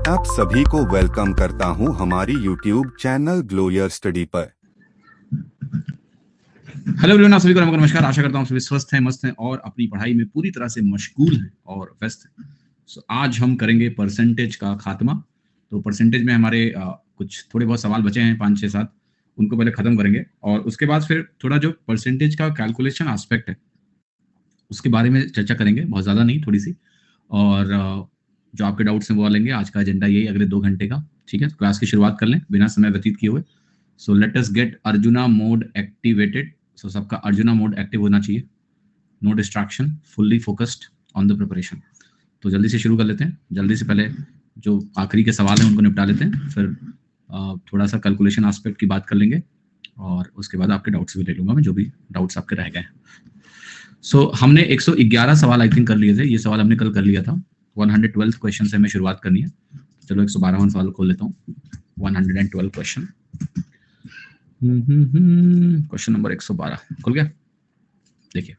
आप सभी को वेलकम करता हूं हमारी YouTube चैनल ग्लोयर स्टडी पर। हेलो एवरीवन, आप सभी को नमस्कार। आशा करता हूं सभी स्वस्थ हैं, मस्त हैं और अपनी पढ़ाई में पूरी तरह से मशगूल हैं और व्यस्त हैं। आज हम करेंगे परसेंटेज का खात्मा। तो परसेंटेज में हमारे कुछ थोड़े बहुत सवाल बचे हैं, 5 6 7, उनको पहले खत्म करेंगे और उसके बाद फिर थोड़ा जो परसेंटेज का कैलकुलेशन एस्पेक्ट है उसके बारे में चर्चा करेंगे, बहुत ज़्यादा नहीं, थोड़ी सी। और जो आपके डाउट्स हैं वो लेंगे। आज का एजेंडा यही, अगले 2 घंटे का। ठीक है, तो क्लास की शुरुआत कर लें बिना समय व्यतीत किए हुए। So let us get Arjuna mode activated. So सबका अर्जुना मोड एक्टिव होना चाहिए। No distraction, fully focused on the preparation. तो जल्दी से शुरू कर लेते हैं। जल्दी से पहले जो आखिरी के सवाल हैं उनको निपटा लेते हैं, फिर थोड़ा सा कैलकुलेशन एस्पेक्ट की बात कर लेंगे और उसके बाद आपके डाउट्स भी ले लूंगा मैं, जो भी डाउट्स आपके रह गए हैं। सो हमने 111 सवाल आई थिंक कर लिए थे। ये सवाल हमने कल कर लिया था। 112 क्वेश्चन से हमें शुरुआत करनी है। चलो 112वां सवाल खोल लेता हूँ। 112 क्वेश्चन। क्वेश्चन नंबर 112 खुल गया। देखिए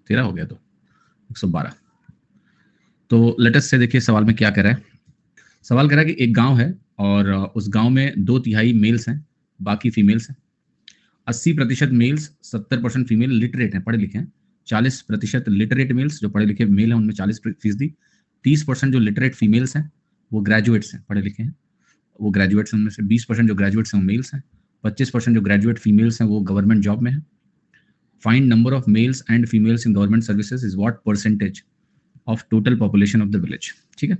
13 हो गया, तो 112। तो लेटेस्ट से देखिए सवाल में क्या कह रहा है। सवाल कह रहा है कि एक गांव है और उस गांव में 2/3 मेल्स हैं, बाकी फीमेल्स हैं। 80% मेल्स, 70% फीमेल लिटरेट हैं, पढ़े लिखे हैं। 40% लिटरेट मेल्स, जो पढ़े लिखे मेल हैं उनमें 40%। 30% जो लिटरेट फीमेल्स हैं वो ग्रेजुएट्स हैं, पढ़े लिखे हैं, वो ग्रेजुएट्स हैं। उनमें से 20% जो ग्रेजुएट्स हैं वो मेल्स हैं। 25% जो ग्रेजुएट फीमेल्स हैं वो गवर्नमेंट जॉब में है। Find number of males and females in government services is what percentage of total population of the village. ठीक है,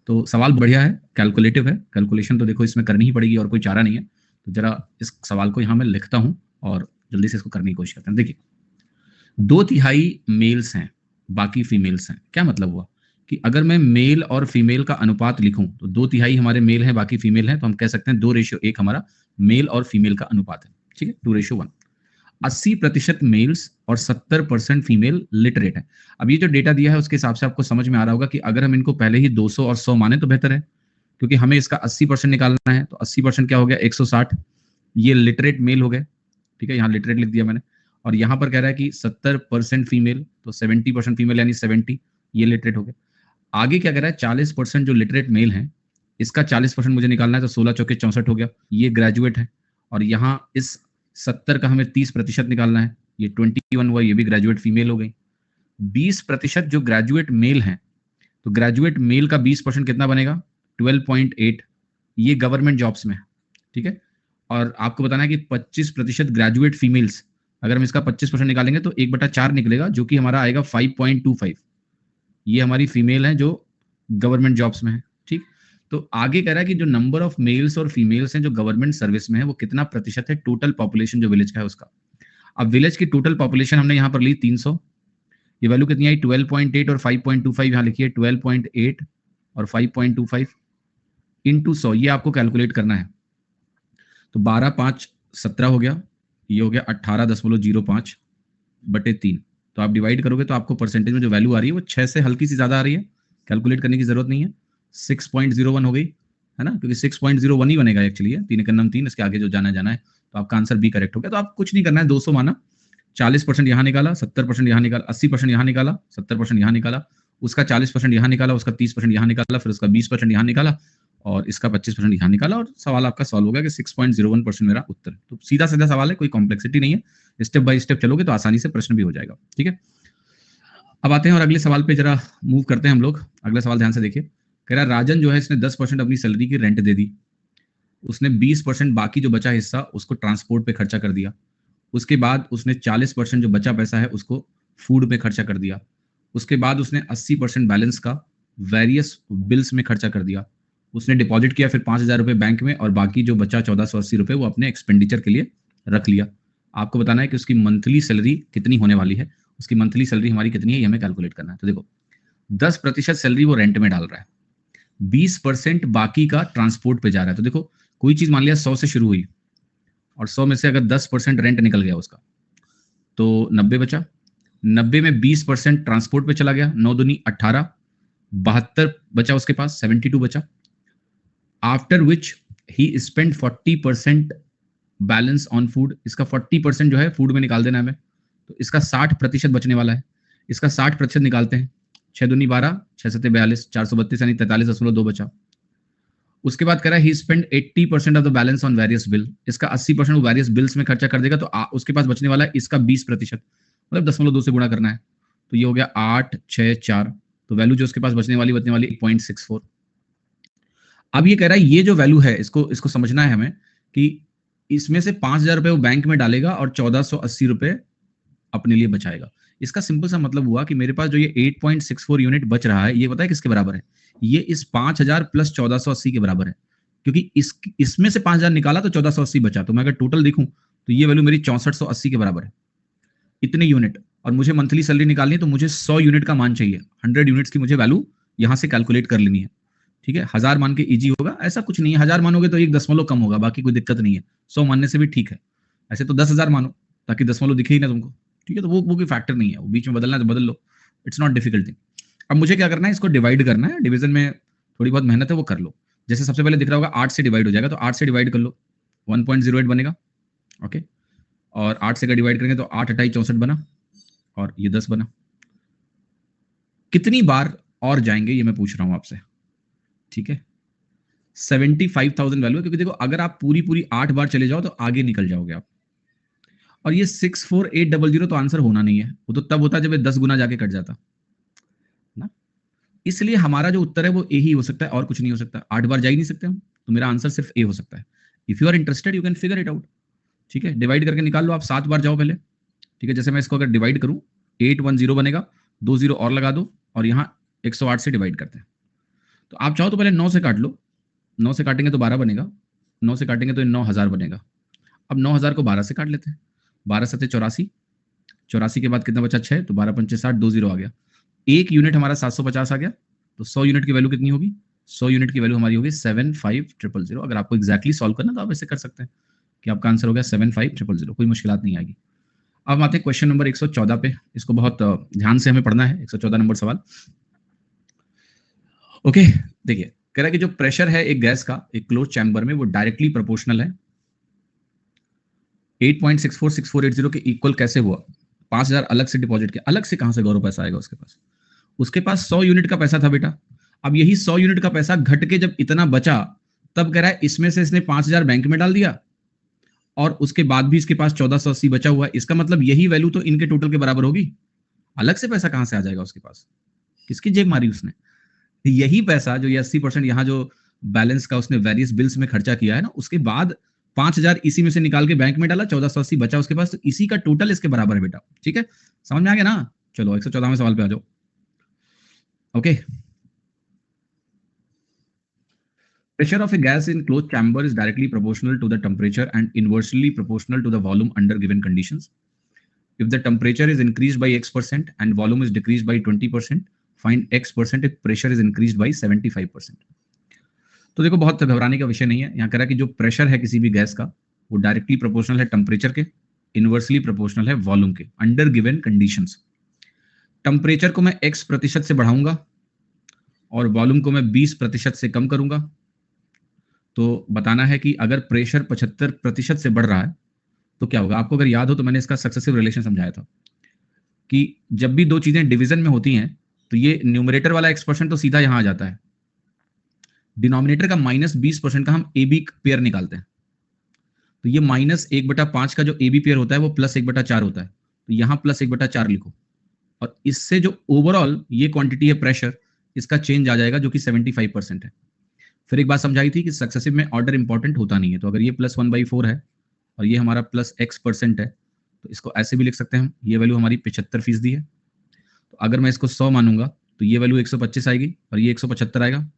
तो सवाल बढ़िया है, कैलकुलेटिव है। कैलकुलेशन तो देखो इसमें करनी ही पड़ेगी और कोई चारा नहीं है। तो जरा इस सवाल को यहाँ मैं लिखता हूँ और जल्दी से इसको करने की कोशिश करते हैं। देखिए 2/3 मेल्स हैं, बाकी फीमेल्स हैं। क्या मतलब हुआ कि अगर मैं मेल और फीमेल का अनुपात लिखूं तो 2/3 हमारे मेल हैं, बाकी फीमेल हैं, तो हम कह सकते हैं 2:1 हमारा मेल और फीमेल का अनुपात है। ठीक है, 2:1। 80% मेल्स और 70% फीमेल लिटरेट है। अब ये जो डेटा दिया है उसके हिसाब से आपको समझ में आ रहा होगा कि अगर हम इनको पहले ही 200 और 100 माने तो बेहतर है, क्योंकि हमें इसका 80% निकालना है। तो 80% क्या हो गया, 160। ये लिटरेट मेल हो गए। ठीक है, यहाँ लिटरेट लिख दिया मैंने। और यहाँ पर कह रहा है कि 70% फीमेल, तो 70% फीमेल यानी 70, ये लिटरेट हो गए। आगे क्या कह रहा है, 40% जो लिटरेट मेल हैं, इसका 40% मुझे निकालना है। तो 16 चौके 64 हो गया, ये ग्रेजुएट है। और यहाँ इस 70 का हमें 30% निकालना है, ये 21 हुआ, ये भी ग्रेजुएट फीमेल हो गई। 20% जो ग्रेजुएट मेल हैं, तो ग्रेजुएट मेल का 20% कितना बनेगा, 12.8, ये गवर्नमेंट जॉब्स में है। ठीक है, और आपको बताना है कि 25% ग्रेजुएट फीमेल्स, अगर हम इसका 25% निकालेंगे तो 1/4 निकलेगा, जो कि हमारा आएगा 5.25। ये हमारी फीमेल है जो गवर्नमेंट जॉब्स में है। ठीक, तो आगे कह रहा है कि जो नंबर ऑफ मेल्स और फीमेल्स हैं जो गवर्नमेंट सर्विस में है वो कितना प्रतिशत है टोटल पॉपुलेशन जो विलेज का है उसका। अब विलेज की टोटल पॉपुलेशन हमने यहाँ पर ली 300। ये वैल्यू कितनी आई, 12.8 और 5.25 यहाँ लिखिए, 12.8 और 5.25 इंटू 100, ये आपको कैलकुलेट करना है। तो 12 5 17 हो गया, ये हो गया 18.05 बटे 3। तो आप डिवाइड करोगे तो आपको परसेंटेज में जो वैल्यू आ रही है वो 6 से हल्की सी ज्यादा आ रही है। कैलकुलेट करने की जरूरत नहीं है। 6.01 हो गई है ना, क्योंकि 6.01 ही बनेगा एक्चुअली। 3 इसके आगे जो जाना है, तो आपका आंसर बी करेक्ट हो गया। तो आप कुछ नहीं करना है, 200 माना, 40% यहाँ निकाला, 70% यहाँ निकाला, 80% यहाँ निकाला, 70% यहाँ निकाला, उसका 40% यहाँ निकाला, उसका 30% यहाँ निकाला, फिर उसका 20% यहाँ निकाला और इसका 25% यहाँ निकाला, और सवाल आपका सॉल्व हो गया कि 6.01% मेरा उत्तर। तो सीधा सीधा सवाल है, कोई कॉम्प्लेक्सिटी नहीं है। स्टेप बाय स्टेप चलोगे तो आसानी से प्रश्न भी हो जाएगा। ठीक है, अब आते हैं और अगले सवाल पे जरा मूव करते हैं हम लोग। अगला सवाल ध्यान से देखिए। कह रहा है राजन जो है इसने 10% अपनी सैलरी की रेंट दे दी। उसने 20% बाकी जो बचा हिस्सा उसको ट्रांसपोर्ट पे खर्चा कर दिया। उसके बाद उसने 40% जो बचा पैसा है उसको फूड में खर्चा कर दिया। उसके बाद उसने 80% बैलेंस का वेरियस बिल्स में खर्चा कर दिया। उसने डिपॉजिट किया फिर 5,000 रुपये बैंक में और बाकी जो बचा 1480 रुपये वो अपने एक्सपेंडिचर के लिए रख लिया। आपको बताना है कि उसकी मंथली सैलरी कितनी होने वाली है। उसकी मंथली सैलरी हमारी कितनी है ये हमें कैलकुलेट करना है। तो देखो 10% सैलरी वो रेंट में डाल रहा है, 20% बाकी का ट्रांसपोर्ट पे जा रहा है। तो देखो कोई चीज मान लिया 100 से शुरू हुई और 100 में से अगर 10% रेंट निकल गया उसका तो 90 बचा। 90 में 20% ट्रांसपोर्ट पे चला गया, 9 दूनी 18, 72 बचा उसके पास, 72 बचा। After which he spend 40% balance on food. इसका 40% जो है फूड में निकाल देना है हमें, तो इसका 60% बचने वाला है। इसका 60% निकालते हैं, 6 दूनी 12, 6 सत्ते 42, 432 यानी 43.2 बचा। उसके बाद कह रहा है ही spend 80% of the balance on various bill, इसका 80% वो वेरियस बिल्स में खर्चा कर देगा, तो उसके पास बचने वाला है इसका 20%, मतलब 0.2 से गुणा करना है, तो ये हो गया 864, तो वैल्यू जो उसके पास बचने वाली 8.64। अब ये कह रहा है ये जो वैल्यू है इसको समझना है हमें कि इसमें से 5,000 रुपए वो बैंक में डालेगा और 1,480 रुपए अपने लिए बचाएगा। इसका सिंपल सा मतलब हुआ कि मेरे पास जो ये 8.64 यूनिट बच रहा है, ये पता है किसके बराबर है? ये इस 5,000 प्लस 1,480 के बराबर है, क्योंकि इसमें से 5,000 निकाला तो 1,480 बचा, तो मैं अगर टोटल देखूं तो ये वैल्यू मेरी 6480 के बराबर है, इतने यूनिट। और मुझे मंथली सैलरी निकालनी है तो मुझे 100 यूनिट का मान चाहिए, 100 यूनिट्स की मुझे वैल्यू यहां से कैलकुलेट कर लेनी है। ठीक है, 1000 मान के इजी होगा, ऐसा कुछ नहीं है, 1000 मानोगे तो 1 दशमलव कम होगा, बाकी कोई दिक्कत नहीं है, 100 मानने से भी ठीक है। ऐसे तो 10,000 मानो ताकि दशमलव दिखे ही ना तुमको। ठीक है, तो वो कोई फैक्टर नहीं है, वो बीच में बदलना है तो बदल लो, इट्स नॉट डिफिकल्ट थिंग। अब मुझे क्या करना है, इसको डिवाइड करना है, डिवीजन में थोड़ी बहुत मेहनत है वो कर लो। जैसे सबसे पहले दिख रहा होगा 8 से डिवाइड हो जाएगा, तो 8 से डिवाइड कर लो, 1.08 बनेगा। ओके, और 8 से अगर डिवाइड करेंगे तो 8 अट्ठाई 64 बना, और ये 10 बना। कितनी बार और जाएंगे ये मैं पूछ रहा हूं आपसे। ठीक है, 75,000 वैल्यू है, क्योंकि देखो अगर आप पूरी पूरी 8 बार चले जाओ तो आगे निकल जाओगे आप। और ये 64800 तो आंसर होना नहीं है, वो तो तब होता जब ये 10 गुना जाके कट जाता ना। इसलिए हमारा जो उत्तर है वो ए ही हो सकता है, और कुछ नहीं हो सकता। 8 बार जा ही नहीं सकते हम, तो मेरा आंसर सिर्फ ए हो सकता है। If you are interested you can figure it out. ठीक है, डिवाइड करके निकाल लो आप, 7 बार जाओ पहले। ठीक है, जैसे मैं इसको अगर डिवाइड करूं 810 बनेगा, 2 जीरो और लगा दो, और यहाँ 108 से डिवाइड करते हैं। तो आप चाहो तो पहले 9 से काट लो, 9 से काटेंगे तो 12 बनेगा, 9 से काटेंगे तो 9,000 बनेगा। अब 9,000 को 12 से काट लेते हैं, 12 सत्ते 84, 84 के बाद कितना बचा 6, तो 12 पंचे 60, 2 जीरो आ गया। एक यूनिट हमारा 750 आ गया, तो 100 यूनिट की वैल्यू कितनी होगी? 100 यूनिट की वैल्यू हमारी होगी 75,000। अगर आपको एक्जैक्टली सॉल्व करना तो आप ऐसे कर सकते हैं कि आपका आंसर हो गया 75,000, कोई मुश्किलात नहीं आएगी। अब हम आते हैं क्वेश्चन नंबर 114 पे, इसको बहुत ध्यान से हमें पढ़ना है, 114 नंबर सवाल। ओके, देखिए कह रहा है कि जो प्रेशर है एक गैस का एक क्लोज चैम्बर में वो डायरेक्टली प्रोपोर्शनल है 8.646480 के इक्वल कैसे हुआ? 5,000 अलग से डिपॉजिट किया, अलग से कहां से गौरव पैसा आएगा उसके पास? उसके पास 100 यूनिट का पैसा था बेटा। अब यही 100 यूनिट का पैसा घट के जब इतना बचा, तब कह रहा है इसमें से इसने 5,000 बैंक में डाल दिया, और उसके बाद भी इसके पास 1,480 बचा हुआ है। इसका मतलब यही वैल्यू तो इनके टोटल के बराबर होगी। अलग से पैसा कहां से आ जाएगा उसके पास? किसकी जेब मारी उसने? यही पैसा जो ये 80% यहाँ जो बैलेंस का उसने वेरियस बिल्स में खर्चा किया है ना, उसके बाद 5,000 इसी में से निकाल के बैंक में डाला, 1,480 बचा उसके पास, तो इसी का टोटल इसके बराबर है बेटा। ठीक है, समझ में आ गया ना? चलो 114वें सवाल पे आ जाओ। Okay, pressure of a gas in closed chamber is directly proportional to the temperature and inversely proportional to the volume under given conditions. If the temperature is increased by x% and volume is decreased by 20%, find x% if pressure is increased by 75%. तो देखो बहुत घबराने का विषय नहीं है। यहाँ कह रहा है कि जो प्रेशर है किसी भी गैस का वो डायरेक्टली प्रोपोर्शनल है टेम्परेचर के, इनवर्सली प्रोपोर्शनल है वॉल्यूम के, अंडर गिवन कंडीशंस। टेम्परेचर को मैं x% से बढ़ाऊंगा और वॉल्यूम को मैं 20% से कम करूंगा, तो बताना है कि अगर प्रेशर 75% से बढ़ रहा है तो क्या होगा। आपको अगर याद हो तो मैंने इसका सक्सेसिव रिलेशन समझाया था कि जब भी दो चीजें डिवीजन में होती हैं तो ये न्यूमरेटर वाला x% तो सीधा यहां आ जाता है, डिनोमिनेटर का -20% का हम ए बी पेयर निकालते हैं, तो ये -1/5 का जो ए बी पेयर होता है वो +1/4 होता है, तो यहां +1/4 लिखो, और इससे जो ओवरऑल ये क्वांटिटी है प्रेशर, इसका चेंज आ जाएगा जो कि 75% है। फिर एक बात समझाई थी कि सक्सेसिव में ऑर्डर इंपॉर्टेंट होता नहीं है, तो अगर ये +1/4 है और ये हमारा +x% है, तो इसको ऐसे भी लिख सकते हैं हम, ये वैल्यू हमारी 75% है। तो अगर मैं इसको 100 मानूंगा तो ये वैल्यू 125 आएगी और ये 175 आएगा,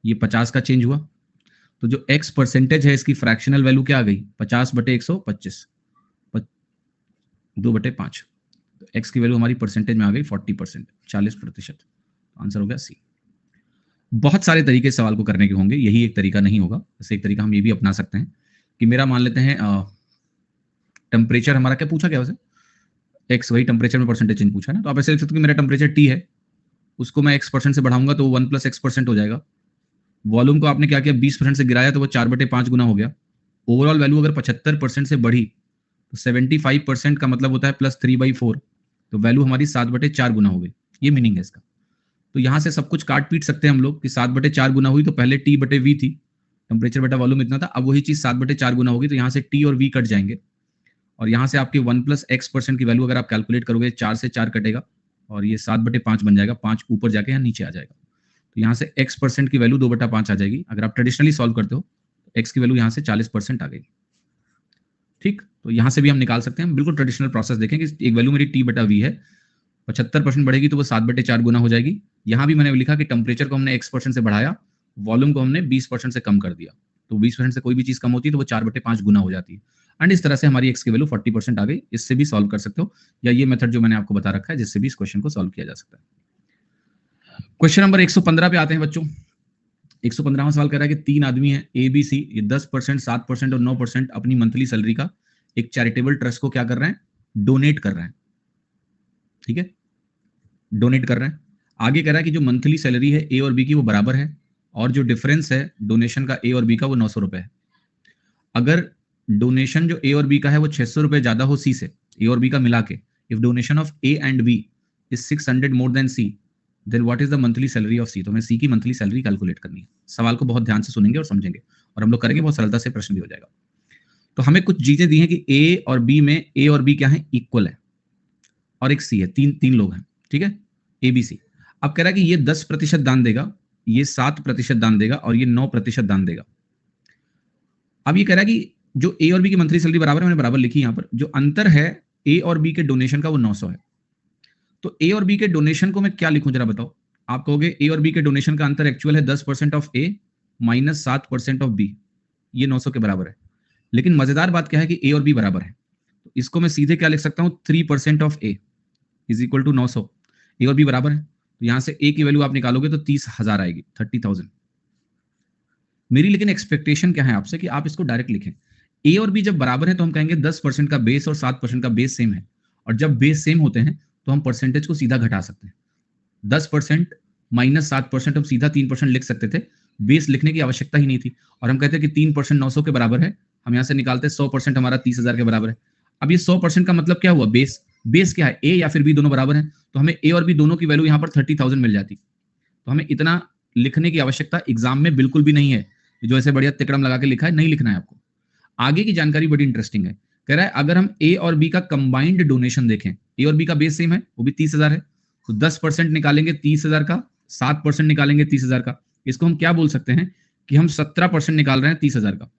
ये 50 का चेंज हुआ, तो जो x% है इसकी फ्रैक्शनल वैल्यू क्या आ गई? 50/125, 2/5, तो x की वैल्यू हमारी परसेंटेज में आ गई 40%, 40%। आंसर हो गया सी। बहुत सारे तरीके सवाल को करने के होंगे, यही एक तरीका नहीं होगा। जैसे एक तरीका हम ये भी अपना सकते हैं कि मेरा मान लेते हैं टेम्परेचर हमारा क्या पूछा गया वैसे, x, वही टेम्परेचर में परसेंटेज चेंज पूछा ना, तो आप ऐसे लिख सकते हो कि मेरा टेम्परेचर T है, उसको मैं x% से बढ़ाऊंगा तो 1 + x% हो जाएगा। वॉल्यूम को आपने क्या किया, 20% से गिराया तो वो 4/5 गुना हो गया। ओवरऑल वैल्यू अगर 75% से बढ़ी तो 75% का मतलब होता है +3/4, तो वैल्यू हमारी 7/4 गुना हो गई। ये मीनिंग है इसका। तो यहां से सब कुछ काट पीट सकते हैं हम लोग कि 7/4 गुना हुई तो पहले T/V थी, टेम्परेचर बटा वॉल्यूम इतना था, अब वही चीज 7/4 गुना होगी, तो यहाँ से टी और वी कट जाएंगे और यहाँ से आपके 1 + x% की वैल्यू अगर आप कैलकुलेट करोगे 4 से 4 कटेगा और ये 7/5 बन जाएगा, 5 ऊपर जाके यहाँ नीचे आ जाएगा। तो यहाँ से x% की वैल्यू 2/5 आ जाएगी। अगर आप ट्रेडिशनली सॉल्व करते हो तो x की वैल्यू यहाँ से 40% आ गई। ठीक, तो यहाँ से भी हम निकाल सकते हैं, बिल्कुल ट्रेडिशनल प्रोसेस देखें कि एक वैल्यू मेरी t/v है, 75% बढ़ेगी तो वो 7/4 गुना हो जाएगी। यहाँ भी मैंने लिखा कि टेम्परेचर को हमने x% से बढ़ाया, वॉल्यूम को हमने 20% से कम कर दिया, तो 20% से कोई भी चीज कम होती है तो वो 4/5 गुना हो जाती है। एंड इस तरह से हमारी x की वैल्यू 40% आ गई। इससे भी सॉल्व कर सकते हो, या ये मेथड जो मैंने आपको बता रखा है जिससे भी इस क्वेश्चन को सॉल्व किया जा सकता है। क्वेश्चन नंबर 115 पे आते हैं बच्चों। 115वां सवाल कह रहा है कि 3 आदमी हैं ए बी सी, ये 10%, 7% और 9% अपनी मंथली सैलरी का एक चैरिटेबल ट्रस्ट को क्या कर रहे हैं, डोनेट कर रहे हैं। ठीक है, डोनेट कर रहे हैं। आगे कह रहा है कि जो मंथली सैलरी है ए और बी की वो बराबर है और जो डिफरेंस है डोनेशन का ए और बी का वो 900 रुपए है। अगर डोनेशन जो ए और बी का है वो 600 रुपए ज्यादा हो सी से, ए और बी का मिला के, if donation of A and B is 600 more than C, then what is the monthly salary of C. तो हमें सी की मंथली सैलरी कैलकुलेट करनी है। सवाल को बहुत ध्यान से सुनेंगे और समझेंगे और हम लोग करेंगे, बहुत सरलता से प्रश्न भी हो जाएगा। तो हमें कुछ चीजें दी हैं कि ए और बी में, ए और बी क्या है, इक्वल है और एक सी है, तीन लोग हैं। ठीक है, ए बी सी। अब कह रहा है कि ये 10% दान देगा, ये 7% दान देगा और ये 9% दान देगा। अब ये कह रहा है कि जो ए और बी की मंथली सैलरी बराबर है, मैंने बराबर लिखी यहां पर, जो अंतर है ए और बी के डोनेशन का वो 900 है। तो ए और बी के डोनेशन को मैं क्या लिखूं जरा बताओ। आप कहोगे ए और बी के डोनेशन का अंतर एक्चुअल है 10% of A minus 7% of B, ये 900 के बराबर है। लेकिन मजेदार बात क्या है कि ए और बी बराबर है, तो इसको मैं सीधे क्या लिख सकता हूं, 3% of A is equal to 900। A और बी बराबर है, तो यहां से ए की वैल्यू आप निकालोगे तो 30,000 आएगी, 30,000। मेरी लेकिन एक्सपेक्टेशन क्या है आपसे कि आप इसको डायरेक्ट लिखें। ए और बी जब बराबर है तो हम कहेंगे 10% का बेस और 7% का बेस सेम है, और जब बेस सेम होते हैं तो हम परसेंटेज को सीधा घटा सकते हैं। 10% माइनस 7% हम सीधा 3% लिख सकते थे, बेस लिखने की आवश्यकता ही नहीं थी। और हम कहते हैं कि 3% 900 के बराबर है, हम यहाँ से निकालते हैं 100% हमारा 30,000 के बराबर है। अब ये 100% का मतलब क्या हुआ, बेस क्या है, ए या फिर बी दोनों बराबर है, तो हमें ए और बी दोनों की वैल्यू यहाँ पर 30,000 मिल जाती। तो हमें इतना लिखने की आवश्यकता एग्जाम में बिल्कुल भी नहीं है, जो ऐसे बढ़िया तिकड़म लगा के लिखा है नहीं लिखना है आपको। आगे की जानकारी बड़ी इंटरेस्टिंग है। कह रहा है अगर हम ए और बी का कंबाइंड डोनेशन देखें, ए और बी का बेस सेम है, वो भी 30,000है, तो 10% निकालेंगे 30,000 का, 7% निकालेंगे 30,000 का, इसको हम क्या बोल सकते हैं कि हम 17% निकाल रहे हैं 30,000 का।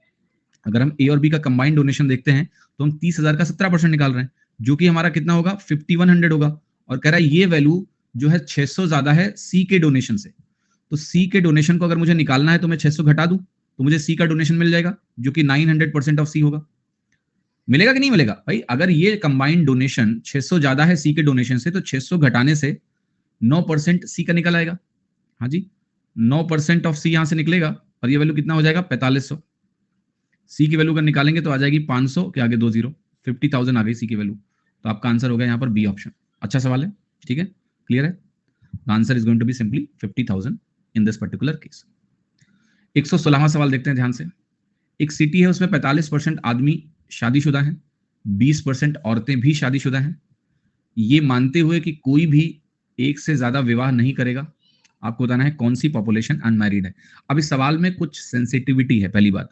अगर हम ए और बी का कंबाइंड डोनेशन देखते हैं तो हम 30,000 का 17% निकाल रहे हैं, जो कि हमारा कितना होगा, 5100 होगा। और कह रहा है ये वैल्यू जो है 600 ज्यादा है सी के डोनेशन से। तो सी के डोनेशन को अगर मुझे निकालना है तो मैं 600 घटा दूं तो मुझे सी का डोनेशन मिल जाएगा, जो कि 900% ऑफ सी होगा। मिलेगा कि नहीं मिलेगा भाई, अगर ये कंबाइंड डोनेशन 600 ज्यादा है सी के डोनेशन से, तो 600 घटाने से 9% सी का निकल आएगा। हाँ जी, 9% ऑफ सी यहां से निकलेगा और ये वैल्यू कितना हो जाएगा, 4500। सी की वैल्यू अगर निकालेंगे तो आ जाएगी 500 के आगे 2 जीरो, 50,000 आ गई सी की वैल्यू। तो आपका आंसर होगा यहाँ पर बी ऑप्शन। अच्छा सवाल है, ठीक है, क्लियर है। The answer is going to be simply 50,000 in this particular case. 116वां सवाल देखते हैं ध्यान से। एक सिटी है, उसमें 45% आदमी शादीशुदा हैं, 20% औरतें भी शादीशुदा हैं। ये मानते हुए कि कोई भी एक से ज्यादा विवाह नहीं करेगा, आपको बताना है कौन सी पॉपुलेशन अनमैरिड है। अब इस सवाल में कुछ सेंसिटिविटी है। पहली बात,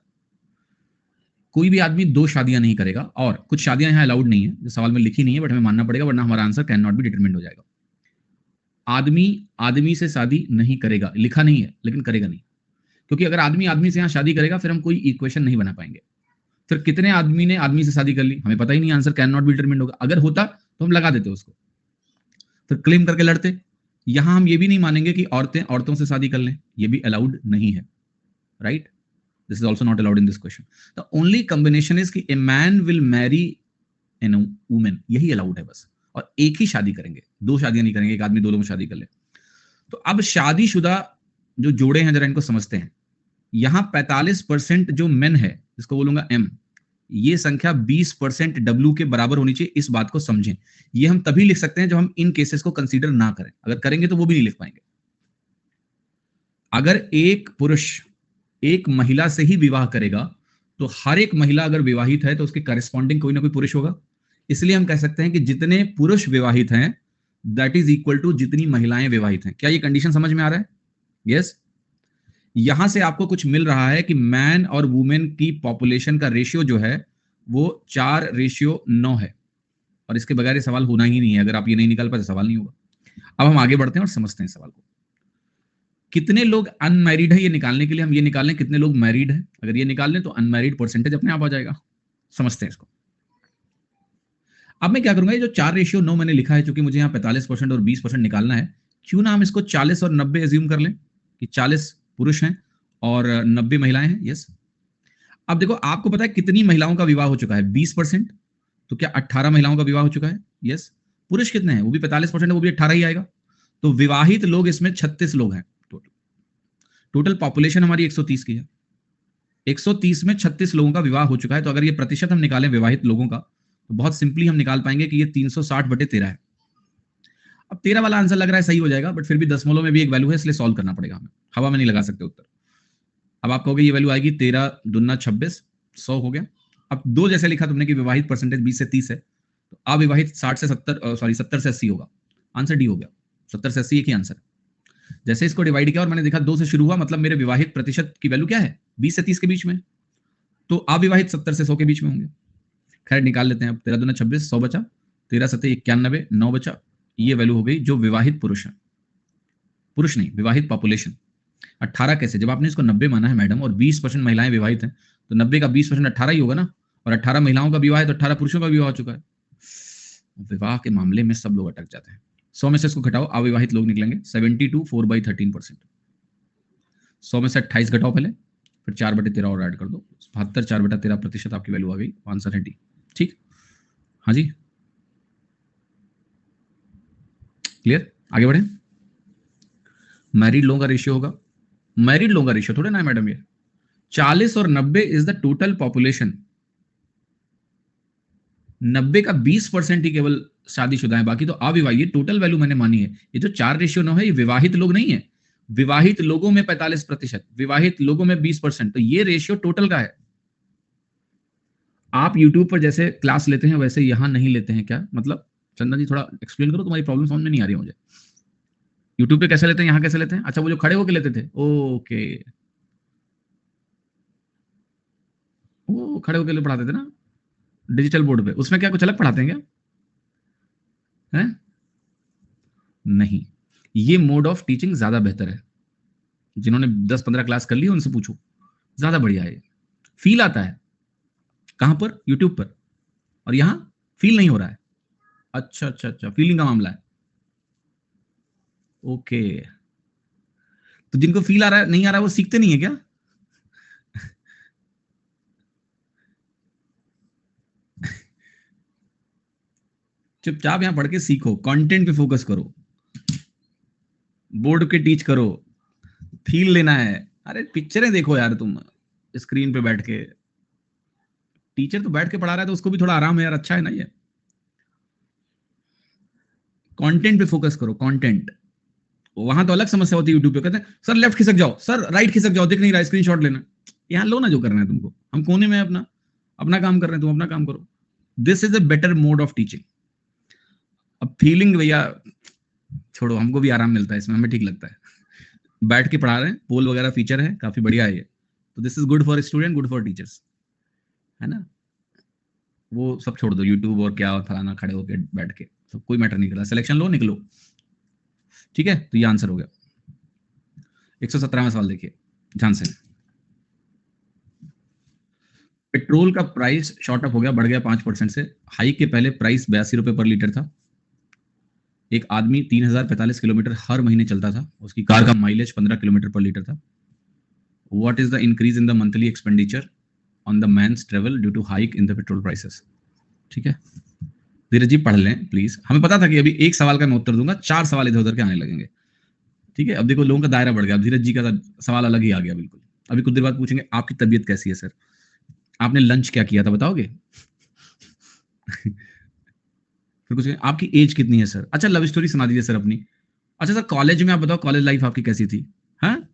कोई भी आदमी 2 शादियां नहीं करेगा, और कुछ शादियां यहां अलाउड नहीं है जो सवाल में लिखी नहीं है, बट हमें मानना पड़ेगा वरना हमारा answer can not be determined हो जाएगा। आदमी आदमी से शादी नहीं करेगा, लिखा नहीं है लेकिन करेगा नहीं, क्योंकि अगर आदमी आदमी से यहां शादी करेगा फिर हम कोई इक्वेशन नहीं बना पाएंगे। फिर कितने आदमी ने आदमी से शादी कर ली हमें पता ही नहीं, answer can not be determined होगा। अगर होता तो हम लगा देते उसको, फिर क्लेम करके लड़ते। यहां हम ये भी नहीं मानेंगे कि औरतें औरतों से शादी कर लें, ये भी अलाउड नहीं है, right. This is also not allowed in this question. The only combination is कि a man will marry an women, यही अलाउड है बस, और एक ही शादी करेंगे, 2 शादियां नहीं करेंगे, एक आदमी 2 लोगों शादी कर ले। तो अब शादीशुदा जो जोड़े हैं जरा इनको समझते हैं। यहां 45% जो मेन है, इसको बोलूंगा एम, ये संख्या 20% डब्ल्यू के बराबर होनी चाहिए, इस बात को समझें। ये हम तभी लिख सकते हैं जब हम इन केसेस को कंसीडर ना करें, अगर करेंगे तो वो भी नहीं लिख पाएंगे। अगर एक पुरुष एक महिला से ही विवाह करेगा तो हर एक महिला अगर विवाहित है तो उसके करस्पॉन्डिंग कोई ना कोई पुरुष होगा। इसलिए हम कह सकते हैं कि जितने पुरुष विवाहित हैं दैट इज इक्वल टू जितनी महिलाएं विवाहित हैं। क्या ये कंडीशन समझ में आ रहा है? यस। यहां से आपको कुछ मिल रहा है कि मैन और वुमेन की पॉपुलेशन का रेशियो जो है वो 4:9 है, और इसके बगैर ये सवाल होना ही नहीं है। अगर आप ये नहीं निकाल पाते सवाल नहीं होगा। अब हम आगे बढ़ते हैं और समझते हैं सवाल को। कितने लोग अनमैरिड है, ये निकालने के लिए हम ये निकाल लें कितने लोग मैरिड है। अगर ये निकाल लें तो अनमैरिड परसेंटेज अपने आप आ जाएगा। समझते हैं इसको। अब मैं क्या करूंगा, ये जो 4:9 मैंने लिखा है, चूंकि मुझे यहाँ 45% और 20% निकालना है, क्यों ना हम इसको 40 और 90 एज्यूम कर लें कि 40 पुरुष हैं और 90 महिलाएं हैं। यस। अब देखो, आपको पता है कितनी महिलाओं का विवाह हो चुका है? 20%। तो क्या 18 महिलाओं का विवाह हो चुका है? यस। पुरुष कितने हैं? वो भी 45% है, वो भी 18 ही आएगा। तो विवाहित लोग इसमें 36 लोग हैं। टोटल पॉपुलेशन हमारी 130 की है। 130 में 36 लोगों का विवाह हो चुका है। तो अगर ये प्रतिशत हम निकालें विवाहित लोगों का, तो बहुत सिंपली हम निकाल पाएंगे कि ये 360/13 है। अब 13 वाला आंसर लग रहा है सही हो जाएगा, बट फिर भी दशमलव में भी एक वैल्यू है, इसलिए सॉल्व करना पड़ेगा हमें। हवा में नहीं लगा सकते उत्तर। अब आप कहोगे ये वैल्यू आएगी 13 दूना 26, 100 हो गया। अब दो जैसे लिखा तुमने कि विवाहित परसेंटेज 20 से 30 है, तो अविवाहित 70 से 80 होगा। आंसर डी हो गया। 70 से 80 एक ही आंसर। जैसे इसको डिवाइड किया और मैंने देखा 2 से शुरू हुआ, मतलब मेरे विवाहित प्रतिशत की वैल्यू क्या है? 20 से 30 के बीच में। तो अविवाहित 70 से 100 के बीच में होंगे। खैर निकाल लेते हैं। अब 13 दूना 26, 100 बचा। 13 सत्ते 91, 9 बचा। ये वैल्यू हो गई जो विवाहित पुरुष है। पुरुष नहीं, विवाहित पॉपुलेशन। 18 कैसे? जब आपने इसको 90 माना है मैडम और 20% महिलाएं विवाहित हैं, तो 90 का 20% 18 ही होगा ना। और 18 महिलाओं का विवाह है तो 18 पुरुषों का विवाह हो चुका है। विवाह के मामले में सब लोग अटक जाते हैं। 100 में से इसको घटाओ, अविवाहित लोग निकलेंगे। 72 4/13%। 100 में से 28 घटाओ पहले, फिर 4/13 और ऐड कर दो। 72 4/13% आपकी वैल्यू आ गई। आंसर है डी। ठीक। हाँ जी, क्लियर। आगे बढ़े। मैरिड लोगों का रेशियो होगा, मैरिड लोगों का रेशियो थोड़े ना है मैडम, ये 40 और 90 इज द टोटल पॉपुलेशन। 90 का 20% ही केवल शादीशुदा है, बाकी तो अविवाहित। ये टोटल वैल्यू मैंने मानी है। ये जो 4:9 है, ये विवाहित लोग नहीं है। विवाहित लोगों में 45%, विवाहित लोगों में 20%। तो ये रेशियो टोटल का है। आप यूट्यूब पर जैसे क्लास लेते हैं वैसे यहां नहीं लेते हैं क्या? मतलब चंदन जी थोड़ा एक्सप्लेन करो, तुम्हारी प्रॉब्लम समझ में नहीं आ रही है मुझे। यूट्यूब पे कैसे लेते हैं, यहाँ कैसे लेते हैं? अच्छा, वो जो खड़े होके लेते थे, ओके। वो खड़े होके पढ़ाते थे ना डिजिटल बोर्ड पे, उसमें क्या कुछ अलग पढ़ाते हैं क्या? है? नहीं, ये मोड ऑफ टीचिंग ज्यादा बेहतर है। जिन्होंने 10-15 क्लास कर ली उनसे पूछो, ज्यादा बढ़िया है। फील आता है। कहां पर? यूट्यूब पर। और यहां फील नहीं हो रहा है। अच्छा अच्छा अच्छा, फीलिंग का मामला है। ओके। तो जिनको फील आ रहा है नहीं आ रहा है वो सीखते नहीं है क्या? चुपचाप यहां पढ़ के सीखो, कंटेंट पे फोकस करो, बोर्ड के टीच करो, फील लेना है। अरे पिक्चरें देखो यार तुम स्क्रीन पे बैठ के। टीचर तो बैठ के पढ़ा रहा है तो उसको भी थोड़ा आराम है यार, अच्छा है ना ये। कंटेंट पे फोकस करो, कंटेंट। वहां तो अलग समस्या होती है यूट्यूब पे, कहते हैं सर लेफ्ट खिसक जाओ, सर राइट खिसक जाओ, दिख नहीं रहा, स्क्रीनशॉट लेना। यहाँ लो ना जो करना है तुमको, हम कोने में अपना अपना काम कर रहे हैं, तुम अपना काम करो। This is a better mode of teaching. अब फीलिंग भैया छोड़ो, हमको भी आराम मिलता है इसमें, हमें ठीक लगता है। बैठ के पढ़ा रहे हैं, पोल वगैरह फीचर है, काफी बढ़िया है ये। तो this is good for student, good for teachers, है ना। वो सब छोड़ दो, यूट्यूब और क्या और फलाना खड़े होके बैठ के, तो कोई मैटर नहीं कर रहा। सिलेक्शन लो, निकलो। ठीक है, तो ये आंसर हो गया। 117वां सवाल देखिए ध्यान से। पेट्रोल का प्राइस शॉर्ट अप हो गया, बढ़ गया 5% से। हाई के पहले प्राइस 82 रुपए पर लीटर था। एक आदमी 3045 किलोमीटर हर महीने चलता था, उसकी कार का माइलेज 15 किलोमीटर पर लीटर था। What is the increase in the monthly expenditure on the man's travel due to hike in the petrol prices. ठीक है, धीरज जी पढ़ लें प्लीज। हमें पता था कि अभी एक सवाल का मैं उत्तर दूंगा, 4 सवाल इधर उधर के आने लगेंगे। ठीक है, अब देखो लोगों का दायरा बढ़ गया, अब धीरज जी का सवाल अलग ही आ गया बिल्कुल। अभी कुछ देर बाद पूछेंगे आपकी तबीयत कैसी है सर, आपने लंच क्या किया था बताओगे? फिर कुछ आपकी एज कितनी है सर? अच्छा लव स्टोरी सुना दीजिए सर अपनी। अच्छा सर कॉलेज में आप बताओ, कॉलेज लाइफ आपकी कैसी थी? हाँ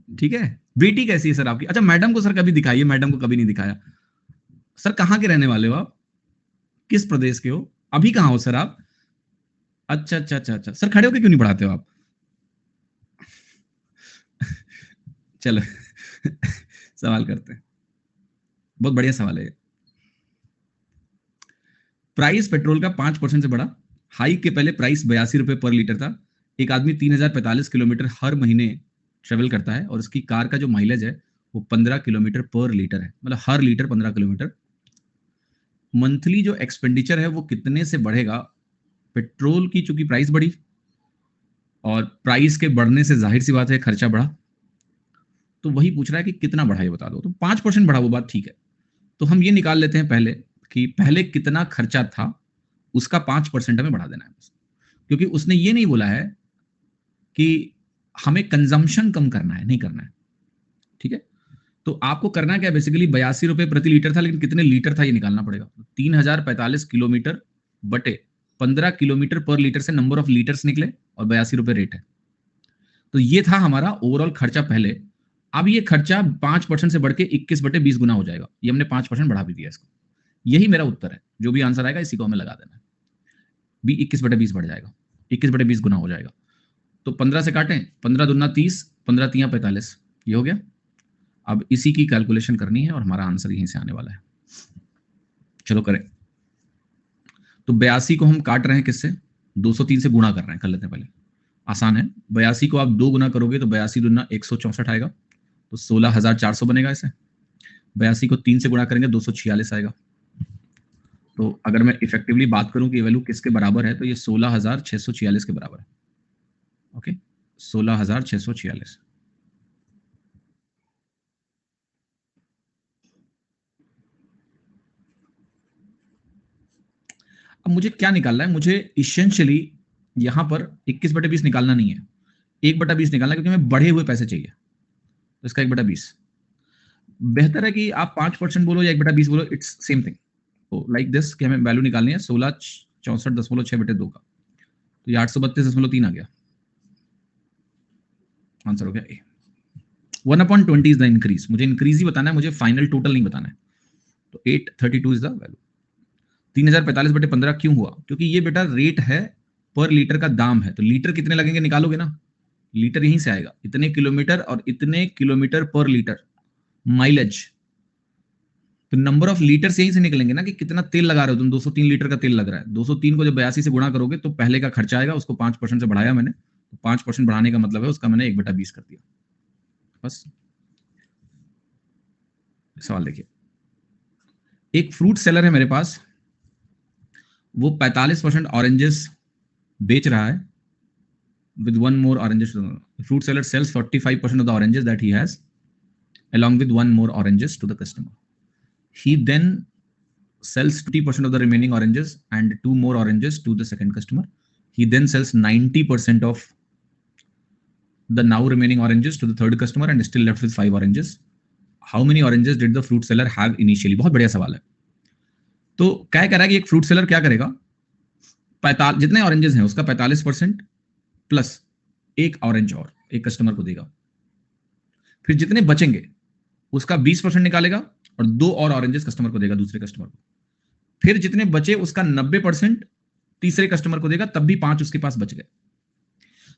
ठीक है। बेटी कैसी है सर आपकी? अच्छा मैडम को सर कभी दिखाइए, मैडम को कभी नहीं दिखाया। सर कहाँ के रहने वाले हो आप? किस प्रदेश के हो? अभी कहाँ हो सर आप? अच्छा अच्छा अच्छा अच्छा, सर खड़े होकर क्यों नहीं पढ़ाते हो आप? चलो सवाल करते हैं, बहुत बढ़िया सवाल है ये। प्राइस पेट्रोल का 5% से बढ़ा। हाइक के पहले प्राइस 82 रुपए पर लीटर था। एक आदमी 3045 किलोमीटर हर महीने ट्रेवल करता है और उसकी कार का जो माइलेज है वो 15 किलोमीटर पर लीटर है, मतलब हर लीटर 15 किलोमीटर। मंथली जो एक्सपेंडिचर है वो कितने से बढ़ेगा? पेट्रोल की चूंकि प्राइस बढ़ी और प्राइस के बढ़ने से जाहिर सी बात है खर्चा बढ़ा, तो वही पूछ रहा है कि कितना बढ़ा ये बता दो। तो 5% बढ़ा वो बात ठीक है, तो हम ये निकाल लेते हैं पहले कि पहले कितना खर्चा था उसका 5% हमें बढ़ा देना है बस। क्योंकि उसने ये नहीं बोला है कि हमें कंजम्पशन कम करना है, नहीं करना है, ठीक है। तो आपको करना क्या, बेसिकली 82 रुपए प्रति लीटर था, लेकिन कितने लीटर था ये निकालना पड़ेगा। 3045 किलोमीटर बटे 15 किलोमीटर पर लीटर से नंबर ऑफ लीटर्स निकले और 82 रुपए रेट है। तो ये था हमारा ओवरऑल खर्चा पहले। अब ये खर्चा 5% से बढ़ के 21/20 गुना हो जाएगा। ये हमने 5% बढ़ा भी दिया इसको। यही मेरा उत्तर है, जो भी आंसर आएगा इसी को हमें लगा देना है। 21/20 बढ़ जाएगा, 21/20 गुना हो जाएगा। तो 15 से काटें, 15 दूना 30, 15 तियां 45, ये हो गया। अब इसी की कैलकुलेशन करनी है और हमारा आंसर यहीं से आने वाला है। चलो करें। तो 82 को हम काट रहे हैं किससे? 203 से गुणा कर रहे हैं, कर लेते हैं पहले, आसान है। 82 को आप 2 गुना करोगे तो 82 दूना 164 आएगा, तो 16,400 बनेगा इसे। 82 को 3 से गुणा करेंगे 246 आएगा। तो अगर मैं इफेक्टिवली बात करूं कि वैल्यू किसके बराबर है, तो ये 16,646 के बराबर है। ओके, 16,646। अब मुझे क्या निकालना है? मुझे इसेंशियली यहां पर 21/20 निकालना नहीं है, 1/20 निकालना है, क्योंकि हमें बढ़े हुए पैसे चाहिए। तो इसका 1/20 बेहतर है कि आप 5% बोलो या 1/20 बोलो, इट्स सेम थिंग। तो लाइक दिस कि हमें वैल्यू निकालनी है 1664.6/2 का, तो ये 832.3 आ गया, आंसर हो गया ए। 1/20 इज द इंक्रीज। मुझे इंक्रीज ही बताना है, मुझे फाइनल टोटल नहीं बताना है। तो 832 इज द वैल्यू। 3045/15 क्यों हुआ? क्योंकि ये बेटा रेट है, पर लीटर का दाम है, तो लीटर कितने लगेंगे निकालोगे ना, लीटर यहीं से आएगा, इतने किलोमीटर और इतने किलोमीटर पर लीटर माइलेज। तो नंबर ऑफ लीटर यहीं से निकलेंगे ना कि कितना तेल लगा रहे हो तुम। 203 लीटर का तेल लग रहा है, 203 को जब 82 से गुणा करोगे तो पहले का खर्चा आएगा, उसको 5% से बढ़ाया मैंने, तो 5% बढ़ाने का मतलब है उसका मैंने 1/20 कर दिया। बस सवाल देखिए, एक फ्रूट सेलर है मेरे पास, वो 45% ऑरेंजेस बेच रहा है with one more oranges. The fruit seller sells 45% of the oranges that he has along with one more oranges to the customer. He then sells 20% of the remaining oranges and 2 more oranges to the second customer. He then sells 90% of the now remaining oranges to the third customer and still left with 5 oranges. How many oranges did the fruit seller have initially? बहुत बढ़िया सवाल है। तो क्या कह रहा है कि एक फ्रूट सेलर क्या करेगा, जितने ऑरेंजेस हैं उसका 45% प्लस एक ऑरेंज और एक कस्टमर को देगा। फिर जितने बचेंगे उसका 20% निकालेगा और 2 और ऑरेंजेस कस्टमर को देगा, दूसरे कस्टमर को। फिर जितने बचे उसका 90% तीसरे कस्टमर को देगा, तब भी 5 उसके पास बच गए।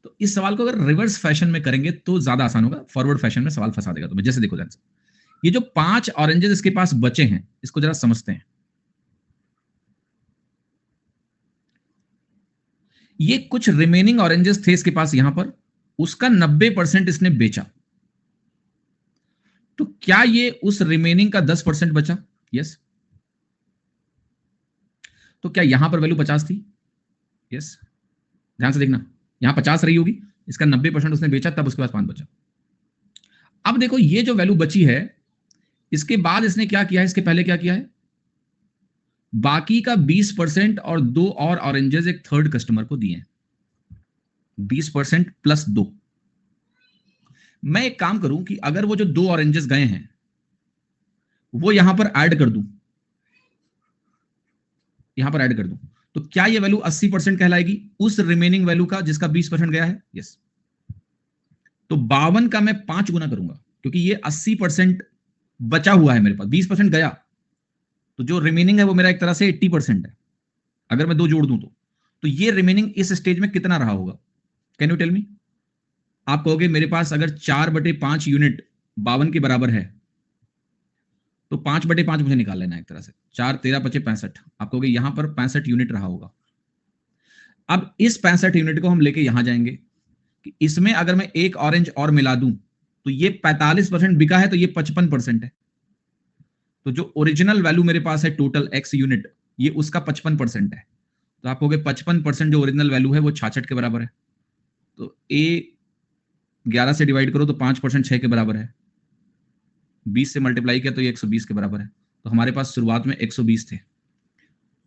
तो इस सवाल को अगर रिवर्स फैशन में करेंगे तो ज्यादा आसान होगा, फॉरवर्ड फैशन में सवाल फंसा देगा तुम्हें। जैसे देखो ध्यान से, ये जो 5 ऑरेंजेस इसके पास बचे हैं, इसको जरा समझते हैं। ये कुछ रिमेनिंग ऑरेंजेस थे इसके पास यहां पर, उसका 90% इसने बेचा। तो क्या ये उस रिमेनिंग का 10% बचा? यस। तो क्या यहां पर वैल्यू 50 थी? यस। ध्यान से देखना, यहां 50 रही होगी, इसका 90% उसने बेचा, तब उसके पास 5 बचा। अब देखो ये जो वैल्यू बची है, इसके बाद इसने क्या किया है, इसके पहले क्या किया है, बाकी का 20% और 2 और ऑरेंजेस एक थर्ड कस्टमर को दिए हैं। 20% प्लस 2। मैं एक काम करूं कि अगर वो जो 2 ऑरेंजेस गए हैं वो यहां पर ऐड कर दूं, यहां पर ऐड कर दूं, तो क्या ये वैल्यू 80% कहलाएगी उस रिमेनिंग वैल्यू का जिसका 20% गया है? यस। तो 52 का मैं 5 गुना करूंगा, क्योंकि ये 80% बचा हुआ है मेरे पास, 20% गया, तो जो रिमेनिंग है वो मेरा एक तरह से 80% है। अगर मैं 2 जोड़ दूं तो ये रिमेनिंग इस स्टेज में कितना रहा होगा? Can you tell me? आप कहोगे मेरे पास अगर 4/5 यूनिट 52 के बराबर है तो 5/5 मुझे निकाल लेना है एक तरह से। 4 13 25 65, आप कहोगे यहां पर 65 यूनिट रहा होगा। अब इस 65 यूनिट को हम लेके यहां जाएंगे कि इसमें अगर मैं एक ऑरेंज और मिला दूं तो ये 45% बिका है, तो ये 55% है। तो जो ओरिजिनल वैल्यू मेरे पास है टोटल x यूनिट, ये उसका 55% है। तो आप कहोगे 55% जो ओरिजिनल वैल्यू है वो 66 के बराबर है। तो a 11 से डिवाइड करो तो 5% 6 के बराबर है, 20 से मल्टीप्लाई किया तो ये 120 के बराबर है। तो हमारे पास शुरुआत में 120 थे।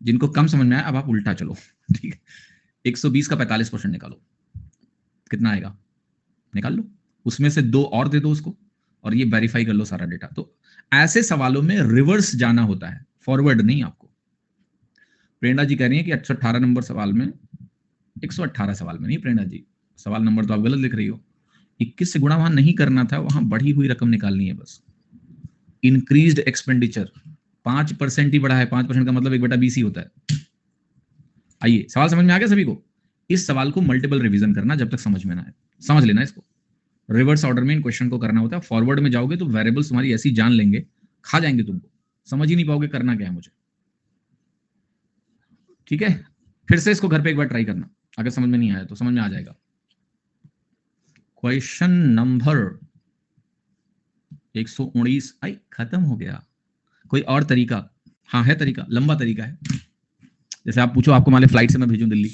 जिनको कम समझ में आया अब आप उल्टा चलो, ठीक है। 120 का 45% निकालो, कितना आएगा निकाल लो, उसमें से 2 और दे दो उसको, और ये वेरीफाई कर लो सारा डेटा। तो ऐसे सवालों में रिवर्स जाना होता है, फॉरवर्ड नहीं। आपको प्रेरणा जी कह रही है कि 118 नंबर सवाल में, 118 सवाल में नहीं प्रेरणा जी, सवाल नंबर तो आप गलत लिख रही हो। 21 से गुणा वहां नहीं करना था, वहां बढ़ी हुई रकम निकालनी है बस। इंक्रीज्ड एक्सपेंडिचर 5% ही बढ़ा है, 5% का मतलब 1/20 ही होता है। आइए सवाल समझ में आ गया सभी को। इस सवाल को मल्टीपल रिवीजन करना जब तक समझ में ना आए, समझ लेना इसको। रिवर्स ऑर्डर में इन क्वेश्चन को करना होता है। फॉरवर्ड में जाओगे तो वेरिएबल्स तुम्हारी ऐसी जान लेंगे, खा जाएंगे तुमको, समझ ही नहीं पाओगे करना क्या है मुझे। ठीक है, फिर से इसको घर पे एक बार ट्राई करना, अगर समझ में नहीं आया तो समझ में आ जाएगा। क्वेश्चन नंबर 119 आई खत्म हो गया। कोई और तरीका? हाँ है तरीका, लंबा तरीका है। जैसे आप पूछो आपको मान लो फ्लाइट से मैं भेजूं दिल्ली,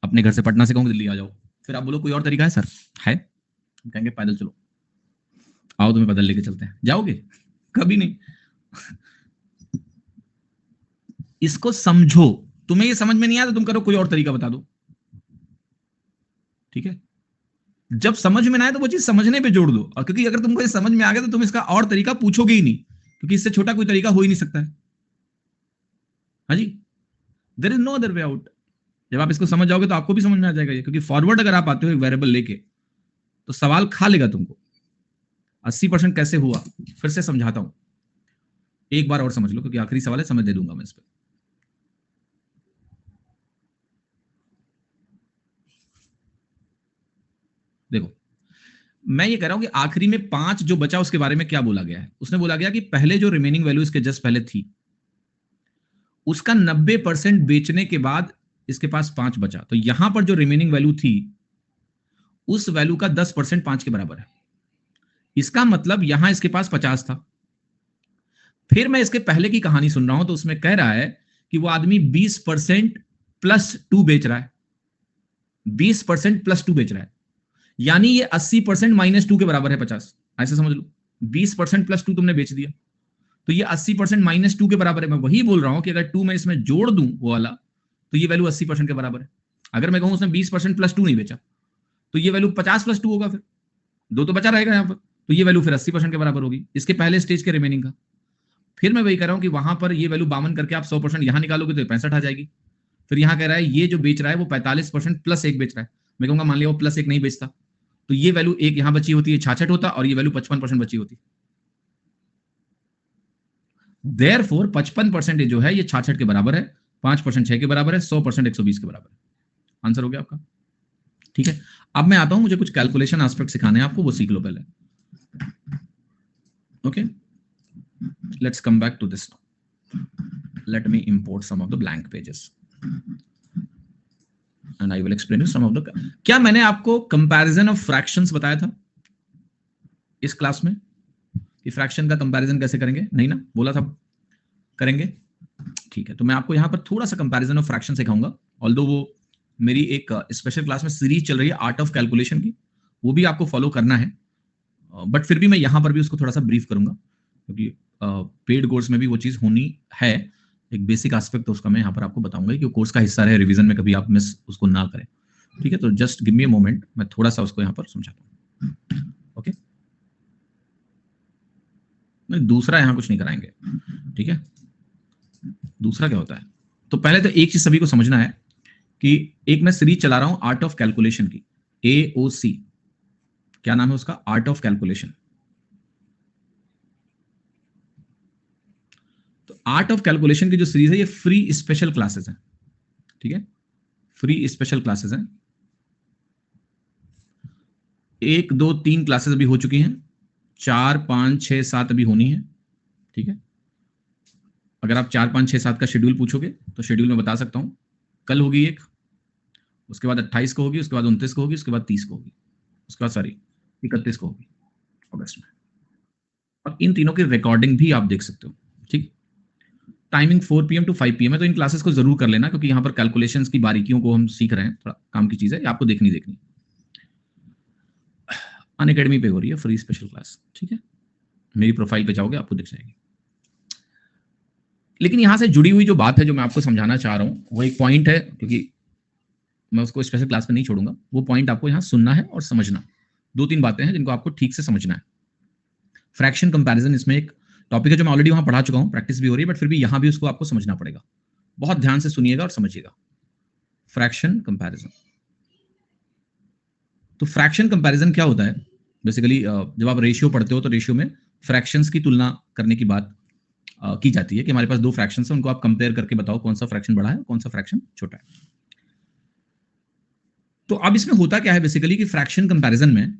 अपने घर से पटना से कहूँ दिल्ली आ जाओ, फिर आप बोलो कोई और तरीका है सर? है, कहेंगे पैदल चलो, आओ तुम्हें पैदल लेके चलते हैं, जाओगे? कभी नहीं। इसको समझो, तुम्हें ये समझ में नहीं आया तो तुम करो कोई और तरीका बता दो, ठीक है। जब समझ में ना आए तो वो चीज समझने पे जोड़ दो, और क्योंकि अगर तुमको ये समझ में आ गया तो तुम इसका और तरीका पूछोगे ही नहीं, क्योंकि इससे छोटा कोई तरीका हो ही नहीं सकता है। हाँ जी, there is no other way out. जब आप इसको समझ जाओगे तो आपको भी समझ में आ जाएगा ये, क्योंकि फॉरवर्ड अगर आप आते हो एक वेरिएबल लेके तो सवाल खा लेगा तुमको। 80% कैसे हुआ फिर से समझाता हूं, एक बार और समझ लो, क्योंकि आखिरी सवाल है, समझ दे दूंगा मैं इस पर। देखो मैं ये कह रहा हूं कि आखिरी में 5 जो बचा उसके बारे में क्या बोला गया है। उसने बोला गया कि पहले जो रिमेनिंग वैल्यू इसके जस्ट पहले थी उसका 90% बेचने के बाद इसके पास 5 बचा, तो यहां पर जो रिमेनिंग वैल्यू थी उस वैल्यू का 10% 5 के बराबर है। इसका मतलब यहां इसके पास 50 था। फिर मैं इसके पहले की कहानी सुन रहा हूं तो उसमें कह रहा है कि वो आदमी 20% +2 बेच रहा है, 20% +2 बेच रहा है, यानी ये 80% -2 के बराबर है 50। ऐसे समझ लो 20% +2 तुमने बेच दिया तो ये 80% -2 के बराबर है। मैं वही बोल रहा हूं कि अगर 2 मैं इसमें जोड़ दूं वो वाला तो ये वैल्यू 80% के बराबर है। अगर मैं कहूं उसने 20% +2 नहीं बेचा तो ये वैल्यू 50 +2 होगा, फिर 2 तो बचा रहेगा यहां पर, तो ये वैल्यू फिर 80% के बराबर होगी इसके पहले स्टेज के रिमेनिंग का। फिर मैं वही कह रहा हूं कि वहां पर ये वैल्यू 52 करके आप 100% यहां निकालोगे तो 65 आ जाएगी। फिर यहां कह रहा है ये जो बेच रहा है वो 45% +1 बेच रहा है। मैं कहूंगा मान लिया वो +1 नहीं बेचता तो ये वैल्यू 1 यहां बची होती है, 66 होता, और ये वैल्यू 55% बची होती। देयरफॉर 55% जो है ये 66 के बराबर है, 5% 6 के बराबर है, 100% 120 के बराबर है। आंसर हो गया आपका, ठीक है। अब मैं आता हूं, मुझे कुछ कैलकुलेशन एस्पेक्ट सिखाने हैं आपको, वो सीख लो पहले। Okay, let's come back to this. Let me import some of the blank pages and I will explain you some of the. क्या मैंने आपको कंपैरिजन ऑफ फ्रैक्शंस बताया था इस क्लास में कि फ्रैक्शन का कंपैरिजन कैसे करेंगे? नहीं ना, बोला था करेंगे, ठीक है। तो मैं आपको यहां पर थोड़ा सा कंपैरिजन ऑफ फ्रैक्शन सिखाऊंगा, ऑल्दो वो मेरी एक स्पेशल क्लास में सीरीज चल रही है आर्ट ऑफ कैलकुलेशन की, वो भी आपको फॉलो करना है, बट फिर भी मैं यहां पर भी उसको थोड़ा सा ब्रीफ करूंगा, क्योंकि पेड कोर्स में भी वो चीज होनी है। एक बेसिक एस्पेक्ट तो उसका मैं यहाँ पर आपको बताऊंगा कि कोर्स का हिस्सा रहे, रिवीजन में कभी आप मिस उसको ना करें, ठीक है। तो just give me a moment, मैं थोड़ा सा उसको यहाँ पर समझाता हूँ। ओके, दूसरा यहाँ कुछ नहीं कराएंगे, ठीक है। दूसरा क्या होता है, तो पहले तो एक चीज सभी को समझना है कि एक मैं सीरीज चला रहा हूं आर्ट ऑफ कैलकुलेशन की, AOC, क्या नाम है उसका? Art of calculation. तो आर्ट ऑफ कैलकुलेशन की जो सीरीज है ये फ्री स्पेशल क्लासेस हैं, ठीक है, फ्री स्पेशल क्लासेस हैं। 1 2 3 क्लासेस अभी हो चुकी हैं, 4, 5, 6, 7 अभी होनी है, ठीक है। अगर आप 4, 5, 6, 7 का शेड्यूल पूछोगे तो शेड्यूल में बता सकता हूं। कल होगी एक, उसके बाद 28 को होगी, उसके बाद 29 को होगी, उसके बाद 30 को होगी, उसके बाद सॉरी 31 को होगी अगस्त में। और इन तीनों की रिकॉर्डिंग भी आप देख सकते हो, ठीक। टाइमिंग 4 PM टू 5 PM है, तो इन क्लासेस को जरूर कर लेना, क्योंकि यहाँ पर कैलकुलेशंस की बारीकियों को हम सीख रहे हैं, थोड़ा काम की चीज है, आपको देखनी अनअकैडमी पे हो रही है फ्री स्पेशल क्लास, ठीक है। मेरी प्रोफाइल पे जाओगे आपको दिख जाएगी। लेकिन यहां से जुड़ी हुई जो बात है जो मैं आपको समझाना चाह रहा हूं, वो एक पॉइंट है, क्योंकि मैं उसको स्पेशल क्लास में नहीं छोड़ूंगा। वो पॉइंट आपको यहां सुनना है और समझना। 2-3 बातें हैं जिनको आपको ठीक से समझना है। फ्रैक्शन कंपैरिजन इसमें एक टॉपिक है जो मैं ऑलरेडी वहां पढ़ा चुका हूं, प्रैक्टिस भी हो रही है, बट फिर भी यहां भी उसको आपको समझना पड़ेगा। बहुत ध्यान से सुनिएगा और समझिएगा। फ्रैक्शन कंपैरिजन, तो फ्रैक्शन कंपैरिजन क्या होता है बेसिकली? जब आप रेशियो पढ़ते हो तो रेशियो में फ्रैक्शंस की तुलना करने की बात की जाती है कि हमारे पास 2 फ्रैक्शंस हैं, उनको आप कंपेयर करके बताओ कौन सा फ्रैक्शन बड़ा है और कौन सा फ्रैक्शन छोटा है। तो अब इसमें होता क्या है बेसिकली कि फ्रैक्शन कंपैरिजन में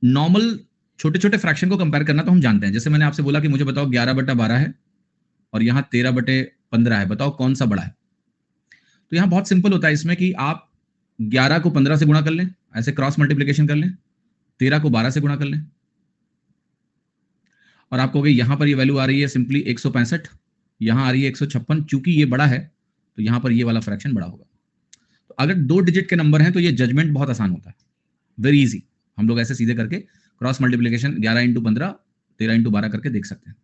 नॉर्मल छोटे छोटे फ्रैक्शन को कंपेयर करना तो हम जानते हैं। जैसे मैंने आपसे बोला कि मुझे बताओ 11/12 है और यहाँ 13/15 है, बताओ कौन सा बड़ा है। तो यहाँ बहुत सिंपल होता है इसमें कि आप 11 को 15 से गुणा कर लें, ऐसे क्रॉस मल्टीप्लीकेशन कर लें, 13 को 12 से गुणा कर लें, और आप कहोगे यहां पर ये वैल्यू आ रही है सिंपली 165, यहां आ रही है 156, चूंकि ये बड़ा है तो यहां पर ये वाला फ्रैक्शन बड़ा होगा। तो अगर 2 डिजिट के नंबर हैं तो ये जजमेंट बहुत आसान होता है, वेरी इजी। हम लोग ऐसे सीधे करके क्रॉस मल्टीप्लीकेशन 11 × 15, 13 × 12 करके देख सकते हैं।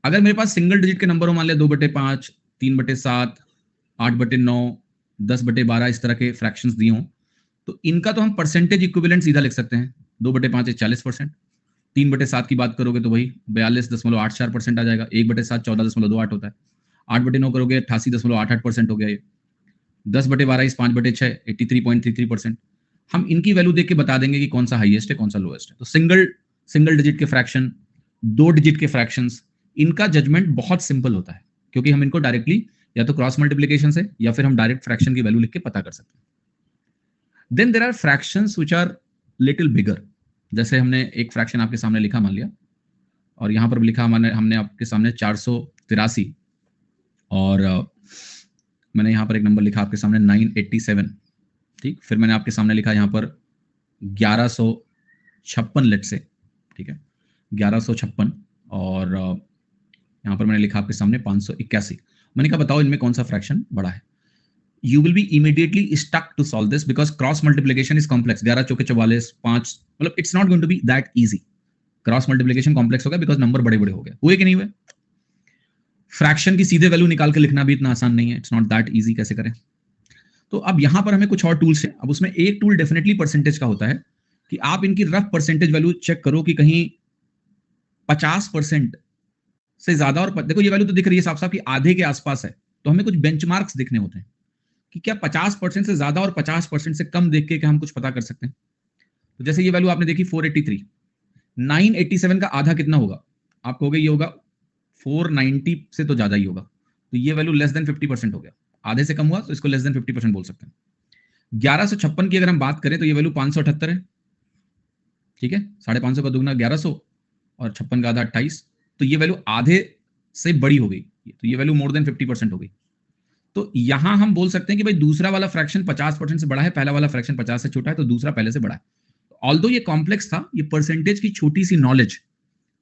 अगर मेरे पास सिंगल डिजिट के नंबर हो, मान लिया 2/5, 3/7, 8/9, 10/12, इस तरह के फ्रैक्शंस दिए हों, तो इनका तो हम परसेंटेज इक्विवेलेंट सीधा लिख सकते हैं। 2/5 40%, 3/7 की बात करोगे तो वही 42.84% आ जाएगा, 1/7 14.28 होता है, 8/9 करोगे 88.88% हो गया, ये 10/12 5/6 83.33%। हम इनकी वैल्यू देख के बता देंगे कि कौन सा हाईएस्ट है कौन सा लोएस्ट है। तो सिंगल डिजिट के फ्रैक्शन, 2 डिजिट के फ्रैक्शंस, इनका जजमेंट बहुत सिंपल होता है, क्योंकि हम इनको डायरेक्टली या तो क्रॉस मल्टीप्लीकेशन से या फिर हम डायरेक्ट फ्रैक्शन की वैल्यू लिख के पता कर सकते हैं। Then there are fractions which are little bigger. जैसे हमने एक फ्रैक्शन आपके सामने लिखा मान लिया, और यहां पर भी लिखा हमने आपके सामने 483, और मैंने यहां पर एक नंबर लिखा आपके सामने 987, ठीक। फिर मैंने आपके सामने लिखा यहां पर 1156 लेट से, ठीक है, 1156, और यहां पर मैंने लिखा आपके सामने 581। मैंने कहा बताओ इनमें कौन सा फ्रैक्शन बड़ा है। You will be immediately stuck to solve this because cross multiplication is complex. 11 चौके 44, 5, मतलब it's not going to be that easy. Cross multiplication complex हो गया बिकॉज नंबर बड़े बड़े हो गए, हुए कि नहीं हुए। फ्रैक्शन की सीधे वैल्यू निकाल के लिखना भी इतना आसान नहीं है, इट्स नॉट दैट इजी। कैसे करें? तो अब यहां पर हमें कुछ और टूल्स है। अब उसमें एक टूल डेफिनेटली परसेंटेज का होता है कि आप इनकी रफ परसेंटेज वैल्यू चेक करो कि कहीं 50% से ज्यादा, और देखो ये वैल्यू तो दिख रही है साफ साफ कि आधे के आसपास है, तो हमें कुछ बेंचमार्क्स देखने होते हैं कि क्या 50% से ज्यादा और 50% से कम देख के क्या हम कुछ पता कर सकते हैं। तो जैसे ये वैल्यू आपने देखी 483, 987 का आधा कितना होगा? आप कहोगे ये होगा 490 से तो ज्यादा ही होगा, तो ये वैल्यू लेस देन 50% हो गया। आधे से कम हुआ तो इसको लेस देन 50% बोल सकते हैं। 1156 की अगर हम बात करें तो ये वैल्यू 578 है, ठीक है, 550 का दुगना 1100 और 56 का आधा 28, तो ये वैल्यू आधे से बड़ी हो गई, तो ये वैल्यू मोर देन 50% हो गई। तो यहां हम बोल सकते हैं कि भाई दूसरा वाला फ्रैक्शन 50% से बड़ा है, पहला वाला फ्रैक्शन 50 से छोटा है, तो दूसरा पहले से बड़ा है। ऑल्दो ये कॉम्प्लेक्स था, ये परसेंटेज की छोटी सी नॉलेज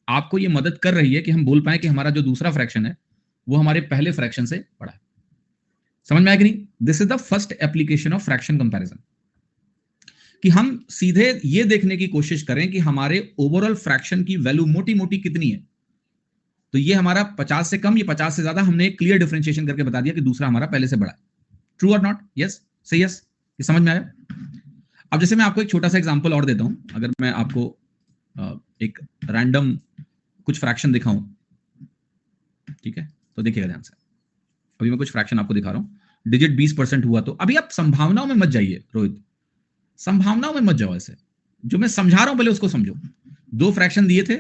आपको ये मदद कर रही है कि हम बोल पाए कि हमारा जो दूसरा फ्रैक्शन है वो हमारे पहले फ्रैक्शन से बड़ा है। समझ में आया कि नहीं? This is the first application of fraction comparison, कि हम सीधे ये देखने की कोशिश करें कि हमारे ओवरऑल फ्रैक्शन की वैल्यू मोटी मोटी कितनी है। तो ये हमारा 50 से कम, ये 50 से ज्यादा, हमने एक क्लियर डिफरेंशिएशन करके बता दिया कि दूसरा हमारा पहले से बड़ा है। ट्रू और नॉट? यस से यस, ये समझ में आया? अब जैसे मैं आपको एक छोटा सा एग्जांपल और देता हूं, अगर मैं आपको एक रैंडम कुछ फ्रैक्शन दिखाऊं, ठीक है, तो देखिएगा ध्यान से। अभी मैं कुछ फ्रैक्शन आपको दिखा रहा हूं, डिजिट 20% हुआ, तो अभी आप संभावनाओं में मत जाइए रोहित, संभावनाओं में मत जाओ। ऐसे जो मैं समझा रहा हूं पहले उसको समझो। 2 फ्रैक्शन दिए थे,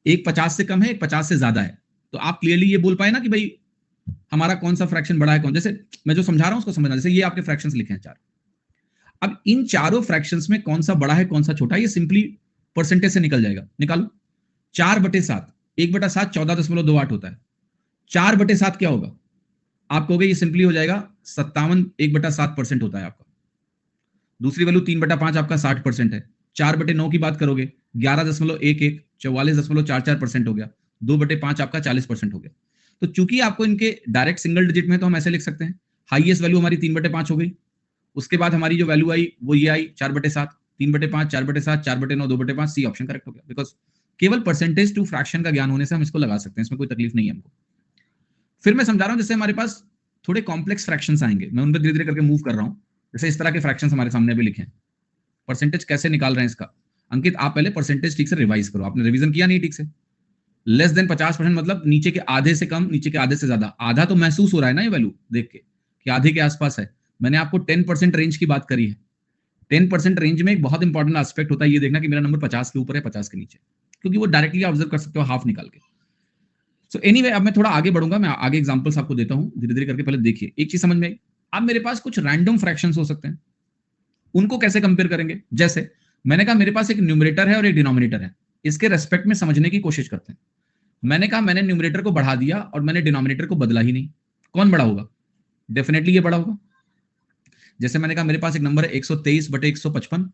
एक 50 से कम है, एक 50 से ज्यादा है, तो आप क्लियरली ये बोल पाए ना कि भाई हमारा कौन सा फ्रैक्शन बड़ा है, कौन। जैसे मैं जो समझा रहा हूं उसको समझना। जैसे ये आपके फ्रैक्शंस लिखे हैं 4, अब इन चारों फ्रैक्शंस में कौन सा बड़ा है कौन सा छोटा है, ये सिंपली परसेंटेज से निकल जाएगा। निकालो, 4/7, 1/7 14.28 होता है। 4/7 क्या होगा? आप कहोगे ये सिंपली हो जाएगा 57 1/7% होता है आपका। दूसरी वैल्यू 3/5 आपका 60% है। 4/9 की बात करोगे 11.11 44.44% हो गया। 2/5 आपका 40% हो गया। तो चूंकि आपको इनके डायरेक्ट सिंगल डिजिट में, तो हम ऐसे लिख सकते हैं, हाईएस्ट वैल्यू हमारी 3/5 हो गई। उसके बाद हमारी जो वैल्यू आई वो ये आई 4/7, 3/5, 4/7, 4/9, 2/5। सी ऑप्शन करेक्ट हो गया, बिकॉज केवल परसेंटेज टू फ्रैक्शन का ज्ञान होने से हम इसको लगा सकते हैं, इसमें कोई तकलीफ नहीं है हमको। फिर मैं समझा रहा हूं, जैसे हमारे पास थोड़े कॉम्प्लेक्स फ्रैक्शंस आएंगे, मैं उन पर धीरे धीरे करके मूव कर रहा हूं। जैसे इस तरह के फ्रैक्शंस हमारे सामने अभी लिखे हैं, परसेंटेज कैसे निकाल रहे हैं इसका। अंकित, आप पहले परसेंटेज ठीक से रिवाइज करो, आपने रिवीजन किया नहीं ठीक से। लेस देन 50% मतलब नीचे के आधे से कम, नीचे के आधे से ज्यादा। आधा तो महसूस हो रहा है ना ये वैल्यू देख के कि आधे के आसपास है। मैंने आपको 10% रेंज की बात करी है। 10% रेंज में एक बहुत इंपॉर्टेंट एस्पेक्ट होता है ये देखना कि मेरा नंबर 50 के ऊपर है 50 के नीचे, क्योंकि वो डायरेक्टली ऑब्जर्व कर सकते हो हाफ निकाल के। सो एनीवे, अब मैं थोड़ा आगे बढ़ूंगा, मैं आगे एग्जांपल्स आपको देता हूं धीरे धीरे करके। पहले देखिए एक चीज समझ में आई। अब मेरे पास कुछ रैंडम फ्रैक्शंस हो सकते हैं, उनको कैसे कंपेयर करेंगे। जैसे मैंने कहा मेरे पास एक न्यूमरेटर है और एक डिनोमिनेटर है, इसके रेस्पेक्ट में समझने की कोशिश करते हैं। मैंने कहा मैंने न्यूमरेटर को बढ़ा दिया और मैंने डिनोमिनेटर को बदला ही नहीं, कौन बड़ा होगा? डेफिनेटली ये बड़ा होगा। जैसे मैंने कहा मेरे पास एक नंबर है 123/155,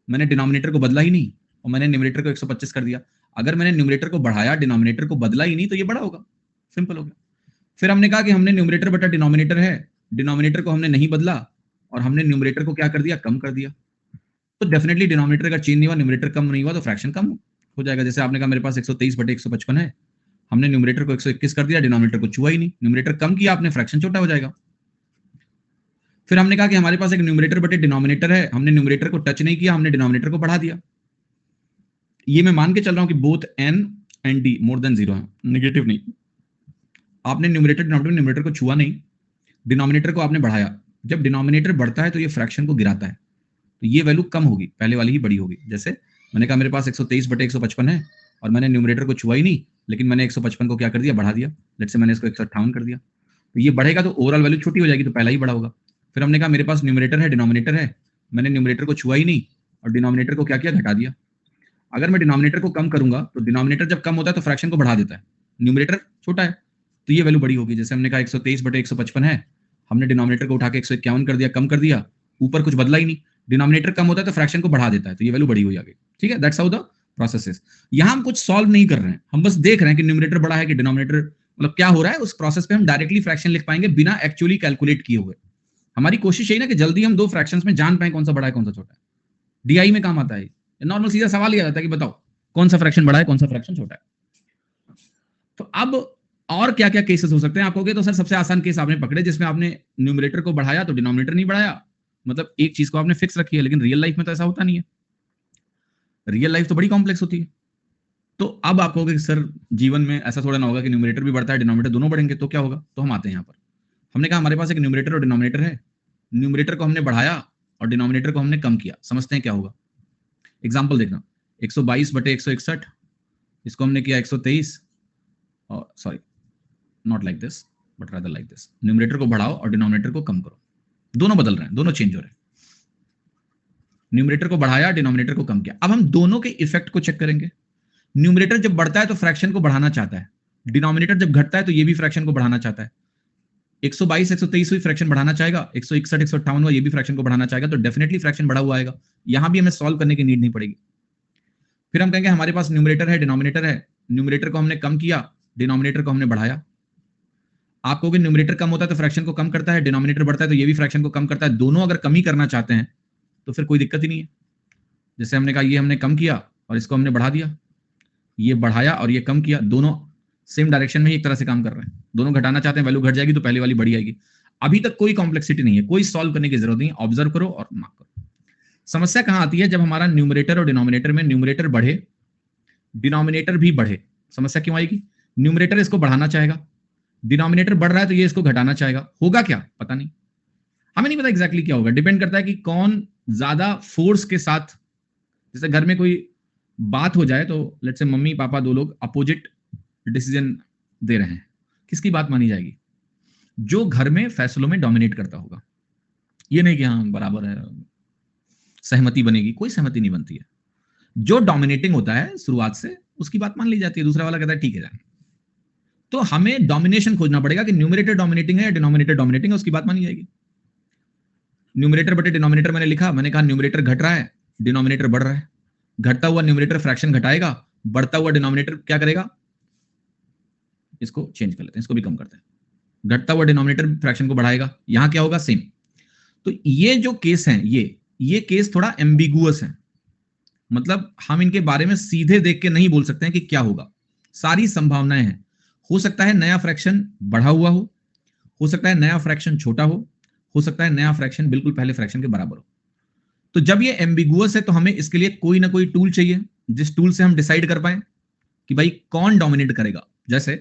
मैंने डिनोमिनेटर को बदला ही नहीं और मैंने न्यूमरेटर को 125 कर दिया। अगर मैंने न्यूमरेटर को बढ़ाया, डिनोमिनेटर को बदला ही नहीं, तो ये बड़ा होगा। सिंपल हो गया। फिर हमने कहा कि हमने न्यूमरेटर बटा डिनोमिनेटर है, डिनोमिनेटर को हमने नहीं बदला और हमने न्यूमरेटर को क्या कर दिया? कम कर दिया। तो डेफिनेटली डिनोमिनेटर का चेंज नहीं हुआ, न्यूमरेटर कम नहीं हुआ, तो फ्रैक्शन कम हो जाएगा। जैसे आपने कहा मेरे पास 123/155 है, हमने न्यूमरेटर को 121 कर दिया, डिनोमिनेटर को छुआ ही नहीं, न्यूमरेटर कम किया आपने, फ्रैक्शन छोटा हो जाएगा। फिर हमने कहा कि हमारे पास एक न्यूमरेटर बटे डिनोमिनेटर है, हमने न्यूमरेटर को टच नहीं किया, हमने डिनोमिनेटर को बढ़ा दिया। ये मैं मान के चल रहा हूं कि both n and d more than 0 है, नेगेटिव नहीं। आपने न्यूमरेटर डिनोमिनेटर को छुआ नहीं, डिनोमिनेटर को आपने बढ़ाया। जब डिनोमिनेटर बढ़ता है तो ये फ्रैक्शन को गिराता है, तो ये वैल्यू कम होगी, पहले वाली ही बड़ी होगी। जैसे मैंने कहा मेरे पास 123/155 है और मैंने न्यूमरेटर को छुआ ही नहीं, लेकिन मैंने 155 को क्या कर दिया? बढ़ा दिया। लेट्स से मैंने इसको 158 कर दिया, तो ये बढ़ेगा तो ओवरऑल वैल्यू छोटी हो जाएगी, तो पहला ही बड़ा होगा। फिर हमने कहा मेरे पास न्यूमरेटर है, डिनोमिनेटर है, मैंने न्यूमरेटर को छुआ ही नहीं और डिनोमिनेटर को क्या किया? घटा दिया। अगर मैं डिनोमिनेटर को कम करूंगा तो डिनोमिनेटर जब कम होता है तो फ्रैक्शन को बढ़ा देता है, न्यूमरेटर छोटा है, तो ये वैल्यू बड़ी होगी। जैसे हमने कहा 123/155 है, हमने डिनोमिनेटर को उठा के 151 कर दिया, कम कर दिया, ऊपर कुछ बदला ही नहीं। डिनोमिनेटर कम होता है तो फ्रैक्शन को बढ़ा देता है, तो ये वैल्यू बड़ी हो जाएगी। ठीक है, that's how the process is. यहां हम कुछ सॉल्व नहीं कर रहे हैं, हम बस देख रहे हैं कि न्यूमरेटर बड़ा है कि डिनोमिनेटर, मतलब क्या हो रहा है उस प्रोसेस पे हम डायरेक्टली फ्रैक्शन लिख पाएंगे बिना एक्चुअली कैलकुलेट किए हुए। हमारी कोशिश यही ना कि जल्दी हम दो फ्रैक्शंस में जान पाए कौन सा बड़ा है कौन सा छोटा है। डीआई में काम आता है, नॉर्मल सीधा सवाल ही आ जाता है कि बताओ कौन सा फ्रैक्शन बड़ा है कौन सा फ्रैक्शन छोटा है। तो अब और क्या क्या केसेस हो सकते हैं आप कहोगे, तो सर सबसे आसान केस आपने पकड़े जिसमें आपने न्यूमरेटर को बढ़ाया तो डिनोमिनेटर नहीं बढ़ाया, मतलब एक चीज को आपने फिक्स रखी है। लेकिन रियल लाइफ में तो ऐसा होता नहीं है, रियल लाइफ तो बड़ी कॉम्प्लेक्स होती है। तो अब आप कहोगे सर जीवन में ऐसा थोड़ा ना होगा कि न्यूमरेटर भी बढ़ता है डिनोमिनेटर दोनों बढ़ेंगे, तो क्या होगा? तो हम आते हैं यहाँ पर। हमने कहा हमारे पास एक न्यूमरेटर और डिनोमिनेटर है, न्यूमरेटर को हमने बढ़ाया और डिनोमिनेटर को हमने कम किया, समझते हैं क्या होगा। एग्जाम्पल देखना, 122/161, इसको हमने किया 123, और sorry not like this but rather like this. Numerator को बढ़ाओ और डिनोमिनेटर को कम करो, दोनों बदल रहे हैं, दोनों चेंज हो रहे हैं। न्यूमरेटर को बढ़ाया, डिनोमिनेटर को कम किया। अब हम दोनों के इफेक्ट को चेक करेंगे। न्यूमरेटर जब बढ़ता है तो फ्रैक्शन को बढ़ाना चाहता है, डिनोमिनेटर जब घटता है तो ये भी फ्रैक्शन को बढ़ाना चाहता है। 122 123 हुई, फ्रैक्शन बढ़ाना चाहेगा, 161 158 हुआ, ये भी फ्रैक्शन को बढ़ाना चाहेगा, तो डेफिनेटली फ्रैक्शन बढ़ा हुआ आएगा। यहां भी हमें सॉल्व करने की नीड नहीं पड़ेगी। फिर हम कहेंगे हमारे पास न्यूमरेटर है डिनोमिनेटर है, न्यूमरेटर को हमने कम किया, डिनोमिनेटर को हमने बढ़ाया। आप कहोगे न्यूमरेटर कम होता है तो फ्रैक्शन को कम करता है, डिनोमिनेटर बढ़ता है तो ये भी फ्रैक्शन को कम करता है, दोनों अगर कम ही करना चाहते हैं तो फिर कोई दिक्कत ही नहीं है। जैसे हमने कहा ये हमने कम किया और इसको हमने बढ़ा दिया, ये बढ़ाया और ये कम किया, दोनों सेम डायरेक्शन में ही एक तरह से काम कर रहे हैं। दोनों घटाना चाहते हैं, वैल्यू घट जाएगी तो पहले वाली बढ़ी आएगी। अभी तक कोई कॉम्प्लेक्सिटी नहीं है, कोई सॉल्व करने की जरूरत नहीं है, ऑब्जर्व करो और मार्क करो। समस्या कहां आती है? जब हमारा न्यूमरेटर और डिनोमिनेटर में न्यूमरेटर बढ़े डिनोमिनेटर भी बढ़े। समस्या क्यों आएगी? न्यूमरेटर इसको बढ़ाना चाहेगा, डिनोमिनेटर बढ़ रहा है तो ये इसको घटाना चाहेगा, होगा क्या पता नहीं, हमें नहीं पता एग्जैक्टली क्या होगा। डिपेंड करता है कि कौन ज्यादा फोर्स के साथ, जैसे घर में कोई बात हो जाए तो लेट्स से मम्मी पापा दो लोग अपोजिट डिसीजन दे रहे हैं, किसकी बात मानी जाएगी? जो घर में फैसलों में डोमिनेट करता होगा। ये नहीं कि हाँ बराबर है सहमति बनेगी, कोई सहमति नहीं बनती है। जो डोमिनेटिंग होता है शुरुआत से उसकी बात मान ली जाती है, दूसरा वाला कहता है ठीक है जान। तो हमें डोमिनेशन खोजना पड़ेगा कि न्यूमरेटर डोमिनेटिंग है या डिनोमिनेटर डोमिनेटिंग है, उसकी बात मानी जाएगी। न्यूमरेटर बटे डिनोमिनेटर मैंने लिखा, मैंने कहा न्यूमरेटर घट रहा है, डिनोमिनेटर बढ़ रहा है। घटता हुआ न्यूमरेटर फ्रैक्शन घटाएगा, बढ़ता हुआ डिनोमिनेटर क्या करेगा, इसको चेंज कर लेते हैं, इसको भी कम करते हैं। घटता हुआ डिनोमिनेटर फ्रैक्शन को बढ़ाएगा, यहां क्या होगा, सेम। तो ये जो केस है, ये केस थोड़ा एम्बिगुअस है, मतलब हम इनके बारे में सीधे देख के नहीं बोल सकते हैं कि क्या होगा। सारी संभावनाएं हैं, हो सकता है नया फ्रैक्शन बढ़ा हुआ हो सकता है नया फ्रैक्शन छोटा हो सकता है नया फ्रैक्शन बिल्कुल पहले फ्रैक्शन के बराबर हो। तो जब ये एम्बिगुअस है तो हमें इसके लिए कोई ना कोई टूल चाहिए, जिस टूल से हम डिसाइड कर पाए कि भाई कौन डोमिनेट करेगा। जैसे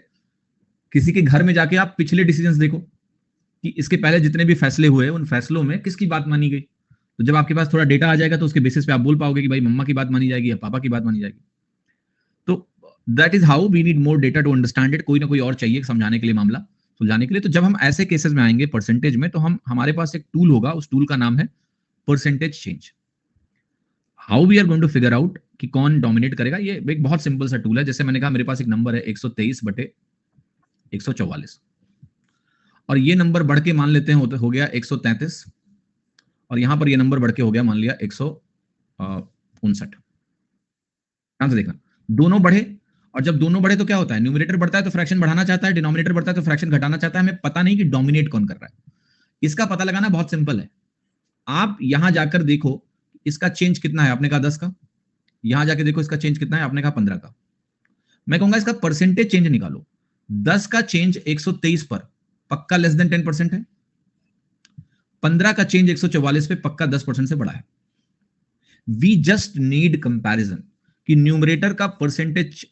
किसी के घर में जाके आप पिछले डिसीजंस देखो कि इसके पहले जितने भी फैसले हुए उन फैसलों में किसकी बात मानी गई। तो जब आपके पास थोड़ा डेटा आ जाएगा तो उसके बेसिस पे आप बोल पाओगे कि भाई मम्मा की बात मानी जाएगी या पापा की बात मानी जाएगी। तो that is how we need more data to understand it. कोई ना कोई और चाहिए समझाने के लिए, मामला सुलझाने के लिए। तो जब हम ऐसे केसेस में आएंगे परसेंटेज में, तो हमारे पास एक टूल होगा, उस टूल का नाम है percentage change. How we are going to figure out कि कौन डोमिनेट करेगा, ये एक बहुत सिंपल सा टूल है। जैसे मैंने कहा मेरे पास एक नंबर है 123 बटे 144, और ये नंबर बढ़ के मान लेते हैं हो गया 133, और यहां पर ये नंबर बढ़ के हो गया मान लिया 159। ध्यान से देखना, दोनों बढ़े, और जब दोनों बढ़े तो क्या होता है, न्यूमरेटर बढ़ता है तो फ्रैक्शन बढ़ाना चाहता है, डिनोमिनेटर बढ़ता है तो फ्रैक्शन घटाना चाहता है। हमें पता नहीं कि डोमिनेट कौन कर रहा है। इसका पता लगाना बहुत सिंपल है। आप यहां जाकर देखो इसका चेंज कितना है, आपने कहा 10 का। यहां जाके देखो इसका चेंज कितना है, आपने कहा 15 का। मैं कहूंगा इसका परसेंटेज चेंज निकालो। 10 का चेंज 123 पर पक्का लेस देन 10% है। 15 का चेंज 144 पे पक्का 10% से बड़ा है। वी जस्ट नीड कंपैरिजन कि न्यूमरेटर का परसेंटेज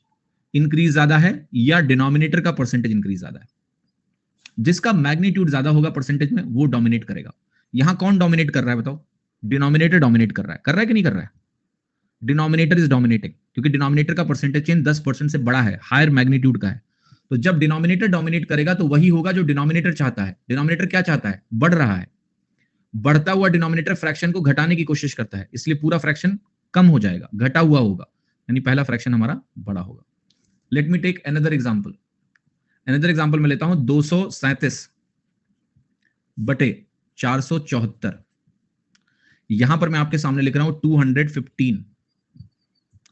इंक्रीज ज्यादा है या डिनोमिनेटर का परसेंटेज इंक्रीज ज्यादा है। जिसका मैग्नीट्यूड ज्यादा होगा परसेंटेज में वो डोमिनेट करेगा। यहां कौन डोमिनेट कर रहा है बताओ, डिनोमिनेटर डोमिनेट कर रहा है कि नहीं कर रहा है। डिनोमिनेटर इज डोमिनेटिंग, क्योंकि डिनोमिनेटर का परसेंटेज चेंज 10% से बड़ा है, हायर मैग्नीट्यूड का है। तो जब डिनोमिनेटर डोमिनेट करेगा तो वही होगा जो डिनोमिनेटर चाहता है। डिनोमिनेटर क्या चाहता है, बढ़ रहा है। बढ़ता हुआ डिनोमिनेटर फ्रैक्शन को घटाने की कोशिश करता है, इसलिए पूरा फ्रैक्शन कम हो जाएगा, घटा हुआ होगा, यानी पहला फ्रैक्शन हमारा बड़ा होगा। Let me take another example. Another example मैं लेता हूं 237 बटे 474। यहां पर मैं आपके सामने लिख रहा हूं 215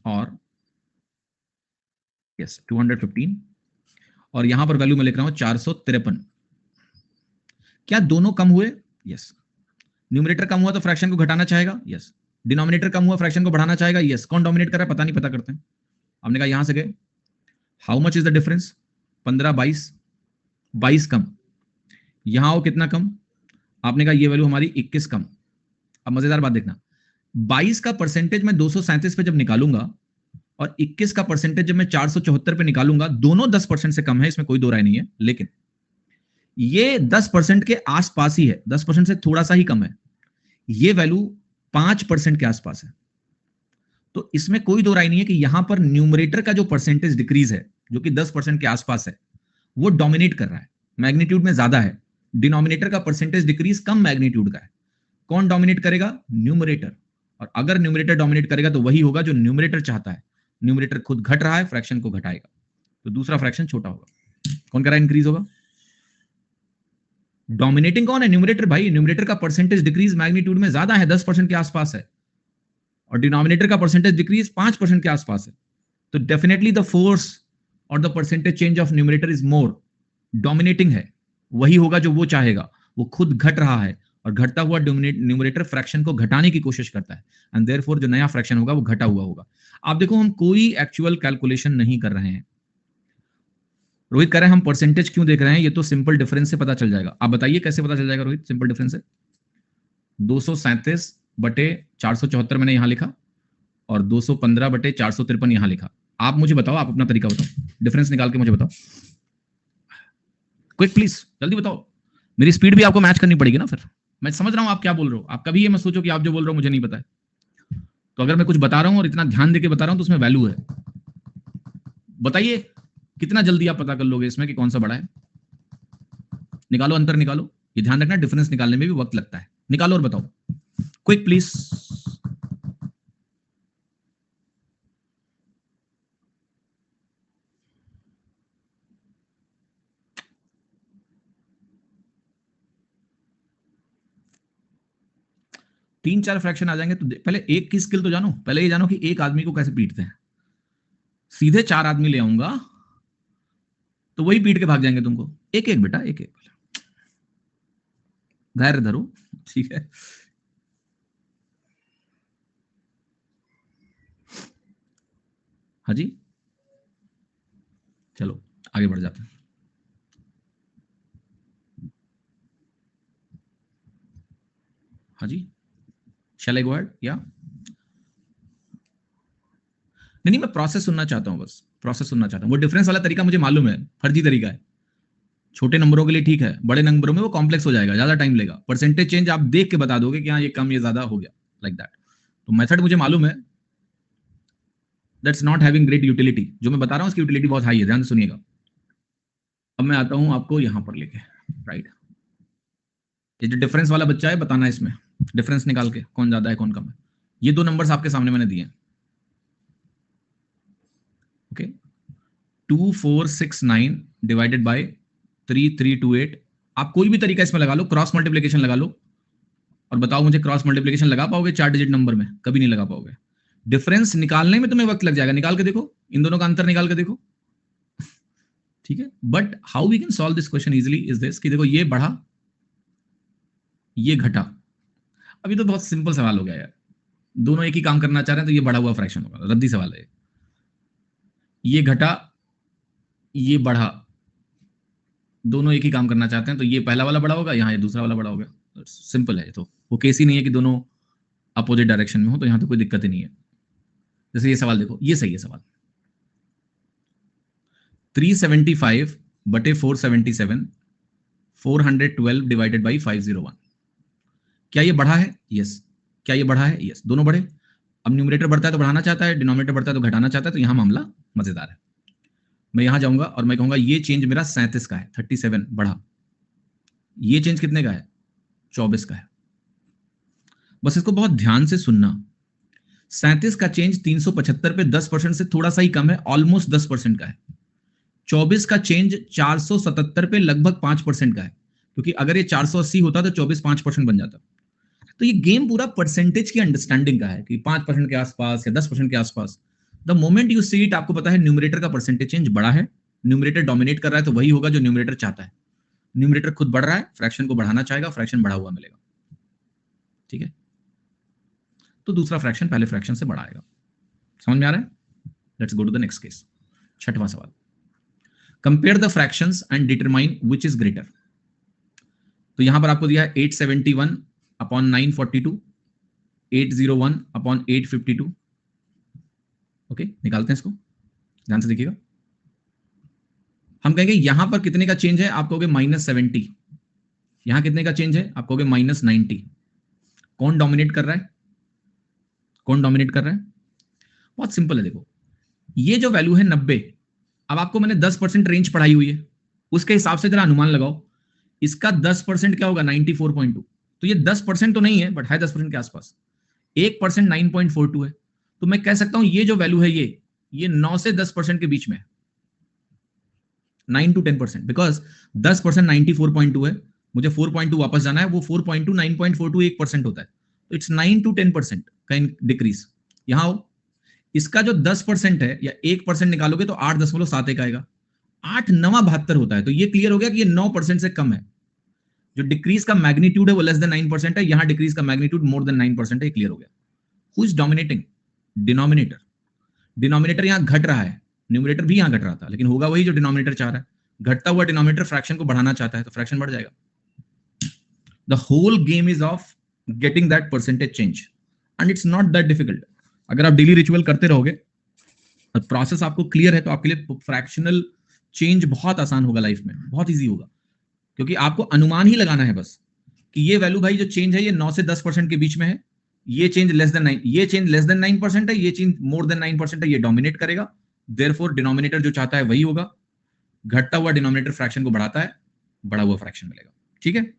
और यस 215, और यहां पर वैल्यू मैं लिख रहा हूं 453। क्या दोनों कम हुए? यस। न्यूमरेटर कम हुआ तो फ्रैक्शन को घटाना चाहेगा, यस। डिनोमिनेटर कम हुआ फ्रैक्शन को बढ़ाना चाहेगा, यस। कौन डोमिनेट कर रहा है पता नहीं, पता करते हैं। हमने कहा यहां से गए, how much is the difference, 15 22, 22 कम। यहां हो कितना कम, आपने कहा ये वैल्यू हमारी 21 कम। अब मजेदार बात देखना, 22 का परसेंटेज मैं 237 पे जब निकालूंगा और 21 का परसेंटेज जब मैं 474 पे निकालूंगा, दोनों 10% से कम है, इसमें कोई दो राय नहीं है। लेकिन ये 10% के आसपास ही है, 10% से थोड़ा सा ही कम है। ये वैल्यू 5% के आसपास है। तो इसमें कोई दो राय नहीं है कि यहां पर न्यूमरेटर का जो परसेंटेज डिक्रीज है, जो कि 10% के आसपास है, वो डोमिनेट कर रहा है, मैग्नीट्यूड में ज्यादा है। डिनोमिनेटर का परसेंटेज डिक्रीज कम मैग्नीट्यूड का है। कौन डोमिनेट करेगा, न्यूमरेटर। और अगर न्यूमरेटर डोमिनेट करेगा तो वही होगा जो न्यूमरेटर चाहता है। न्यूमरेटर खुद घट रहा है, फ्रैक्शन को घटाएगा, तो दूसरा फ्रैक्शन छोटा होगा। कौन कह रहा है इंक्रीज होगा, डोमिनेटिंग कौन है, न्यूमरेटर भाई। न्यूमरेटर का परसेंटेज डिक्रीज मैग्नीट्यूड में ज्यादा है, 10% के आसपास है, और डिनोमिनेटर का परसेंटेज डिक्रीज 5% के आसपास है। तो डेफिनेटली द फोर्स और the percentage change of numerator is more, dominating है, वही होगा जो वो चाहेगा। वो खुद घट रहा है, और घटता हुआ न्यूमरेटर फ्रैक्शन को घटाने की कोशिश करता है, एंड देयरफॉर जो नया फ्रैक्शन होगा वो घटा हुआ होगा। आप देखो हम कोई एक्चुअल कैलकुलेशन नहीं कर रहे हैं। रोहित कह रहे हैं हम परसेंटेज क्यों देख रहे हैं, ये तो सिंपल डिफरेंस से पता चल जाएगा। आप बताइए कैसे पता चल जाएगा रोहित, सिंपल डिफरेंस से। 237 बटे 474 मैंने यहां लिखा, और 215 बटे 453 यहां लिखा। आप मुझे बताओ, आप अपना तरीका बताओ, डिफरेंस निकाल के मुझे बताओ। क्विक प्लीज, जल्दी बताओ। मेरी स्पीड भी आपको मैच करनी पड़ेगी ना फिर। मैं समझ रहा हूं आप क्या बोल रहे हो, आप कभी ये मत सोचो कि आप जो बोल रहे हो मुझे नहीं पता है। तो अगर मैं कुछ बता रहा हूं और इतना ध्यान देके बता रहा हूं तो उसमें वैल्यू है। बताइए कितना जल्दी आप पता कर लोगे इसमें कि कौन सा बड़ा है। निकालो, अंतर निकालो। ये ध्यान रखना डिफरेंस निकालने में भी वक्त लगता है। निकालो और बताओ, क्विक प्लीज। 3-4 फ्रैक्शन आ जाएंगे तो पहले एक की स्किल तो जानो, पहले ये जानो कि एक आदमी को कैसे पीटते हैं। सीधे 4 आदमी ले आऊंगा तो वही पीट के भाग जाएंगे तुमको। एक एक बेटा, एक एक, धैर्य धरो, ठीक है। हाँ जी, चलो आगे बढ़ जाते हैं। हाँ जी, शैल आई गो अहेड या नहीं, मैं प्रोसेस सुनना चाहता हूं, बस प्रोसेस सुनना चाहता हूं। वो डिफरेंस वाला तरीका मुझे मालूम है, फर्जी तरीका है। छोटे नंबरों के लिए ठीक है, बड़े नंबरों में वो कॉम्प्लेक्स हो जाएगा, ज्यादा टाइम लेगा। परसेंटेज चेंज आप देख के बता दोगे कि हाँ ये कम ये ज्यादा हो गया, लाइक दैट। तो मेथड मुझे मालूम है, that's not having great utility. जो मैं बता रहा हूं उसकी यूटिलिटी बहुत हाई है, ध्यान से सुनिएगा। अब मैं आता हूं आपको यहां पर लेके, राइट। ये जो डिफरेंस वाला बच्चा है, बताना है इसमें डिफरेंस निकाल के कौन ज्यादा है कौन कम है। ये 2 नंबर्स आपके सामने मैंने दिए हैं, ओके। 2469 divided by 3328। आप कोई भी तरीका इसमें लगा लो, क्रॉस मल्टीप्लीकेशन लगा लो और बताओ मुझे क्रॉस मल्टीप्लीकेशन लगा पाओगे 4 डिजिट नंबर में? कभी नहीं लगा पाओगे। डिफरेंस निकालने में तुम्हें वक्त लग जाएगा, निकाल के देखो, इन दोनों का अंतर निकाल के देखो, ठीक है। But how we can solve this question easily is this, कि देखो ये बढ़ा ये घटा। अभी तो बहुत सिंपल सवाल हो गया यार, दोनों एक ही काम करना चाह रहे हैं तो ये बढ़ा हुआ फ्रैक्शन होगा, रद्दी सवाल है। ये घटा ये बढ़ा, दोनों एक ही काम करना चाहते हैं तो ये पहला वाला बड़ा होगा, यहाँ ये दूसरा वाला बड़ा होगा। सिंपल है। तो वो केस ही नहीं है कि दोनों अपोजिट डायरेक्शन में हो, तो यहाँ तो कोई दिक्कत ही नहीं है। जैसे ये सवाल देखो, ये सही है सवाल। 375 बटे 477, 412 डिवाइडेड बाई 501। क्या ये बढ़ा है? यस। क्या ये बढ़ा है? यस। दोनों बढ़े। अब न्यूमरेटर बढ़ता है तो बढ़ाना चाहता है, डिनोमिनेटर बढ़ता है तो घटाना चाहता है, तो यहां मामला मजेदार है। मैं यहां जाऊंगा और मैं कहूंगा ये चेंज मेरा 37 का है, 37 बढ़ा। ये चेंज कितने का है? 24 का है। बस इसको बहुत ध्यान से सुनना। 37 का चेंज 375 पे 10% से थोड़ा सा ही कम है, ऑलमोस्ट 10% का है। 24 का चेंज 477 पे लगभग 5% का है, क्योंकि अगर ये 480 होता तो 24 5% बन जाता। तो ये गेम पूरा परसेंटेज की अंडरस्टैंडिंग का है कि 5% के आसपास या 10% के आसपास। The moment you see it, आपको पता है न्यूमरेटर का परसेंटेज चेंज बड़ा है, न्यूमरेटर डोमिनेट कर रहा है, तो वही होगा जो न्यूमरेटर चाहता है। न्यूमरेटर खुद बढ़ रहा है, फ्रैक्शन को बढ़ाना चाहेगा, फ्रैक्शन बढ़ा हुआ मिलेगा, ठीक है। तो दूसरा फ्रैक्शन पहले फ्रैक्शन से बड़ा आएगा। समझ में आ रहा है? Let's go to the next case. 6वां सवाल, compare the fractions and determine which is greater. तो यहां पर आपको दिया है 871 अपॉन 942, 801 अपॉन 852। ओके, निकालते हैं इसको, ध्यान से देखिएगा। हम कहेंगे यहां पर कितने का चेंज है, आप कहोगे -70। यहां कितने का चेंज है, आप कहोगे -90। कौन डोमिनेट कर रहा है? कौन डोमिनेट कर रहा है? बहुत सिंपल है, देखो ये जो वैल्यू है 90, अब आपको मैंने 10% रेंज पढ़ाई हुई है, उसके हिसाब से जरा अनुमान लगाओ। इसका 10% क्या होगा? 94.2। तो ये 10% तो नहीं है, बट है 10% के आसपास। 1% 9.42 है। तो मैं कह सकता हूं ये जो वैल्यू है ये 9 से 10% के बीच में है, 9 to 10%, बिकॉज 10% 94.2 है, मुझे 4.2 वापस जाना है, वो 4.2 9.42 1% होता है, तो इट्स 9 to 10% का डिक्रीज। यहां हो, इसका जो 10% है या 1% निकालोगे तो 8.71 आएगा। 8 9 72 होता है, तो ये क्लियर हो गया कि ये 9% से कम है। जो डिक्रीज का मैग्नीट्यूड है वो लेस देन 9% है, यहां डिक्रीज का मैग्नीट्यूड मोर देन 9% है, क्लियर हो गया। Who is dominating? Denominator. Denominator यहां घट रहा है, न्यूमरेटर भी यहां घट रहा था, लेकिन होगा वही जो डिनोमिनेटर चाह रहा है। घटता हुआ डिनोमिनेटर फ्रैक्शन को बढ़ाना चाहता है, तो फ्रैक्शन बढ़ जाएगा। The whole game is of getting that percentage change, and it's not that difficult. अगर आप डेली रिचुअल करते रहोगे और प्रोसेस आपको क्लियर है, तो आपके लिए फ्रैक्शनल चेंज बहुत आसान होगा, लाइफ में बहुत ईजी होगा। क्योंकि आपको अनुमान ही लगाना है बस कि ये वैल्यू भाई जो चेंज है ये 9 से 10% के बीच में है, ये चेंज लेस देन 9, ये चेंज लेस देन 9% है, ये चेंज मोर देन 9% है, ये डोमिनेट करेगा। देयरफॉर डिनोमिनेटर जो चाहता है वही होगा। घटता हुआ डिनोमिनेटर फ्रैक्शन को बढ़ाता है, बढ़ा हुआ फ्रैक्शन मिलेगा, ठीक है।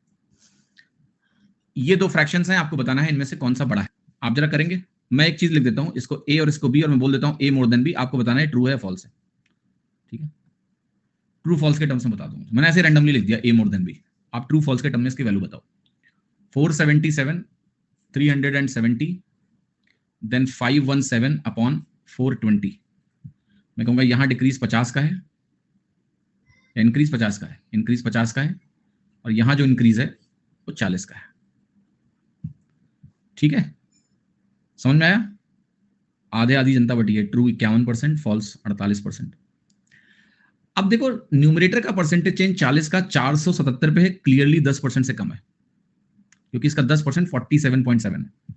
ये 2 फ्रैक्शंस हैं, आपको बताना है इनमें से कौन सा बड़ा है। आप जरा करेंगे, मैं एक चीज लिख देता हूं, इसको ए और इसको बी, और मैं बोल देता हूं ए मोर देन बी। आपको बताना है ट्रू है फॉल्स है, ठीक है। ट्रू फॉल्स के टर्म्स में बता दूंगा, मैंने ऐसे रैंडमली लिख दिया ए मोर देन बी। आप ट्रू फॉल्स के टर्म में इसकी वैल्यू बताओ। 477 370 देन 517 अपॉन 420। मैं कहूंगा यहां डिक्रीज 50 का है या इंक्रीज 50 का है, इंक्रीज 50 का है, और यहां जो इंक्रीज है वो 40 का है। ठीक है, समझ में आया? आधे आधी जनता बटी है, ट्रू 51%, फॉल्स 48%। अब देखो न्यूमरेटर का परसेंटेज चेंज 40 का 477 पे है, क्लियरली 10% से कम है, क्योंकि इसका 10% 47.7 है।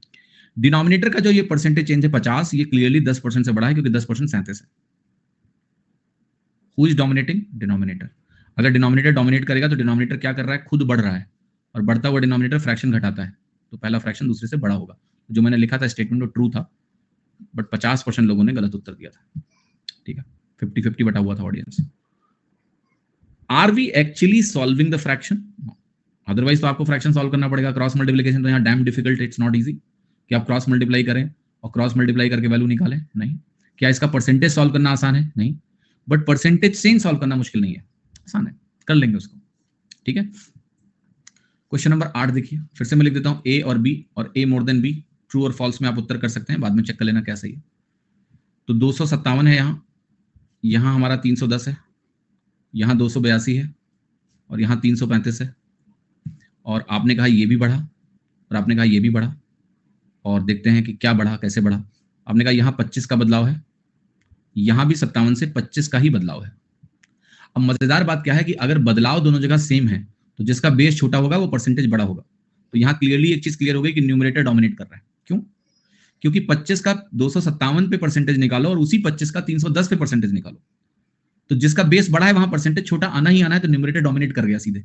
डिनोमिनेटर का जो ये परसेंटेज चेंज है 50, ये क्लियरली 10% से बड़ा है, क्योंकि 10% 37 है। Who is dominating? डिनोमिनेटर। अगर डिनोमिनेटर डोमिनेट करेगा तो डिनोमिनेटर क्या कर रहा है? खुद बढ़ रहा है, और बढ़ता हुआ डिनोमिनेटर फ्रैक्शन घटाता है, तो पहला फ्रैक्शन दूसरे से बड़ा होगा। जो मैंने लिखा था स्टेटमेंट वो ट्रू था, बट 50% लोगों ने गलत उत्तर दिया था। ठीक है, 50-50 बटा हुआ था audience. Are we actually solving the fraction? Otherwise तो आपको फ्रैक्शन सॉल्व करना पड़ेगा। क्रॉस मल्टीप्लिकेशन तो यहाँ dam difficult, it's not easy कि आप क्रॉस मल्टीप्लाई करें और क्रॉस मल्टीप्लाई करके वैल्यू निकालें, नहीं। क्या इसका परसेंटेज सॉल्व करना आसान है? नहीं। बट परसेंटेज चेंज सॉल्व करना मुश्किल नहीं है, आसान है, कर लेंगे उसको। ठीक है, क्वेश्चन नंबर 8 देखिए, फिर से मैं लिख देता हूं ए और बी, और ए मोर देन बी। ट्रू और फॉल्स में आप उत्तर कर सकते हैं, बाद में चेक कर लेना क्या सही है। तो 257 है यहां हमारा 310 है, यहां 282 है, और यहां 335 है, और आपने कहा ये भी बढ़ा, और आपने कहा ये भी बढ़ा, और देखते हैं कि क्या बढ़ा, कैसे बढ़ा। आपने कहा यहां 25 का बदलाव है, यहां भी 57 से 25 का ही बदलाव है। अब मजेदार बात क्या है कि अगर बदलाव दोनों जगह सेम है, तो जिसका बेस छोटा होगा वो परसेंटेज बड़ा होगा। तो यहां क्लियरली एक चीज क्लियर हो गई कि न्यूमरेटर डोमिनेट कर रहा है। क्यों? क्योंकि 25 का 257 पे परसेंटेज निकालो, और उसी 25 का 310 पे परसेंटेज निकालो, तो जिसका बेस बड़ा है वहां परसेंटेज छोटा आना ही आना है, तो न्यूमरेटर डोमिनेट कर गया सीधे।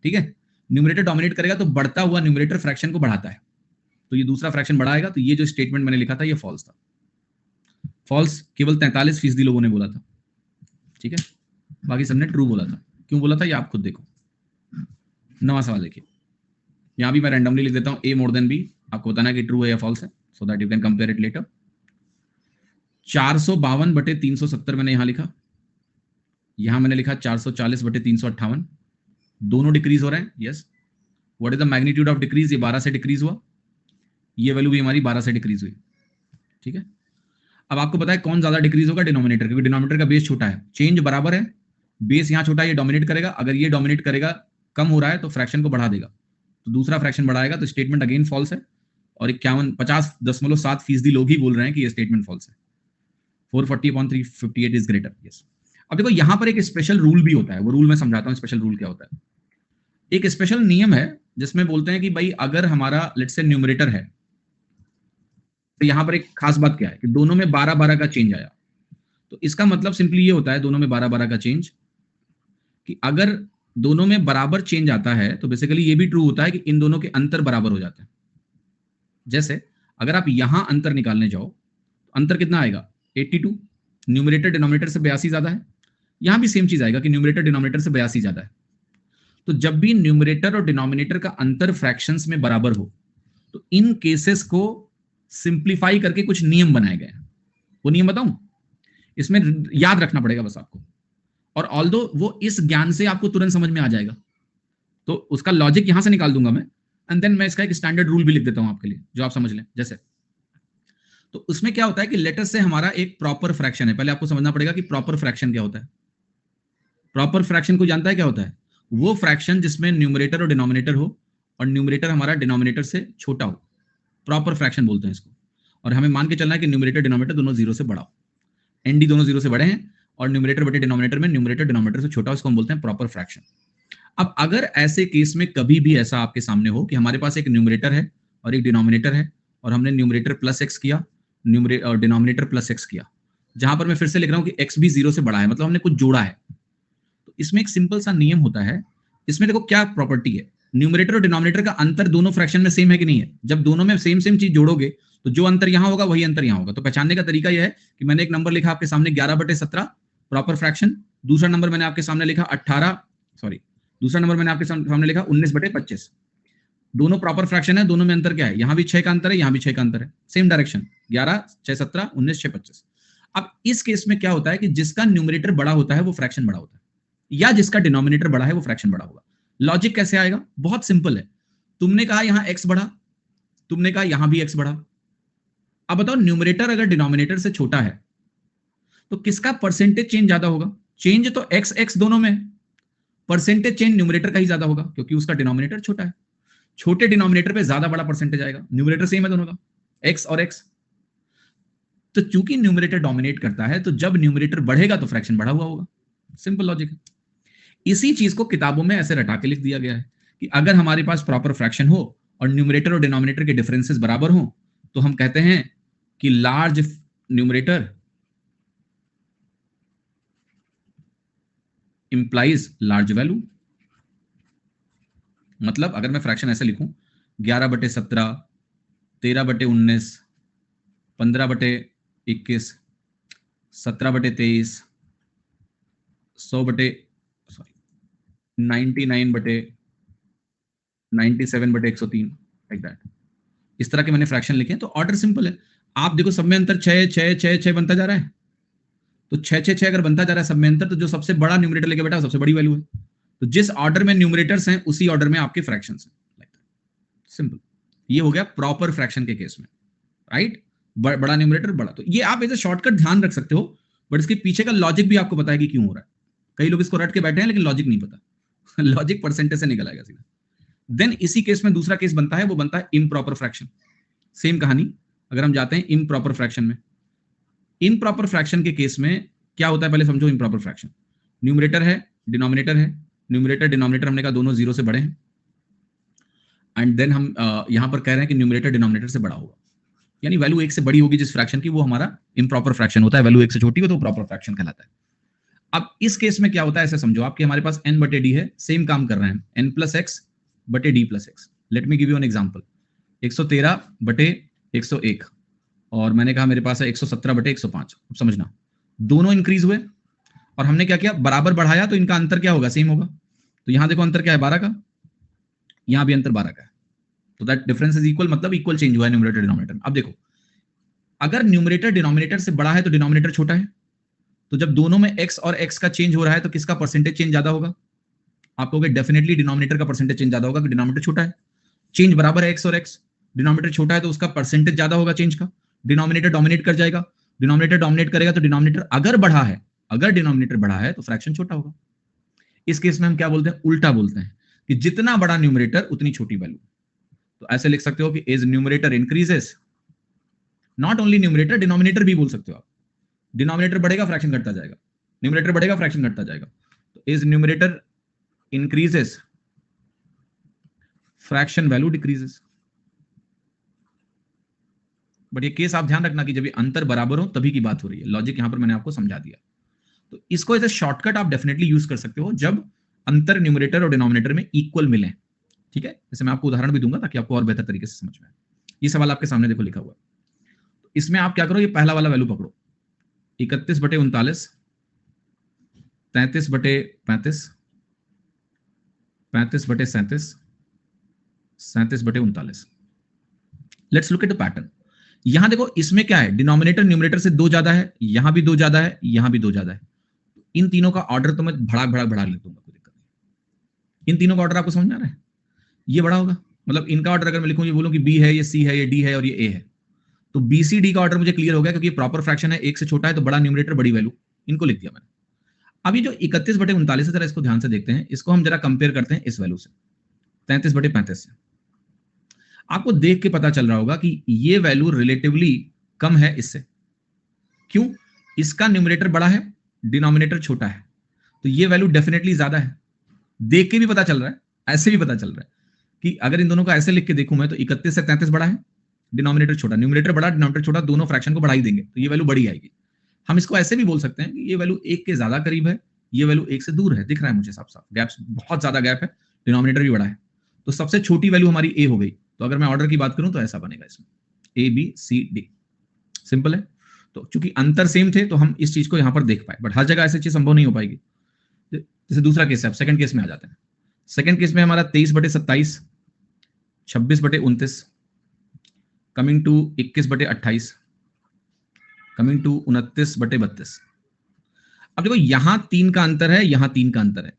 ठीक है, न्यूमरेटर डोमिनेट करेगा तो बढ़ता हुआ न्यूमरेटर फ्रैक्शन को बढ़ाता है, तो ये दूसरा फ्रैक्शन बढ़ाएगा। तो ये जो स्टेटमेंट मैंने लिखा था ये फॉल्स था। फॉल्स केवल 43% लोगों ने बोला था। ठीक है, बाकी सबने ट्रू बोला था। क्यों बोला था ये आप खुद देखो। 9वां सवाल देखिए, यहां भी मैं रैंडमली लिख देता हूं ए मोर देन बी, आपको बताना है कि ट्रू है या फॉल्स है, so that you can compare it later. 452 बटे 370 मैंने यहां लिखा, यहां मैंने लिखा 440 बटे 358। दोनों डिक्रीज हो रहे हैं, yes. What is the magnitude of decrease? ये 12 से डिक्रीज हुआ, ये वैल्यू भी हमारी 12 से डिक्रीज हुई। ठीक है, अब आपको पता है कौन ज्यादा डिक्रीज होगा? डिनोमिनेटर, क्योंकि डिनोमिनेटर का बेस छोटा है, चेंज बराबर है, बेस यहां छोटा है, ये डोमिनेट करेगा। अगर ये डोमिनेट करेगा, कम हो रहा है, तो फ्रैक्शन को बढ़ा देगा, तो दूसरा फ्रैक्शन बढ़ाएगा, तो स्टेटमेंट अगेन फॉल्स है। और 50.7% लोग ही बोल रहे हैं कि ये स्टेटमेंट फॉल्स है। 440/358 इज ग्रेटर, यस। अब देखो यहां पर एक स्पेशल रूल भी होता है, वो रूल मैं समझाता हूं स्पेशल रूल क्या होता है। एक स्पेशल नियम है जिसमें बोलते हैं कि भाई अगर हमारा लेट्स से न्यूमरेटर है, तो यहां पर एक खास बात क्या है कि दोनों में 12-12 का चेंज आया, तो इसका मतलब सिंपली ये होता है दोनों में 12-12 का चेंज, कि अगर दोनों में बराबर चेंज आता है तो बेसिकली ये भी ट्रू होता है कि इन दोनों के अंतर बराबर हो जाते हैं। जैसे अगर आप यहां अंतर निकालने जाओ, तो अंतर कितना आएगा? 82। न्यूमरेटर डिनोमिनेटर से 82 ज्यादा है। यहां भी सेम चीज आएगा कि न्यूमरेटर डिनोमिनेटर से 82 ज्यादा है। तो जब भी न्यूमरेटर और डिनोमिनेटर का अंतर फ्रैक्शंस में बराबर हो, तो इन केसेस को सिंप्लीफाई करके कुछ नियम बनाए गए हैं। वो नियम बताऊं? इसमें याद रखना पड़ेगा बस आपको, और ऑल्दो वो इस ज्ञान से आपको तुरंत समझ में आ जाएगा, तो उसका लॉजिक यहां से निकाल दूंगा मैं, एंड देन मैं इसका एक स्टैंडर्ड रूल भी लिख देता हूं आपके लिए, जो आप समझ लें। जैसे तो उसमें क्या होता है कि लेटर से हमारा एक प्रॉपर फ्रैक्शन है। पहले आपको समझना पड़ेगा कि प्रॉपर फ्रैक्शन क्या होता है। प्रॉपर फ्रैक्शन को जानता है क्या होता है? वो फ्रैक्शन जिसमें न्यूमरेटर और डिनोमिनेटर हो, और न्यूमरेटर हमारा डिनोमिनेटर से छोटा हो, प्रॉपर फ्रैक्शन बोलते हैं इसको। और हमें मान के चलना है कि न्यूमरेटर डिनोमिनेटर दोनों जीरो से बड़ा हो, एनडी दोनों जीरो से बड़े हैं, और न्यूमरेटर बटे डिनोमिनेटर में न्यूमरेटर डिनोमिनेटर से छोटा हो, इसको हम बोलते हैं प्रॉपर फ्रैक्शन। अब अगर ऐसे केस में कभी भी ऐसा आपके सामने हो कि हमारे पास एक न्यूमरेटर है और एक डिनोमिनेटर है, और हमने न्यूमरेटर प्लस एक्स किया, और डिनोमिनेटर प्लस एक्स किया, जहां पर मैं फिर से लिख रहा हूं कि एक्स भी जीरो से बड़ा है, मतलब हमने कुछ जोड़ा है, तो इसमें एक सिंपल सा नियम होता है। इसमें देखो क्या प्रॉपर्टी है, न्यूमरेटर और डिनोमिनेटर का अंतर दोनों फ्रैक्शन में सेम है कि नहीं है। जब दोनों में सेम सेम चीज जोड़ोगे, तो जो अंतर यहां होगा वही अंतर यहां होगा। तो पहचानने का तरीका यह है कि मैंने एक नंबर लिखा आपके सामने 11/17 प्रॉपर फ्रैक्शन, दूसरा नंबर मैंने आपके सामने लिखा 19/25। दोनों प्रॉपर फ्रैक्शन है, दोनों में अंतर क्या है? यहां भी 6 का अंतर है, यहां भी 6 का अंतर है, सेम डायरेक्शन, 11 6 17 19 6 25। अब इस केस में क्या होता है कि जिसका न्यूमरेटर बड़ा होता है वो फ्रैक्शन बड़ा होता है, या जिसका डिनोमिनेटर बड़ा है वो फ्रैक्शन बड़ा होगा। लॉजिक कैसे आएगा? बहुत सिंपल है। तुमने कहा यहां x बढ़ा, तुमने कहा यहां भी x बढ़ा। अब बताओ न्यूमरेटर अगर डिनोमिनेटर से छोटा है तो किसका परसेंटेज चेंज ज्यादा होगा? चेंज तो एक्स एक्स दोनों में है, परसेंटेज चेंज न्यूमरेटर का ही ज्यादा होगा क्योंकि उसका डिनोमिनेटर छोटा है। छोटे डिनोमिनेटर पे ज्यादा बड़ा परसेंटेज आएगा, न्यूमरेटर सेम है दोनों का, एक्स और एक्स। तो चूंकि न्यूमरेटर डोमिनेट करता है तो जब न्यूमरेटर बढ़ेगा तो फ्रैक्शन बढ़ा हुआ होगा। सिंपल लॉजिक है। इसी चीज को किताबों में ऐसे रटा के लिख दिया गया है कि अगर हमारे पास प्रॉपर फ्रैक्शन हो और न्यूमरेटर और डिनोमिनेटर के डिफरेंसेस बराबर हो तो हम कहते हैं कि large numerator implies large value. मतलब अगर मैं फ्रैक्शन ऐसे लिखूं 11/17, 13/19, 15/21, 17/23, 100/99/97/103, लाइक दैट। इस तरह के मैंने फ्रैक्शन लिखे हैं। तो ऑर्डर सिंपल है। आप देखो सब में अंतर 6 6 6 6 बनता जा रहा है, तो 6 6 6 अगर बनता जा रहा है सब में अंतर, तो जो सबसे बड़ा न्यूमरेटर लेके बैठा सबसे बड़ी वैल्यू है। तो जिस ऑर्डर में न्यूमरेटर्स हैं उसी ऑर्डर में आपके फ्रैक्शंस हैं, लाइक सिंपल। ये हो गया प्रॉपर फ्रैक्शन के केस में, राइट। बड़ा न्यूमरेटर बड़ा, तो ये आप एज ए शॉर्टकट ध्यान रख सकते हो, बट इसके पीछे का लॉजिक भी आपको पता है कि क्यों हो रहा है। कई लोग इसको रट के बैठे हैं लेकिन लॉजिक नहीं पता। लॉजिक परसेंटेज से निकल आएगा सीधा। देन इसी केस में दूसरा केस बनता है, वो बनता है इम्प्रॉपर फ्रैक्शन। सेम कहानी अगर हम जाते हैं इम्प्रॉपर फ्रैक्शन में। इम्प्रॉपर फ्रैक्शन के केस में क्या होता है पहले समझो। इम्प्रॉपर फ्रैक्शन, न्यूमरेटर है डिनोमिनेटर है, न्यूमरेटर डिनोमिनेटर हमने कहा दोनों जीरो से बड़े हैं, एंड देन हम यहां पर कह रहे हैं कि न्यूमरेटर डिनोमिनेटर से बड़ा होगा, यानी वैल्यू एक से बड़ी होगी जिस फ्रैक्शन की, वो हमारा इम्प्रॉपर फ्रैक्शन होता है। वैल्यू एक से छोटी हो तो प्रॉपर फ्रैक्शन कहलाता है। अब इस केस में क्या होता है ऐसे समझो आप कि हमारे पास n/d है, सेम काम कर रहे हैं, n+x/d+x। Let me give you an example. 113/101 और मैंने कहा मेरे पास है 117/105। अब समझना दोनों इंक्रीज हुए और हमने क्या किया, बराबर बढ़ाया तो इनका अंतर क्या होगा, सेम होगा। तो यहां देखो अंतर क्या है 12 का, यहां भी अंतर 12 का है, तो दैट डिफरेंस इज इक्वल, मतलब इक्वल चेंज हुआ है न्यूमरेटर डिनोमिनेटर में। अब देखो अगर न्यूमरेटर डिनोमिनेटर से बड़ा है तो डिनोमिनेटर छोटा है, तो जब दोनों में x और x का चेंज हो रहा है तो किसका परसेंटेज चेंज ज्यादा होगा? आप कहोगे डेफिनेटली डिनोमिनेटर का परसेंटेज चेंज ज्यादा होगा कि डिनोमिनेटर छोटा है। चेंज बराबर है x और x, डिनोमिनेटर छोटा है तो उसका परसेंटेज ज्यादा होगा चेंज का, डिनोमिनेटर डोमिनेट कर जाएगा। डिनोमिनेटर डोमिनेट करेगा तो डिनोमिनेटर अगर बढ़ा है, अगर डिनोमिनेटर बढ़ा है तो फ्रैक्शन छोटा होगा। इस केस में हम क्या बोलते हैं, उल्टा बोलते हैं कि जितना बड़ा न्यूमरेटर उतनी छोटी वैल्यू। तो ऐसे लिख सकते हो कि as numerator increases, not only numerator denominator भी बोल सकते हो आप, डिनोमिनेटर बढ़ेगा फ्रैक्शन घटता जाएगा, न्यूमरेटर बढ़ेगा फ्रैक्शन घटता जाएगा। तो as numerator increases fraction value decreases. But ये केस आप ध्यान रखना कि जब ये अंतर बराबर हो तभी की बात हो रही है। लॉजिक यहां पर मैंने आपको समझा दिया। तो इसको एज ए शॉर्टकट आप डेफिनेटली यूज कर सकते हो जब अंतर न्यूमरेटर और डिनोमिनेटर में इक्वल मिले, ठीक है। जैसे मैं आपको उदाहरण भी दूंगा ताकि आपको और बेहतर तरीके से समझ में आए। ये सवाल आपके सामने देखो लिखा हुआ है, इसमें आप क्या करो, ये पहला वाला वैल्यू पकड़ो, 31/39, 33/35, 35/37, 37/39। Let's look at the pattern. यहां देखो इसमें क्या है, डिनोमिनेटर न्यूमरेटर से 2 ज्यादा है, यहां भी 2 ज्यादा है, यहां भी 2 ज्यादा है। इन तीनों का ऑर्डर तो मैं भड़ाक भड़ाक बढ़ा लिख दूंगा, कोई दिक्कत नहीं। इन तीनों का ऑर्डर आपको समझ में आ रहा है? ये बड़ा होगा, मतलब इनका ऑर्डर अगर मैं लिखूं, ये बोलूं कि बी है, ये सी है, ये डी है और ये ए है, तो बी सी डी का ऑर्डर मुझे क्लियर हो गया क्योंकि प्रॉपर फ्रैक्शन है, एक से छोटा है तो बड़ा न्यूमरेटर बड़ी वैल्यू, इनको लिख दिया मैंने। अब ये जो 31/39 है, जरा इसको ध्यान से देखते हैं, इसको हम जरा कंपेयर करते हैं इस वैल्यू से, 33/35 से। आपको देख के पता चल रहा होगा कि ये वैल्यू रिलेटिवली कम है इससे। क्यों? इसका न्यूमरेटर बड़ा है, डिनोमिनेटर छोटा है, तो ये वैल्यू डेफिनेटली ज्यादा है। देख के भी पता चल रहा है, ऐसे भी पता चल रहा है कि अगर इन दोनों को ऐसे लिख के देखूं मैं तो 31 से 33 बड़ा है, डिनोमिनेटर छोटा, न्यूमरेटर बड़ा डिनोमिनेटर छोटा, दोनों फ्रैक्शन को बढ़ा ही देंगे तो ये वैल्यू बड़ी आएगी। हम इसको ऐसे भी बोल सकते हैं कि ये वैल्यू 1 के ज्यादा करीब है, ये वैल्यू 1 से दूर है। दिख रहा है मुझे साफ साफ, गैप बहुत ज्यादा गैप है, डिनोमिनेटर भी बड़ा है, तो सबसे छोटी वैल्यू हमारी ए हो गई। तो अगर मैं ऑर्डर की बात करूं तो ऐसा बनेगा इसमें A B C D, simple है। तो चूंकि अंतर सेम थे तो हम इस चीज को यहां पर देख पाए, बट हर जगह ऐसी चीज संभव नहीं हो पाएगी। जैसे दूसरा केस है, सेकंड केस में आ जाते हैं। सेकंड केस में हमारा 23/27, 26/29, कमिंग टू 21/28, कमिंग टू 29/32। अब देखो यहां 3 का अंतर है, यहां 3 का अंतर है।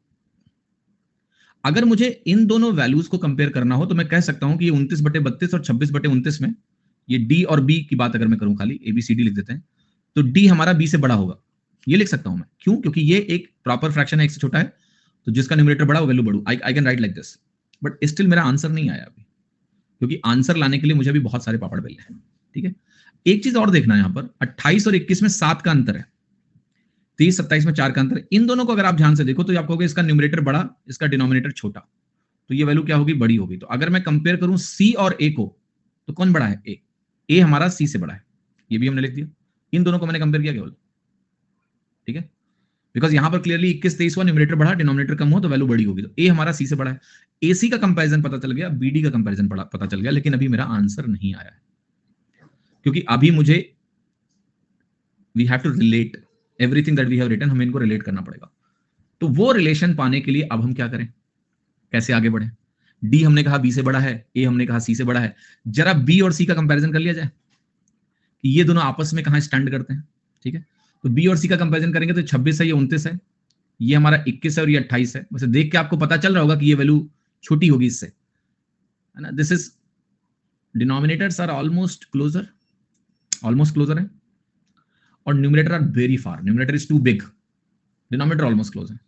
अगर मुझे इन दोनों वैल्यूज को कंपेयर करना हो तो मैं कह सकता हूं कि ये 29/32 और 26/29 में ये डी और बी की बात अगर मैं करूं, खाली ABCD लिख देते हैं, तो डी हमारा बी से बड़ा होगा, ये लिख सकता हूं मैं। क्यों? क्योंकि ये एक प्रॉपर फ्रैक्शन है, एक से छोटा है, तो जिसका न्यूमरेटर बड़ा वो वैल्यू बढ़ू। I can write like this, but still मेरा आंसर नहीं आया अभी, क्योंकि आंसर लाने के लिए मुझे अभी बहुत सारे पापड़ बेलने हैं। ठीक है, एक चीज और देखना है, यहां पर 28 और 21 में 7 का अंतर है, 30 27 में 4 का अंतर है। इन दोनों को अगर आप ध्यान से देखो तो आप कहोगे इसका न्यूमरेटर बड़ा, इसका डिनोमिनेटर छोटा, तो ये वैल्यू क्या होगी? बड़ी होगी। तो अगर मैं कंपेयर करूं सी और ए को, तो कौन बड़ा है? ए। ए हमारा सी से बड़ा है, ये भी हमने लिख दिया। इन दोनों को मैंने कंपेयर किया केवल, ठीक है, बिकॉज यहां पर क्लियरली 21-23 हुआ, न्यूमरेटर बढ़ा, डिनोमिनेटर कम हो, तो वैल्यू बड़ी होगी। तो ए हमारा सी से बड़ा है। एसी का कंपैरिजन पता चल गया, बीडी का कंपैरिजन पता चल गया, लेकिन अभी मेरा आंसर नहीं आया है, क्योंकि अभी मुझे we have to relate everything that we have written, हमें इनको रिलेट करना पड़ेगा। तो वो रिलेशन पाने के लिए अब हम क्या करें, कैसे आगे बढ़े? डी हमने कहा बी से बड़ा है, ए हमने कहा सी से बड़ा है, जरा बी और सी का कंपैरिजन कर लिया जाए कि ये दोनों आपस में कहां स्टैंड करते हैं। ठीक है, तो बी और सी का कंपैरिजन करेंगे तो 26 है, ये 29 है, ये हमारा 21 है और ये 28 है। वैसे देख के आपको पता चल रहा होगा कि ये वैल्यू छोटी होगी इससे, है ना। This is denominators are almost closer है, और numerator are very far, numerator is too big, denominator almost close है,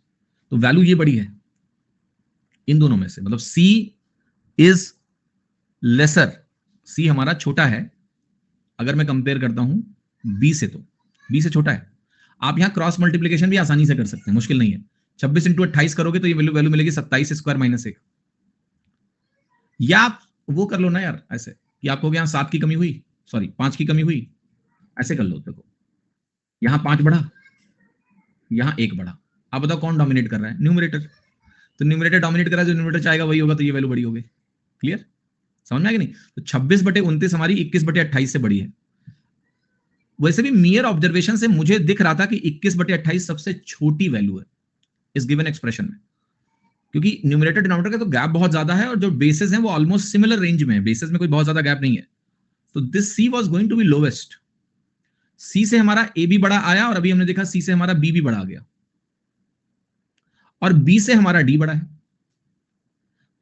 तो वैल्यू ये बड़ी है इन दोनों में से, मतलब C इज लेसर, C हमारा छोटा है अगर मैं कंपेयर करता हूं B से, तो B से छोटा है। आप यहां क्रॉस मल्टीप्लीकेशन भी आसानी से कर सकते हैं, मुश्किल नहीं है। 26 × 28 करोगे तो ये वैल्यू मिलेगी 27² - 1, या आप वो कर लो ना यार, ऐसे कि आपको यहां 7 की कमी हुई, सॉरी 5 की कमी हुई, ऐसे कर लो। देखो यहां 5 बढ़ा, यहां 1 बढ़ा, आप बताओ कौन डोमिनेट कर रहा है? न्यूमरेटर। तो न्यूमरेटर डोमिनेट कर रहा है, जो न्यूमरेटर चाहेगा वही होगा, तो ये वैल्यू बड़ी होगी। क्लियर? समझ में आया कि नहीं? तो 26/29 हमारी 21/28 से बड़ी है। वैसे भी मियर ऑब्जर्वेशन से मुझे दिख रहा था कि 21/28 सबसे छोटी वैल्यू है इस गिवन एक्सप्रेशन में, क्योंकि न्यूमरेटर डिनोमिनेटर का तो गैप बहुत ज्यादा है, और जो बेसिस हैं वो ऑलमोस्ट सिमिलर रेंज में है, बेसिस में कोई बहुत ज्यादा गैप नहीं है। तो this C was going to be lowest. C से हमारा ए भी बड़ा आया, और अभी हमने देखा सी से हमारा बी भी बड़ा आ गया, और बी से हमारा डी बड़ा है।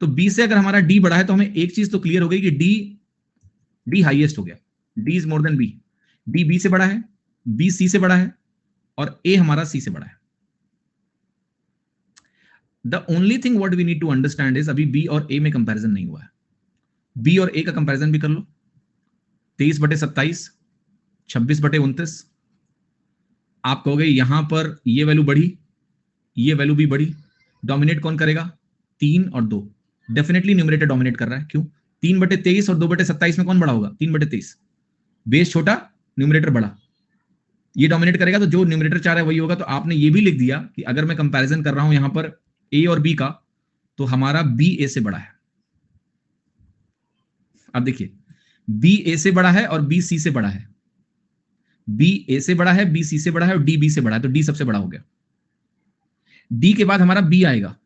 तो बी से अगर हमारा डी बड़ा है तो हमें एक चीज तो क्लियर हो गई कि डी हाईएस्ट हो गया, D is more than B. D B से बड़ा है, बी सी से बड़ा है, और ए हमारा सी से बड़ा है। The only thing what we need to understand is, अभी बी और ए में कंपैरिजन नहीं हुआ है। बी और ए का कंपैरिजन भी कर लो, 23/27, 26/29। आप कहोगे यहां पर ये वैल्यू बढ़ी, ये वैल्यू भी बढ़ी, डोमिनेट कौन करेगा? 3 और 2, डेफिनेटली न्यूमरेटर डोमिनेट कर रहा है। क्यों? 3/23 और 2/27 में कौन बड़ा होगा? 3/23, बेस छोटा, न्यूमरेटर बड़ा, ये डोमिनेट करेगा, तो जो न्यूमरेटर चाह रहा है वही होगा। तो आपने ये भी लिख दिया कि अगर मैं कंपैरिजन कर रहा हूं यहां पर ए और बी का, तो हमारा बी ए से बड़ा है। अब देखिए, बी ए से बड़ा है और बी सी से बड़ा है, बी ए से बड़ा है, बी सी से बड़ा है, और डी बी से बड़ा है, तो डी सबसे बड़ा हो गया। डी के बाद हमारा बी आएगा,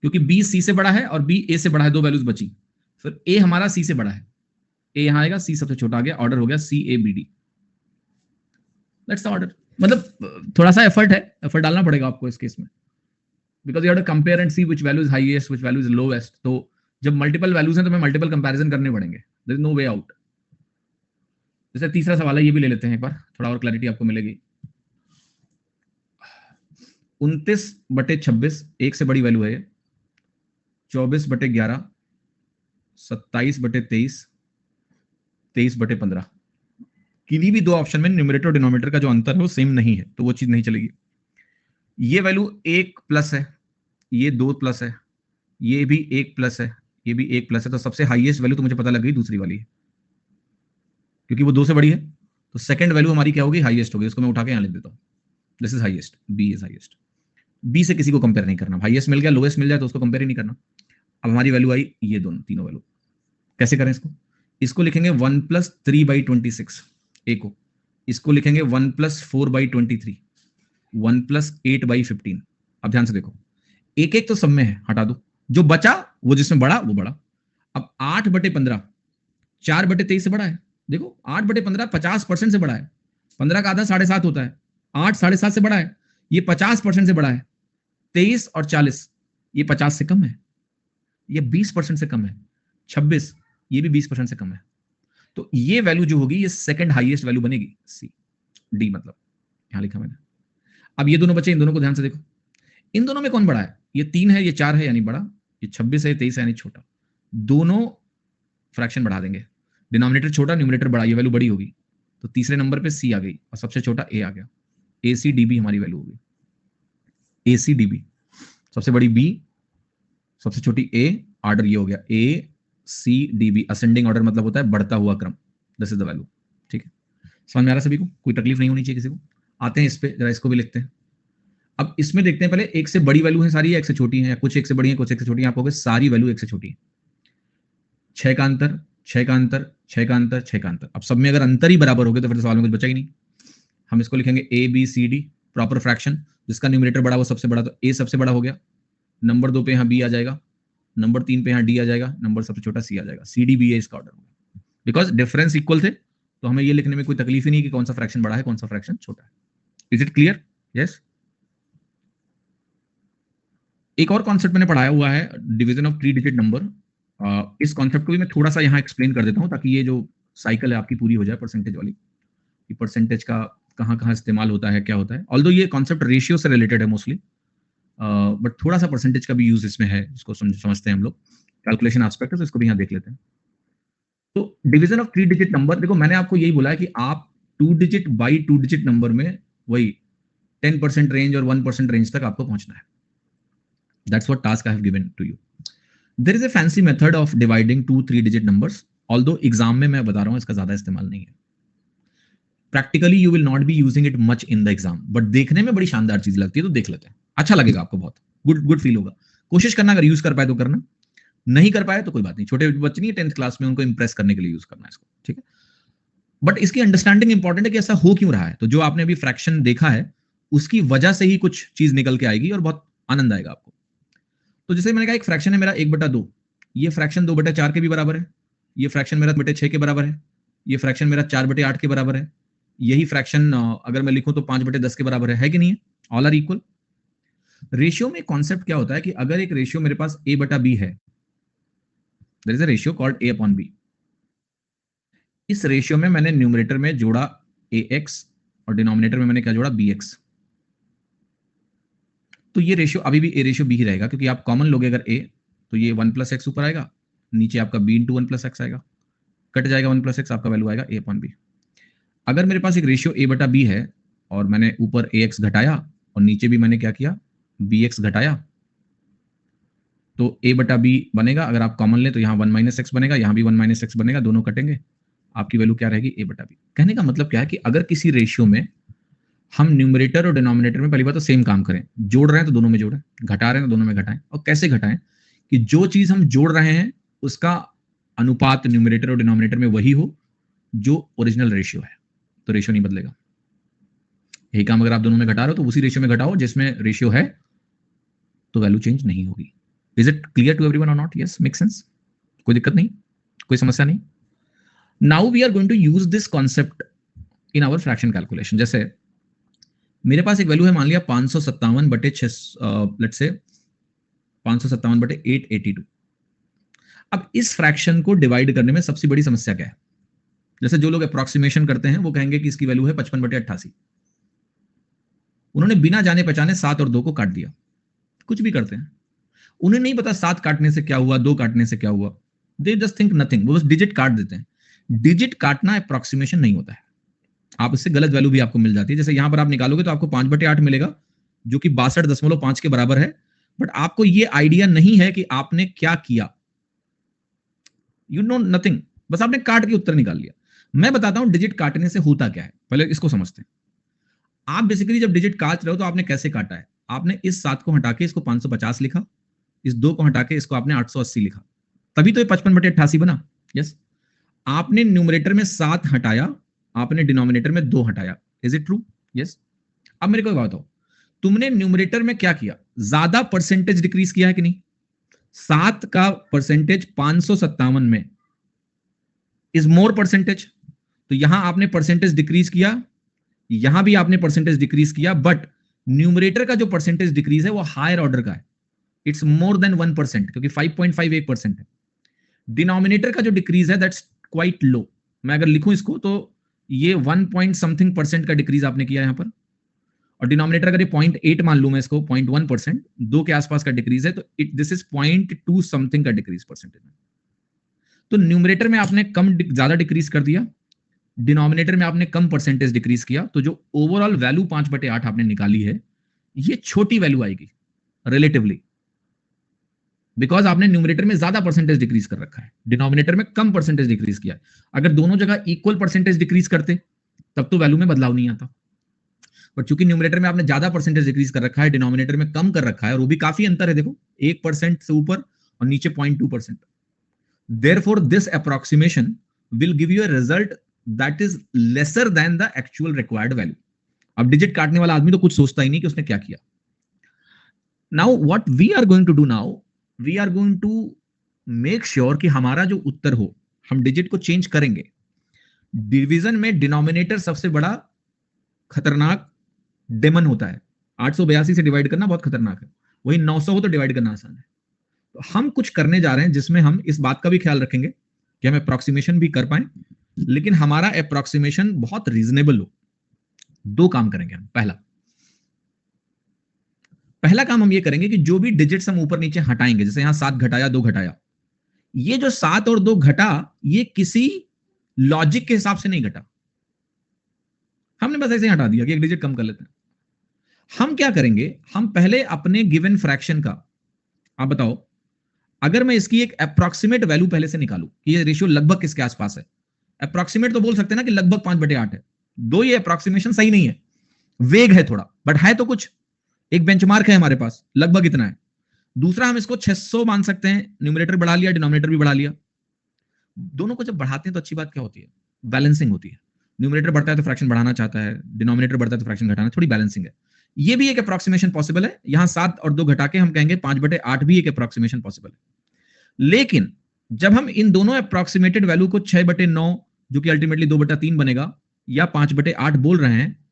क्योंकि बी सी से बड़ा है और बी ए से बड़ा है, 2 वैल्यूज बची। फिर ए हमारा सी से बड़ा है, ए यहां आएगा, सी सबसे छोटा आ गया, ऑर्डर हो गया CABD। That's the order. मतलब थोड़ा सा एफर्ट डालना पड़ेगा आपको इस केस में, because you have to compare and C which value is highest, which value is lowest. तो जब मल्टीपल वैल्यूज हैं तो हमें मल्टीपल कंपैरिजन करने पड़ेंगे, there is no way out. जैसे तीसरा सवाल है, ये भी ले लेते हैं एक बार, थोड़ा और क्लैरिटी आपको मिलेगी। 29/26 एक से बड़ी वैल्यू है, 24/11, 27/23, 23/15। किसी भी 2 ऑप्शन में न्यूमरेटर और डिनोमिनेटर का जो अंतर है वो सेम नहीं है, तो वो चीज नहीं चलेगी। ये वैल्यू 1+ है, ये 2+ है, ये भी 1+ है, ये भी 1+ है, तो सबसे हाईएस्ट वैल्यू तो मुझे पता लग गई दूसरी वाली है, क्योंकि वो 2 से बड़ी है। तो सेकंड वैल्यू हमारी क्या होगी? हाईएस्ट होगी। इसको मैं उठा के यहां लिख देता हूं, this is highest, B is highest. B से किसी को कंपेयर नहीं करना, हाईएस्ट मिल गया, लोएस्ट मिल जाए तो उसको कंपेयर ही नहीं करना। अब हमारी वैल्यू आई ये तीनों वैल्यू। कैसे करें इसको लिखेंगे 1 + 3/26 ए को, इसको लिखेंगे 1 + 4/23, 1 + 8/15। अब ध्यान से देखो, एक एक तो सब में है, हटा दो, जो बचा वो जिसमें बड़ा वो बड़ा। अब 8/15 4/23 से बड़ा है। देखो 8/15 50% से बड़ा है, 15 का आधा 7.5 होता है, 8 7.5 से बड़ा है, ये 50% से बड़ा है। 23 और 40 ये 50 से कम है, ये 20% से कम है, 26 ये भी 20% से कम है, तो ये वैल्यू जो होगी ये सेकंड हाईएस्ट वैल्यू बनेगी, सी डी मतलब यहां लिखा मैंने। अब ये दोनों बचे, इन दोनों को ध्यान से देखो, इन दोनों में कौन बड़ा है, ये 3 है ये 4 है यानी बड़ा, ये 26 है 23 है यानी छोटा, दोनों फ्रैक्शन बढ़ा देंगे, डिनोमिनेटर छोटा न्यूमरेटर बड़ा, ये वैल्यू बड़ी होगी, तो तीसरे नंबर पे सी आ गई और सबसे छोटा ए आ गया, ए सी डी बी हमारी वैल्यू होगी, ए सी डी बी, सबसे बड़ी बी सबसे छोटी ए, ऑर्डर ये हो गया A C D B, ascending order मतलब होता है बढ़ता हुआ क्रम, दिस इज द वैल्यू। ठीक है, समझ में आ रहा है सभी को, कोई तकलीफ नहीं होनी चाहिए किसी को। आते हैं इस पे, जरा इसको भी लिखते हैं। अब इसमें देखते हैं पहले, एक से बड़ी वैल्यू है सारी या एक से छोटी है, या कुछ एक से बड़ी है कुछ एक से छोटी है, आप कहोगे सारी वैल्यू एक से छोटी है, 6 का अंतर 6 का अंतर 6 का अंतर 6 का अंतर, अब सब में अगर अंतर ही बराबर हो गए तो फिर सवाल में कुछ बचा ही नहीं। हम इसको लिखेंगे A B C D, proper fraction, जिसका न्यूमरेटर बड़ा वो सबसे बड़ा, तो ए सबसे बड़ा हो गया, नंबर 2 पे यहाँ बी आ जाएगा, नंबर 3 पे यहाँ डी आ जाएगा, नंबर सबसे छोटा सी आ जाएगा, सी डी बी ए इसका ऑर्डर होगा। बिकॉज डिफरेंस इक्वल थे तो हमें ये लिखने में कोई तकलीफ ही नहीं कि कौन सा फ्रैक्शन बड़ा है कौन सा फ्रैक्शन छोटा है। Is it clear? यस। एक और कॉन्सेप्ट मैंने पढ़ाया हुआ है, डिवीजन ऑफ 3 डिजिट नंबर। इस कॉन्सेप्ट को भी मैं थोड़ा सा यहाँ एक्सप्लेन कर देता हूँ ताकि ये जो साइकिल है आपकी पूरी हो जाए परसेंटेज वाली, कि परसेंटेज का कहाँ कहाँ इस्तेमाल होता है, क्या होता है। ऑल्दो ये कॉन्सेप्ट रेशियो से रिलेटेड है मोस्टली, बट थोड़ा सा परसेंटेज का भी यूज इसमें है, इसको समझते हैं हम लोग, कैलकुलेशन एस्पेक्ट है, तो इसको भी यहाँ देख लेते हैं। तो डिवीजन ऑफ 3 डिजिट नंबर, देखो मैंने आपको यही बोला है कि आप 2 डिजिट बाई 2 डिजिट नंबर में वही 10% रेंज और 1% रेंज तक आपको पहुंचना है। That's what task I have given to you. There is a fancy method of dividing 2 3 digit numbers, although exam में मैं बता रहा हूं इसका ज्यादा इस्तेमाल नहीं है। Practically you will not be using it much in the exam, but देखने में बड़ी शानदार चीज लगती है, तो देख लेते हैं, अच्छा लगेगा आपको, बहुत गुड फील होगा। कोशिश करना, अगर यूज कर पाए तो करना, नहीं कर पाए तो कोई बात नहीं, छोटे बच्चे नहीं 10th क्लास में, उनको इंप्रेस करने के लिए यूज करना है इसको, ठीक है। बट इसकी अंडरस्टैंडिंग इंपॉर्टेंट है कि ऐसा हो क्यों रहा है, तो जो आपने अभी फ्रैक्शन देखा है उसकी वजह से ही कुछ चीज निकल के आएगी और बहुत आनंद आएगा आपको। तो जैसे मैंने कहा एक फ्रैक्शन है मेरा 1/2, ये फ्रैक्शन 2/4 के भी बराबर है, ये फ्रैक्शन मेरा 2/6 के बराबर है, ये फ्रैक्शन मेरा 4/8 के बराबर है, यही फ्रैक्शन अगर मैं लिखूं तो 5/10 के बराबर है कि नहीं है, ऑल आर इक्वल। रेशियो में कॉन्सेप्ट क्या होता है कि अगर एक रेशियो मेरे पास a/b है, there is a ratio called a/b, इस रेशियो में मैंने न्यूमरेटर में जोड़ा ax और डिनोमिनेटर में मैंने क्या जोड़ा bx, तो ये रेशियो अभी भी a रेशियो b ही रहेगा, क्योंकि आप कॉमन लोगे अगर a तो ये 1 + x ऊपर आएगा, नीचे आपका b × 1 + x आएगा, कट जाएगा 1 + x, आपका वैल्यू आएगा a/b। अगर मेरे पास एक रेशियो a/b है और मैंने ऊपर ax घटाया और नीचे भी मैंने क्या किया bx घटाया, तो a/b बनेगा, अगर आप कॉमन लें तो यहाँ 1 - x बनेगा, यहाँ भी 1 - x बनेगा, दोनों कटेंगे, आपकी वैल्यू क्या रहेगी a/b। कहने का मतलब क्या है कि अगर किसी रेशियो में हम न्यूमरेटर और डिनोमिनेटर में पहली बात तो सेम काम करें, जोड़ रहे हैं तो दोनों में जोड़ें, घटा रहे हैं तो दोनों में घटाएं, और कैसे घटाएं कि जो चीज हम जोड़ रहे हैं उसका अनुपात न्यूमरेटर और डिनोमिनेटर में वही हो जो ओरिजिनल रेशियो है, तो रेशियो नहीं बदलेगा। यही काम अगर आप दोनों में घटा रहे हो तो उसी रेशियो में घटाओ जिसमें रेशियो है, तो वैल्यू चेंज नहीं होगी। Is it clear to everyone और नॉट? यस, मेक सेंस, कोई दिक्कत नहीं, कोई समस्या नहीं। Now we are going to use this concept in our fraction calculation. जैसे मेरे पास एक वैल्यू है, मान लिया 557/6, लेट्स से 557/882। अब इस फ्रैक्शन को डिवाइड करने में सबसे बड़ी समस्या क्या है? जैसे जो लोग अप्रोक्सीमेशन करते हैं वो कहेंगे कि इसकी वैल्यू है 55/88, उन्होंने बिना जाने पहचाने 7 और 2 को काट दिया। कुछ भी करते हैं, उन्हें नहीं पता 7 काटने से क्या हुआ, 2 काटने से क्या हुआ, दे जस्ट थिंक नथिंग, वो बस डिजिट काट देते हैं। डिजिट काटना अप्रोक्सीमेशन नहीं होता है, आप इससे गलत वैल्यू भी आपको मिल जाती है। जैसे यहां पर आप निकालोगे तो आपको 5/8 मिलेगा, जो कि 62.5 के बराबर है, बट आपको ये आइडिया नहीं है कि आपने क्या किया, यू नो नथिंग, बस आपने काट के उत्तर निकाल लिया। मैं बताता हूं डिजिट काटने से होता क्या है, पहले इसको समझते हैं। आप बेसिकली जब डिजिट काट रहे हो तो आपने कैसे काटा है, आपने इस 7 को हटा के इसको 550 लिखा, इस 2 को हटा के इसको आपने 880 लिखा, तभी तो ये 55/88 बना। यस, आपने न्यूमरेटर में 7 हटाया, आपने डिनोमिनेटर में 2 हटाया। Is it true? यस। अब मेरे को एक बात बताओ, तुमने न्यूमरेटर में क्या किया, ज्यादा परसेंटेज डिक्रीज किया है कि नहीं? 7 का परसेंटेज 557 में इज मोर परसेंटेज, तो यहां आपने परसेंटेज डिक्रीज किया, यहां भी आपने परसेंटेज डिक्रीज किया, बट न्यूमरेटर का जो परसेंटेज डिक्रीज है वो हायर ऑर्डर का है, इट्स मोर देन 1%, क्योंकि 5.5 1% है। डिनोमिनेटर का जो डिक्रीज है दैट्स क्वाइट लो। मैं अगर लिखूं इसको तो ये 1 पॉइंट समथिंग परसेंट का डिक्रीज आपने किया यहां पर, और डिनोमिनेटर अगर ये 0.8 मान लूं मैं इसको, 0.1%, 2 के आसपास का डिक्रीज है, तो दिस इज 0.2 समथिंग का डिक्रीज परसेंटेज में। तो न्यूमरेटर में आपने कम ज्यादा डिक्रीज कर दिया, डिनोमिनेटर में आपने कम परसेंटेज डिक्रीज किया, तो जो ओवरऑल वैल्यू 5/8 आपने निकाली है, ये छोटी वैल्यू आएगी रिलेटिवली, बिकॉज आपने न्यूमरेटर में ज्यादा परसेंटेज डिक्रीज कर रखा है, डिनोमिनेटर में कम परसेंटेज डिक्रीज किया है। अगर दोनों जगह इक्वल परसेंटेज डिक्रीज करते तब तो वैल्यू में बदलाव नहीं आता, पर चूंकि न्यूमरेटर में आपने ज्यादा परसेंटेज डिक्रीज कर रखा है, डिनोमिनेटर में कम कर रखा है, और वो भी काफी अंतर है, देखो 1% से ऊपर और नीचे 0.2%। Therefore, this approximation will give you a result that is lesser than the actual required value. अब डिजिट काटने वाला आदमी तो कुछ सोचता ही नहीं कि उसने क्या किया। Now, what we are going to do now, we are going to make sure कि हमारा जो उत्तर हो, हम डिजिट को चेंज करेंगे। डिवीजन में डिनोमिनेटर सबसे बड़ा खतरनाक डेमन होता है। 882 से डिवाइड करना बहुत खतरनाक है, वही 900 हो तो डिवाइड करना आसान है। तो हम कुछ करने जा रहे हैं जिसमें हम इस बात का भी ख्याल रखेंगे कि हम अप्रोक्सीमेशन भी कर पाए, लेकिन हमारा अप्रोक्सीमेशन बहुत रीजनेबल हो। दो काम करेंगे हम। पहला काम हम ये करेंगे कि जो भी डिजिट्स हम ऊपर नीचे हटाएंगे, जैसे यहां 7 घटाया 2 घटाया, ये जो 7 और 2 घटा, ये किसी लॉजिक के हिसाब से नहीं घटा, हमने बस ऐसे ही हटा दिया कि एक डिजिट कम कर लेते हैं। हम क्या करेंगे, हम पहले अपने गिवन फ्रैक्शन का, आप बताओ, अगर मैं इसकी एक अप्रोक्सीमेट वैल्यू पहले से निकालूं कि ये रेशियो लगभग किसके आसपास है, अप्रोक्सीमेट तो बोल सकते हैं ना कि लगभग 5/8 है। दो, ये अप्रोक्सीमेशन सही नहीं है, वेग है थोड़ा, बट है तो कुछ, एक बेंचमार्क है हमारे पास, लगभग इतना है। दूसरा, हम इसको 600 मान सकते हैं, न्यूमरेटर बढ़ा लिया, डिनोमिनेटर भी बढ़ा लिया। दोनों को जब बढ़ाते हैं तो अच्छी बात क्या होती है, बैलेंसिंग होती है। न्यूमरेटर बढ़ता है तो फ्रैक्शन बढ़ाना चाहता है, डिनोमिनेटर बढ़ता है तो फ्रैक्शन घटाना, थोड़ी बैलेंसिंग है। ये भी एक अप्रोक्सीमेशन पॉसिबल है। यहां 7 और 2 घटा के हम कहेंगे 5/8 भी एक अप्रोक्सीमेशन पॉसिबल है। लेकिन जब हम इन दोनों अप्रोक्सीमेटेड वैल्यू को 6/9, जो कि अल्टीमेटली 2/3 बनेगा, या 5/8 बोल रहे हैं,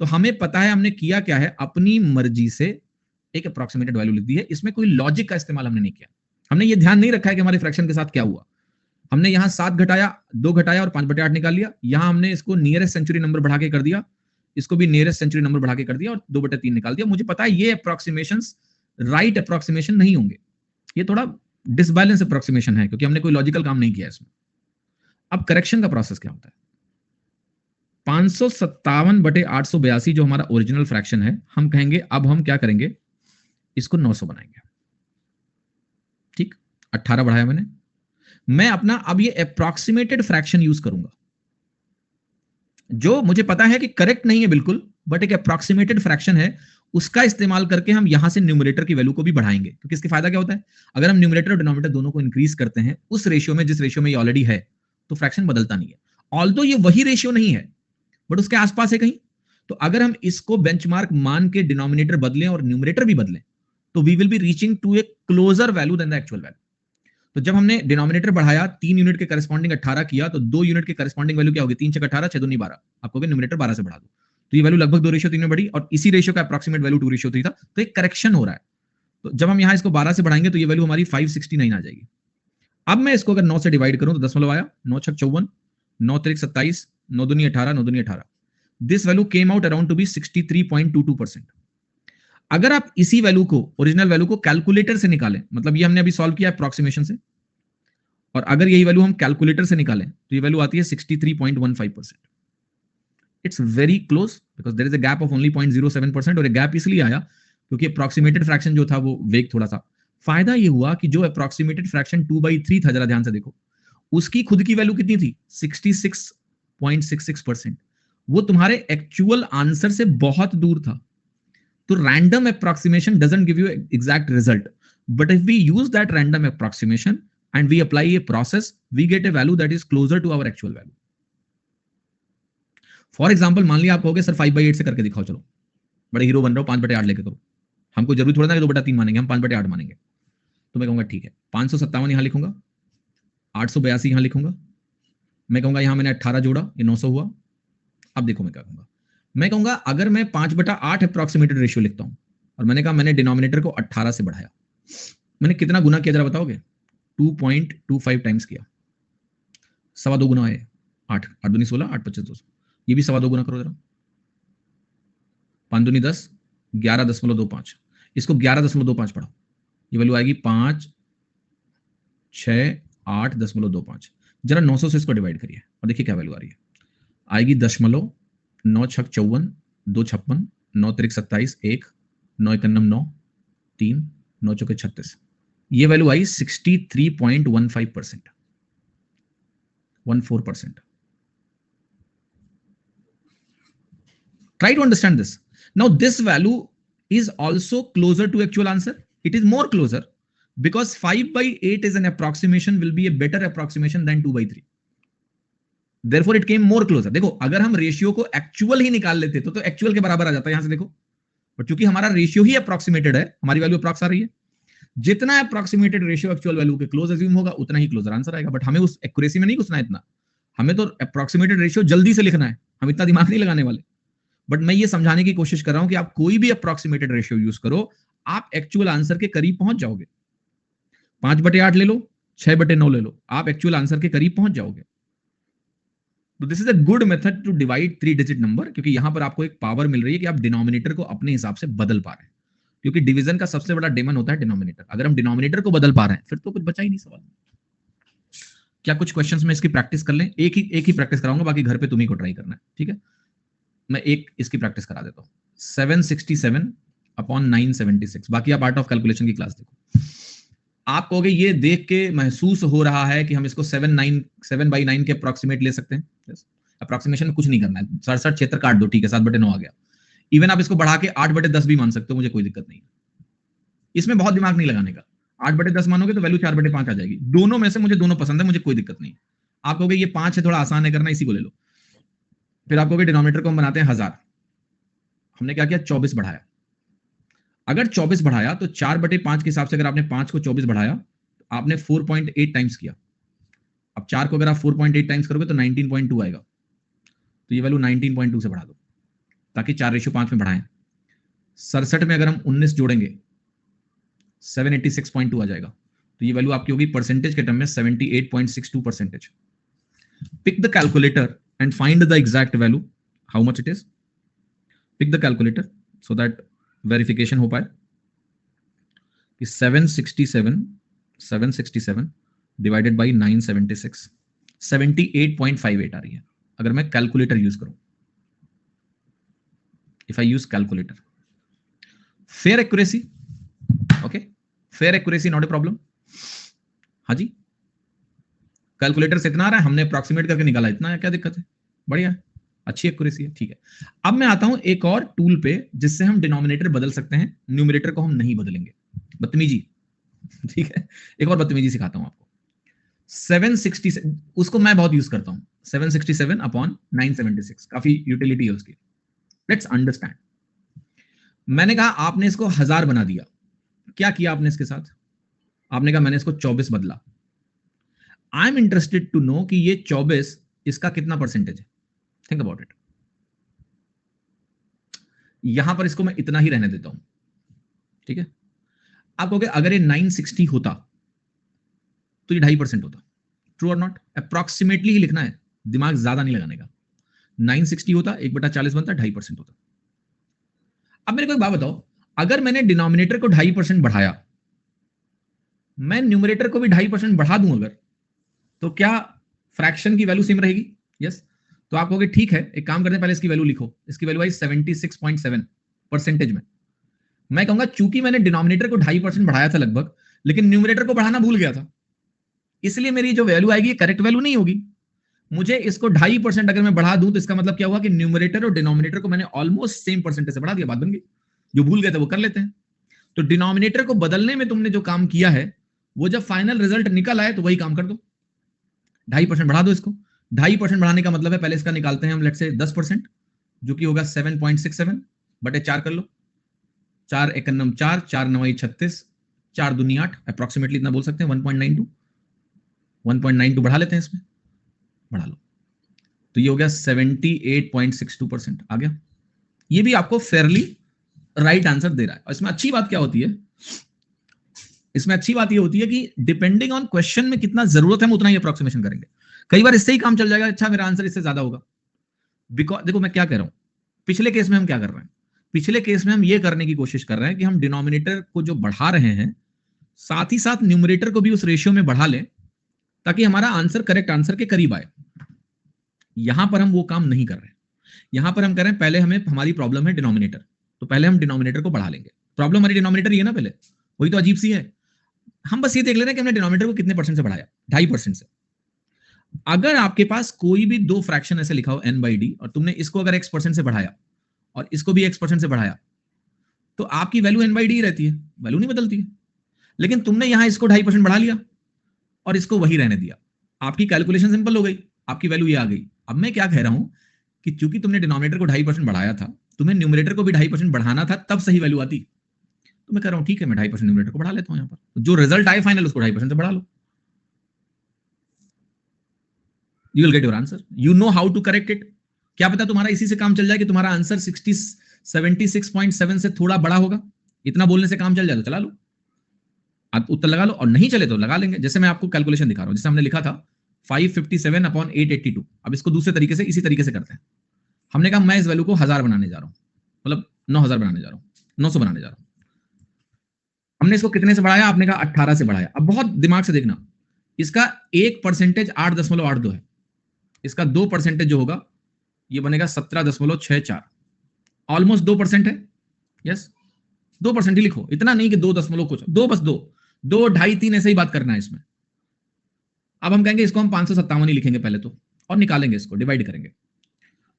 तो हमें पता है हमने किया क्या है, अपनी मर्जी से एक अप्रोक्सीमेटेड वैल्यू लिख दी है। इसमें कोई लॉजिक का इस्तेमाल हमने नहीं किया। हमने ये ध्यान नहीं रखा है कि हमारे फ्रैक्शन के साथ क्या हुआ। हमने यहां 7 घटाया 2 घटाया और 5/8 निकाल लिया। यहां हमने इसको नियरेस्ट सेंचुरी नंबर बढ़ा के कर दिया, इसको भी नियरेस्ट सेंचुरी नंबर बढ़ा के कर दिया और 2/3 निकाल दिया। मुझे पता है ये अप्रोक्सीमेशंस राइट अप्रोक्सीमेशन नहीं होंगे, ये थोड़ा डिसबैलेंस अप्रोक्सीमेशन है, क्योंकि हमने कोई लॉजिकल काम नहीं किया इसमें। अब करेक्शन का प्रोसेस क्या होता है, 557/882 जो हमारा ओरिजिनल फ्रैक्शन है, हम कहेंगे अब हम क्या करेंगे, इसको 900 बनाएंगे। ठीक, 18 बढ़ाया मैंने। मैं अपना अब ये अप्रोक्सीमेटेड फ्रैक्शन यूज करूंगा, जो मुझे पता है कि करेक्ट नहीं है बिल्कुल, बट एक अप्रोक्सीमेटेड फ्रैक्शन है, उसका इस्तेमाल करके हम यहां से न्यूमरेटर की वैल्यू को भी बढ़ाएंगे। क्योंकि इसके फायदा क्या होता है, अगर हम न्यूमरेटर और डिनोमिनेटर दोनों को इंक्रीज करते हैं उस रेशियो में जिस रेशियो में ये ऑलरेडी है, तो फ्रैक्शन बदलता नहीं है। ऑल्दो ये वही रेशियो नहीं है, बट उसके आसपास है कहीं। तो अगर हम इसको बेंचमार्क मान के डिनोमिनेटर बदलें और न्यूमरेटर भी बदलें, तो we will be reaching to a closer value then the actual value. तो जब हमने डिनोमिनेटर बढ़ाया, 3 यूनिट के करस्पॉन्डिंग 18 किया, तो 2 यूनिट के करस्पॉन्डिंग वैल्यू क्या होगी, 3 × 18 6 दूनी 12। आपको न्यूमरेटर 12 से बढ़ा दो, तो ये वैल्यू लगभग 2:3 में बढ़ी, और इसी रेशियो का अप्रोक्सीमेट वैल्यू 2:3 था। तो एक करेक्शन हो रहा है। तो जब हम यहां इसको 12 से बढ़ाएंगे तो ये वैल्यू हमारी 569 आ जाएगी। अब मैं इसको अगर 9 से डिवाइड करूं तो 10 आया, 9 × 6 = 54, 9 × 3 = 27, 9 दूनी 18, 9 दूनी 18। This value came out around to be 63.22%। अगर आप इसी वैल्यू को, ओरिजिनल वैल्यू को कैलकुलेटर से निकालें, मतलब ये हमने अभी सॉल्व किया अप्रोक्सीमेशन से, और अगर यही वैल्यू हम कैलकुलेटर से निकालें तो ये वैल्यू आती है 63.15%। It's very close, because there is a gap of only 0.07%, और ये गैप इसलिए आया क्योंकि अप्रोक्सीमेटेड फ्रैक्शन जो था वो वेग थोड़ा सा। फायदा ये हुआ कि जो अप्रोक्सीमेटेड फ्रैक्शन 2/3 था, जरा ध्यान से देखो, उसकी खुद की वैल्यू कितनी थी, 66.66%। वो तुम्हारे एक्चुअल आंसर से बहुत दूर था। तो random approximation doesn't give you exact result, but if we use that random approximation and we apply a process, we get a value that is closer to our actual value. For example, मान लिया आप कहोगे sir 5/8 से करके दिखाओ, चलो बड़े hero बन रहे हो, 5/8 लेके करो। हमको जरूरी थोड़ा ना कि 2/3 मानेंगे, हम 5/8 मानेंगे। तो मैं कहूंगा ठीक है, 557 यहां लिखूंगा, 882 यहां लिखूंगा, मैं कहूंगा यहां मैंने 18 जोड़ा, ये 900 हुआ। अब देखो मैं क्या कहूंगा, मैं कहूंगा अगर मैं 5/8 अप्रोक्सीमेटेड रेशियो लिखता हूं, और मैंने कहा मैंने डिनोमिनेटर को 18 से बढ़ाया, मैंने कितना गुना किया जरा बताओगे? 2.25 टाइम्स किया, 2.25 गुना है 8, 8 दूनी 16, 8 25 200, ये भी 2.25 गुना करो जरा, 5 दूनी 10, 11.25, इसको 11.25 पढ़ो, ये वैल्यू आएगी 5 6 8.25। जरा 900 से इसको डिवाइड करिए और देखिए क्या वैल्यू आ रही है, आएगी 9 छक 54, 2 56, 9 त्रिक 27, 1 9 91 9 3 9 चौके 36, ये value I 63.15%, 14%. Try to understand this. Now this value is also closer to actual answer. It is more closer because 5/8 is an approximation, will be a better approximation than 2/3. Therefore it came more closer. देखो अगर हम ratio को actual ही निकाल लेते तो actual के बराबर आ जाता है, यहां से देखो, बट क्योंकि हमारा रेशियो ही अप्रोक्सीमेटेड है, हमारी वैल्यू अप्रॉक्स आ रही है, जितना अप्रोक्सीमेटेड रेशियो एक्चुअल वैल्यू के क्लोज अज्यूम होगा उतना ही क्लोजर आंसर आएगा। बट हमें उस एक्यूरेसी में नहीं घुसना है इतना, हमें तो अप्रोक्सीमेटेड रेशियो जल्दी से लिखना है, हम इतना दिमाग नहीं लगाने वाले। बट मैं ये समझाने की कोशिश कर रहा हूं कि आप कोई भी अप्रोक्सीमेटेड रेशियो यूज करो, आप एक्चुअल आंसर के करीब पहुंच जाओगे। 5/8 ले लो, 6/9 ले लो, आप एक्चुअल आंसर के करीब पहुंच जाओगे। तो this is a good method to divide 3 digit number, क्योंकि यहां पर आपको एक पावर मिल रही है कि आप डिनोमिनेटर को अपने हिसाब से बदल पा रहे हैं, क्योंकि डिवीजन का सबसे बड़ा डेमन होता है डिनोमिनेटर। अगर हम डिनोमिनेटर को बदल पा रहे हैं फिर तो कुछ बचा ही नहीं सवाल। क्या कुछ क्वेश्चंस में इसकी प्रैक्टिस कर लें? एक ही प्रैक्टिस कराऊंगा, बाकी घर पे तुम्ही को ट्राई करना है, ठीक है? मैं एक इसकी प्रैक्टिस करा देता हूं, 767/976, बाकी आप आर्ट ऑफ कैलकुलेशन की क्लास देखो। आप कहोगे ये देख के महसूस हो रहा है कि हम इसको 7/9 के अप्रोक्सीमेट ले सकते हैं। अप्रोक्सीमेशन में कुछ नहीं करना है, 67 क्षेत्र काट दो, ठीक है, 7/9 आ गया। इवन आप इसको बढ़ा के 8/10 भी मान सकते हो, मुझे कोई दिक्कत नहीं है, इसमें बहुत दिमाग नहीं लगाने का। 8/10 मानोगे तो वैल्यू 4/5 आ जाएगी। दोनों में से मुझे दोनों पसंद है, मुझे कोई दिक्कत नहीं। आप कहोगे ये 5 है, थोड़ा आसान है करना, इसी को ले लो। फिर आप कहोगे डिनोमिनेटर को हम बनाते हैं 1000, हमने क्या किया, 24 बढ़ाया। अगर 24 बढ़ाया तो 4/5 के हिसाब से अगर आपने 5 को 24 बढ़ाया तो आपने 4.8 टाइम्स किया। अब 4 को अगर आप 4.8 टाइम्स करोगे तो 19.2 आएगा, तो ये वैल्यू 19.2 से बढ़ा दो ताकि 4:5 में बढ़ाएं। 67 में अगर हम 19 जोड़ेंगे 786.2 आ जाएगा, तो ये वैल्यू आपकी होगी परसेंटेज के टर्म में 78.62%। Pick the calculator and find the exact value, how much it is. Pick the calculator so that verification हो पाए कि 767 divided by 976 78.58 आ रही है अगर मैं कैलकुलेटर यूज करूं। If I use calculator, fair accuracy, okay, fair accuracy not a problem। हाँ जी, calculator से इतना आ रहा है, हमने अप्रॉक्सीमेट करके निकाला इतना है, क्या दिक्कत है? बढ़िया है, अच्छी एक्यूरेसी है, ठीक है। अब मैं आता हूं एक और टूल पे जिससे हम डिनोमिनेटर बदल सकते हैं, न्यूमरेटर को हम नहीं बदलेंगे। बदतमीजी, ठीक है, एक और बदतमीजी सिखाता हूं आपको। 767, उसको मैं बहुत यूज करता हूं, 767/976, काफी यूटिलिटी है उसकी। Let's understand. मैंने कहा आपने इसको 1000 बना दिया, क्या किया आपने इसके साथ? आपने कहा मैंने इसको 24 बदला। I am interested to know कि ये 24 इसका कितना परसेंटेज है। Think about it. यहां पर इसको मैं इतना ही रहने देता हूं, ठीक है। आप कहोगे अगर ये 960 होता तो ये 2.5% होता। ट्रू और नॉट? अप्रॉक्सीमेटली ही लिखना है, दिमाग ज्यादा नहीं लगाने का। 960 होता, 1/40 बनता, 2.5% होता। अब मेरे को एक बात बताओ, अगर मैंने डिनोमिनेटर को 2.5% बढ़ाया, मैं न्यूमरेटर को भी 2.5% बढ़ा दूं अगर, तो क्या फ्रैक्शन की वैल्यू सेम रहेगी? यस। तो आप कहोगे ठीक है, एक काम करते हैं, पहले इसकी वैल्यू लिखो। इसकी वैल्यू आई 76.7 परसेंटेज में। मैं कहूंगा चूंकि मैंने डिनोमिनेटर को 2.5% बढ़ाया था लगभग, लेकिन न्यूमरेटर को बढ़ाना भूल गया था, इसलिए मेरी जो वैल्यू आएगी करेक्ट वैल्यू नहीं होगी। मुझे इसको 2.5% अगर मैं बढ़ा दूं तो इसका मतलब क्या हुआ कि न्यूमरेटर और डिनोमिनेटर को मैंने ऑलमोस्ट सेम परसेंटेज से बढ़ा दिया। बात बन गई। जो भूल गए थे वो कर लेते हैं। तो डिनोमिनेटर को बदलने में तुमने जो काम किया है, वो जब फाइनल रिजल्ट निकल आए तो वही काम कर दो, 2.5% बढ़ा दो इसको। 2.5% बढ़ाने का मतलब है, पहले इसका निकालते हैं हम, लेट से 10%, जो कि होगा 7.67 बटे 4 कर लो। 4 × 1 = 4, 4 × 9 = 36, 4 दूनी 8, अप्रोक्सीमेटली इतना बोल सकते हैं 1.92 बढ़ा लेते हैं इसमें, बढ़ा लो, तो ये हो गया 78.62% आ गया। ये भी आपको फेयरली राइट आंसर दे रहा है। और इसमें अच्छी बात क्या होती है, इसमें अच्छी बात ये होती है कि डिपेंडिंग ऑन क्वेश्चन में कितना जरूरत है हम उतना ही अप्रोक्सीमेशन करेंगे। कई बार इससे ही काम चल जाएगा, अच्छा मेरा आंसर इससे ज्यादा होगा। बिकॉज देखो मैं क्या कह रहा हूं, पिछले केस में हम क्या कर रहे हैं, पिछले केस में हम ये करने की कोशिश कर रहे हैं कि हम डिनोमिनेटर को जो बढ़ा रहे हैं साथ ही साथ न्यूमरेटर को भी उस रेशियो में बढ़ा लें ताकि हमारा आंसर करेक्ट आंसर के करीब आए। यहां पर हम वो काम नहीं कर रहे हैं। यहां पर हम कह रहे हैं पहले हमें, हमारी प्रॉब्लम है डिनोमिनेटर, तो पहले हम डिनोमिनेटर को बढ़ा लेंगे। प्रॉब्लम हमारी डिनोमिनेटर ही है ना, पहले वही तो अजीब सी है। हम बस ये देख ले रहे हैं कि हमने डिनोमिनेटर को कितने परसेंट से बढ़ाया, 2.5% से। अगर आपके पास कोई भी दो फ्रैक्शन ऐसे लिखा हो n/d और तुमने इसको अगर x% से बढ़ाया और इसको भी x% से बढ़ाया तो आपकी वैल्यू n/d ही रहती है, वैल्यू नहीं बदलती है। लेकिन तुमने यहां इसको 2.5% बढ़ा लिया और इसको वही रहने दिया, आपकी कैलकुलेशन सिंपल हो गई, आपकी वैल्यू ये आ गई। अब मैं क्या कह रहा हूं कि चूंकि तुमने डिनोमिनेटर को 2.5% बढ़ाया था, तुम्हें न्यूमरेटर को भी 2.5% बढ़ाना था, तब सही वैल्यू आती। तो मैं कह रहा हूं ठीक है, मैं 2.5% न्यूमरेटर को बढ़ा लेता हूं, यहां पर जो रिजल्ट आए फाइनल उसको 2.5% से बढ़ा लो, you will get your answer. You know how to correct it. क्या पता तुम्हारा इसी से काम चल जाए कि तुम्हारा आंसर 76.7 से थोड़ा बड़ा होगा। इतना बोलने से काम चल जाए तो चला लो, आप उत्तर लगा लो, और नहीं चले तो लगा लेंगे। जैसे मैं आपको कैलकुलेशन दिखा रहा हूं, जैसे हमने लिखा था 557/882। अब इसको दूसरे तरीके से, इसी तरीके से करते हैं। हमने कहा मैं इस वैल्यू को 1000 बनाने जा रहा हूं, मतलब 9000 बनाने जा रहा हूं, 900 बनाने जा रहा हूं। हमने इसको कितने से बढ़ाया, आपने कहा 18 से बढ़ाया। अब बहुत दिमाग से देखना, इसका 1% 8.82 है, इसका 2% जो होगा ये बनेगा 17.64, ऑलमोस्ट 2% है। यस, 2% ही लिखो, इतना नहीं कि 2 दशमलव कुछ, 2 बस 2, 2, 2.5, 3 ऐसे ही बात करना है इसमें। अब हम कहेंगे इसको हम 557 ही लिखेंगे पहले तो, और निकालेंगे, इसको डिवाइड करेंगे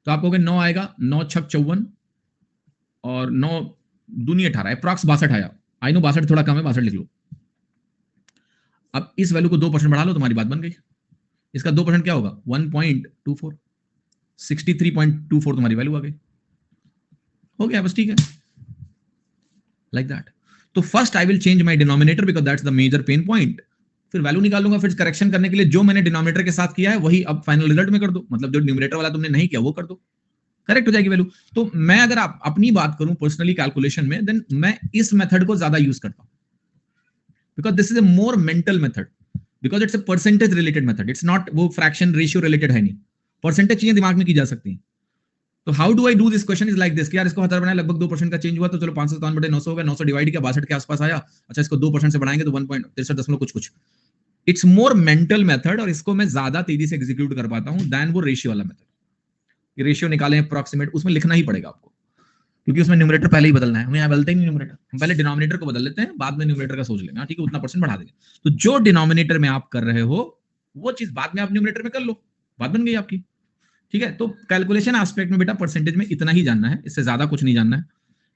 तो आपको 9 आएगा, 9 छक 54 और 9 दूनी 18, अप्रॉक्स 62 आया। आई नो 62 थोड़ा कम है, 62 लिख लो। अब इस वैल्यू को 2% बढ़ा लो, तुम्हारी बात बन गई। इसका 2% क्या होगा, 1.24, 63.24 तुम्हारी वैल्यू आ गई, हो गया बस, ठीक है, लाइक दैट। तो first I will change my denominator because that's the major pain point. फिर वैल्यू निकालूंगा, फिर करेक्शन करने के लिए जो मैंने डिनोमिनेटर के साथ किया है वही अब फाइनल रिजल्ट में कर दो, मतलब जो न्यूमरेटर वाला तुमने नहीं किया वो कर दो, करेक्ट हो जाएगी वैल्यू। तो मैं अगर आप अपनी बात करूं पर्सनली कैलकुलेशन में, देन मैं इस मेथड को ज्यादा यूज करता हूं because this is a more mental method, because it's a percentage related method, it's not वो फ्रैक्शन रेशियो रिलेटेड है नहीं, परसेंटेज चीजें दिमाग में की जा सकती हैं। तो how do I do this question is like this, यार इसको 1000 बनाया, लगभग 2% का चेंज हुआ, तो चलो 557/900 हो गया, 900 डिवाइड किया, 62 के आसपास आया। अच्छा इसको 2% से बढ़ाएंगे तो 1.63 कुछ कुछ। इट्स मोर मेंटल मेथड, और इसको मैं ज्यादा तेजी से एग्जीक्यूट कर पाता हूं देन वो रेशियो वाला मेथड। रेशियो निकालें अप्रॉक्सीमेट, उसमें लिखना ही पड़ेगा आपको, क्योंकि उसमें न्यूमरेटर पहले ही बदलना है। हम यहाँ बदलते ही नहीं न्यूमरेटर, हम पहले डिनोमिनेटर को बदल लेते हैं, बाद में न्यूमरेटर का सोच लेंगे, ठीक है उतना परसेंट बढ़ा देंगे। तो जो डिनोमिनेटर में आप कर रहे हो वो चीज बाद में आप न्यूमरेटर में कर लो, बात बन गई आपकी, ठीक है। तो कैलकुलेशन एस्पेक्ट में बेटा परसेंटेज में इतना ही जानना है, इससे ज्यादा कुछ नहीं जानना है,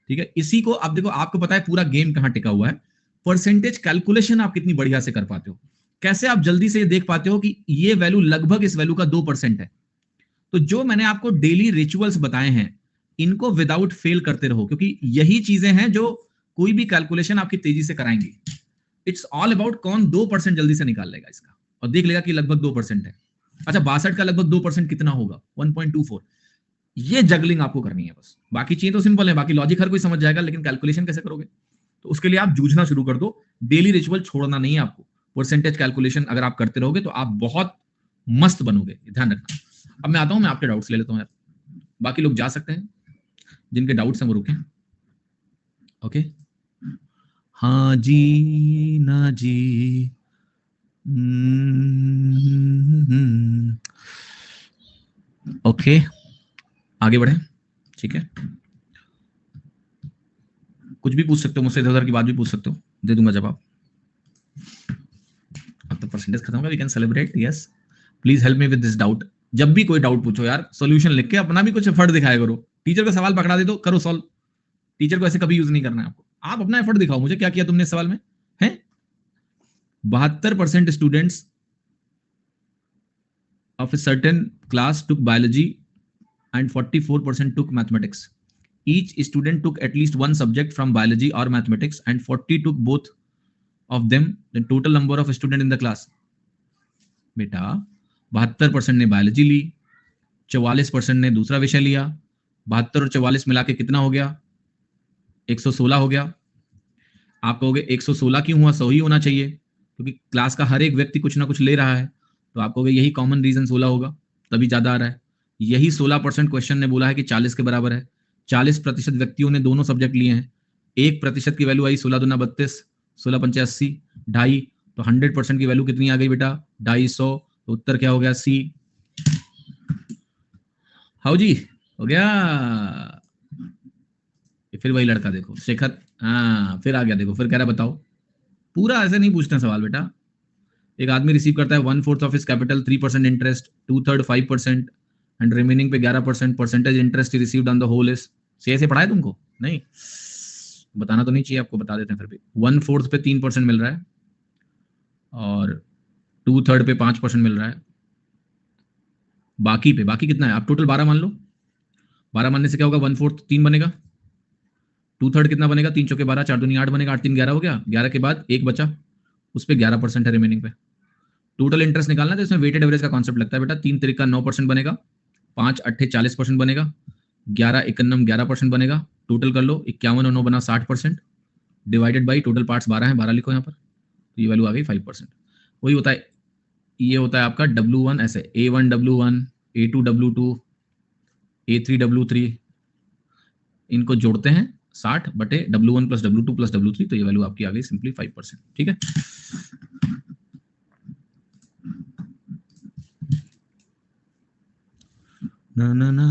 ठीक है। इसी को अब देखो, आपको पता है पूरा गेम कहां टिका हुआ है, परसेंटेज कैलकुलेशन आप कितनी बढ़िया से कर पाते हो, कैसे आप जल्दी से देख पाते हो कि ये वैल्यू लगभग इस वैल्यू का 2% है। तो जो मैंने आपको डेली रिचुअल्स बताए हैं इनको विदाउट फेल करते रहो, क्योंकि यही चीजें हैं जो कोई भी कैलकुलेशन आपकी तेजी से कराएंगी। इट्स ऑल अबाउट कौन 2% जल्दी से निकाल लेगा इसका और देख लेगा कि लगभग 2% है। अच्छा 62 का लगभग 2% कितना होगा, 1.24। ये जगलिंग आपको करनी है बस, बाकी चीजें तो सिंपल है, बाकी लॉजिक हर कोई समझ जाएगा, लेकिन कैलकुलेशन कैसे करोगे, तो उसके लिए आप जूझना शुरू कर दो। डेली रिचुअल छोड़ना नहीं है आपको, परसेंटेज कैलकुलेशन अगर आप करते रहोगे तो आप बहुत मस्त बनोगे, ध्यान रखना। अब मैं आता हूं, मैं आपके डाउट्स ले लेता हूं यार, बाकी लोग जा सकते हैं, जिनके डाउट्स हैं वो रुकें। ओके, हाँ जी ना जी, ओके आगे बढ़े, ठीक है। कुछ भी पूछ सकते हो मुझसे, इधर उधर की बात भी पूछ सकते हो, दे दूंगा जवाब। अब तो परसेंटेज खत्म होगा, we can celebrate. Yes, please help me with this doubt. जब भी कोई डाउट पूछो यार, सॉल्यूशन लिख के अपना भी कुछ एफर्ट दिखाया करो। टीचर का सवाल पकड़ा दे तो करो सॉल्व, टीचर को ऐसे कभी यूज नहीं करना है आपको। आप अपना एफर्ट दिखाओ, मुझे क्या किया तुमने इस सवाल में है। 72% students of a certain class took biology and 44% took mathematics. Each student took at least one subject from biology or mathematics and 40 took both of them. The total number of students in the class. बेटा 72% ने biology ली, 44% ने दूसरा विषय लिया, 72 और 44 मिला के कितना हो गया, 116 हो गया। आप कहोगे 116 क्यों हुआ, 100 ही होना चाहिए, क्योंकि क्लास का हर एक व्यक्ति कुछ ना कुछ ले रहा है, तो आप कहोगे यही कॉमन रीजन 16 होगा, तभी ज्यादा आ रहा है। यही 16% क्वेश्चन ने बोला है कि 40 के बराबर है। 40% व्यक्तियों ने दोनों सब्जेक्ट लिए हैं, 1% की वैल्यू आई 16 दूना 32, 16 पंचे 80, 2.5, तो 100% की वैल्यू कितनी आ गई बेटा 250, तो उत्तर क्या हो गया सी। हाउ जी, हो गया। फिर वही लड़का देखो शेखर, हाँ फिर आ गया देखो, फिर कह रहा बताओ। पूरा ऐसे नहीं पूछते सवाल बेटा। एक आदमी रिसीव करता है 1/4 of his capital 3% interest, 2/3 5% and remaining पे 11% percentage interest received on the whole is. ऐसे पढ़ा है तुमको? नहीं बताना तो नहीं चाहिए आपको, बता देते हैं फिर भी। 1/4 पे 3% मिल रहा है और 2/3 पे 5% मिल रहा है, बाकी कितना है? आप टोटल 12 मान लो। 12 मानने से क्या होगा, 1/4 3 बनेगा, 2/3 कितना बनेगा, 3 चौके 12, 4 दूनी 8 बनेगा, 8 3 11 हो गया। 11 के बाद एक बचा, उस पर 11% है रिमेनिंग पे। टोटल इंटरेस्ट निकालना है तो इसमें वेटेड एवरेज का कॉन्सेप्ट लगता है बेटा। 3 तरीका 9% बनेगा, 5 8 40% बनेगा, 11 51 11% बनेगा। टोटल कर लो, 51 और 9 बना 60%, डिवाइडेड बाई टोटल पार्ट्स 12 हैं, 12 लिखो यहाँ पर, तो ये वैल्यू आ गई 5%। वही होता है, ये होता है आपका W1 ऐसे, A1 W1, A2 W2, A3 W3, इनको जोड़ते हैं 60 बटे W1 plus W2 plus W3, तो ये वैल्यू आपकी आ गई सिंपली 5%। ठीक है, ना ना ना,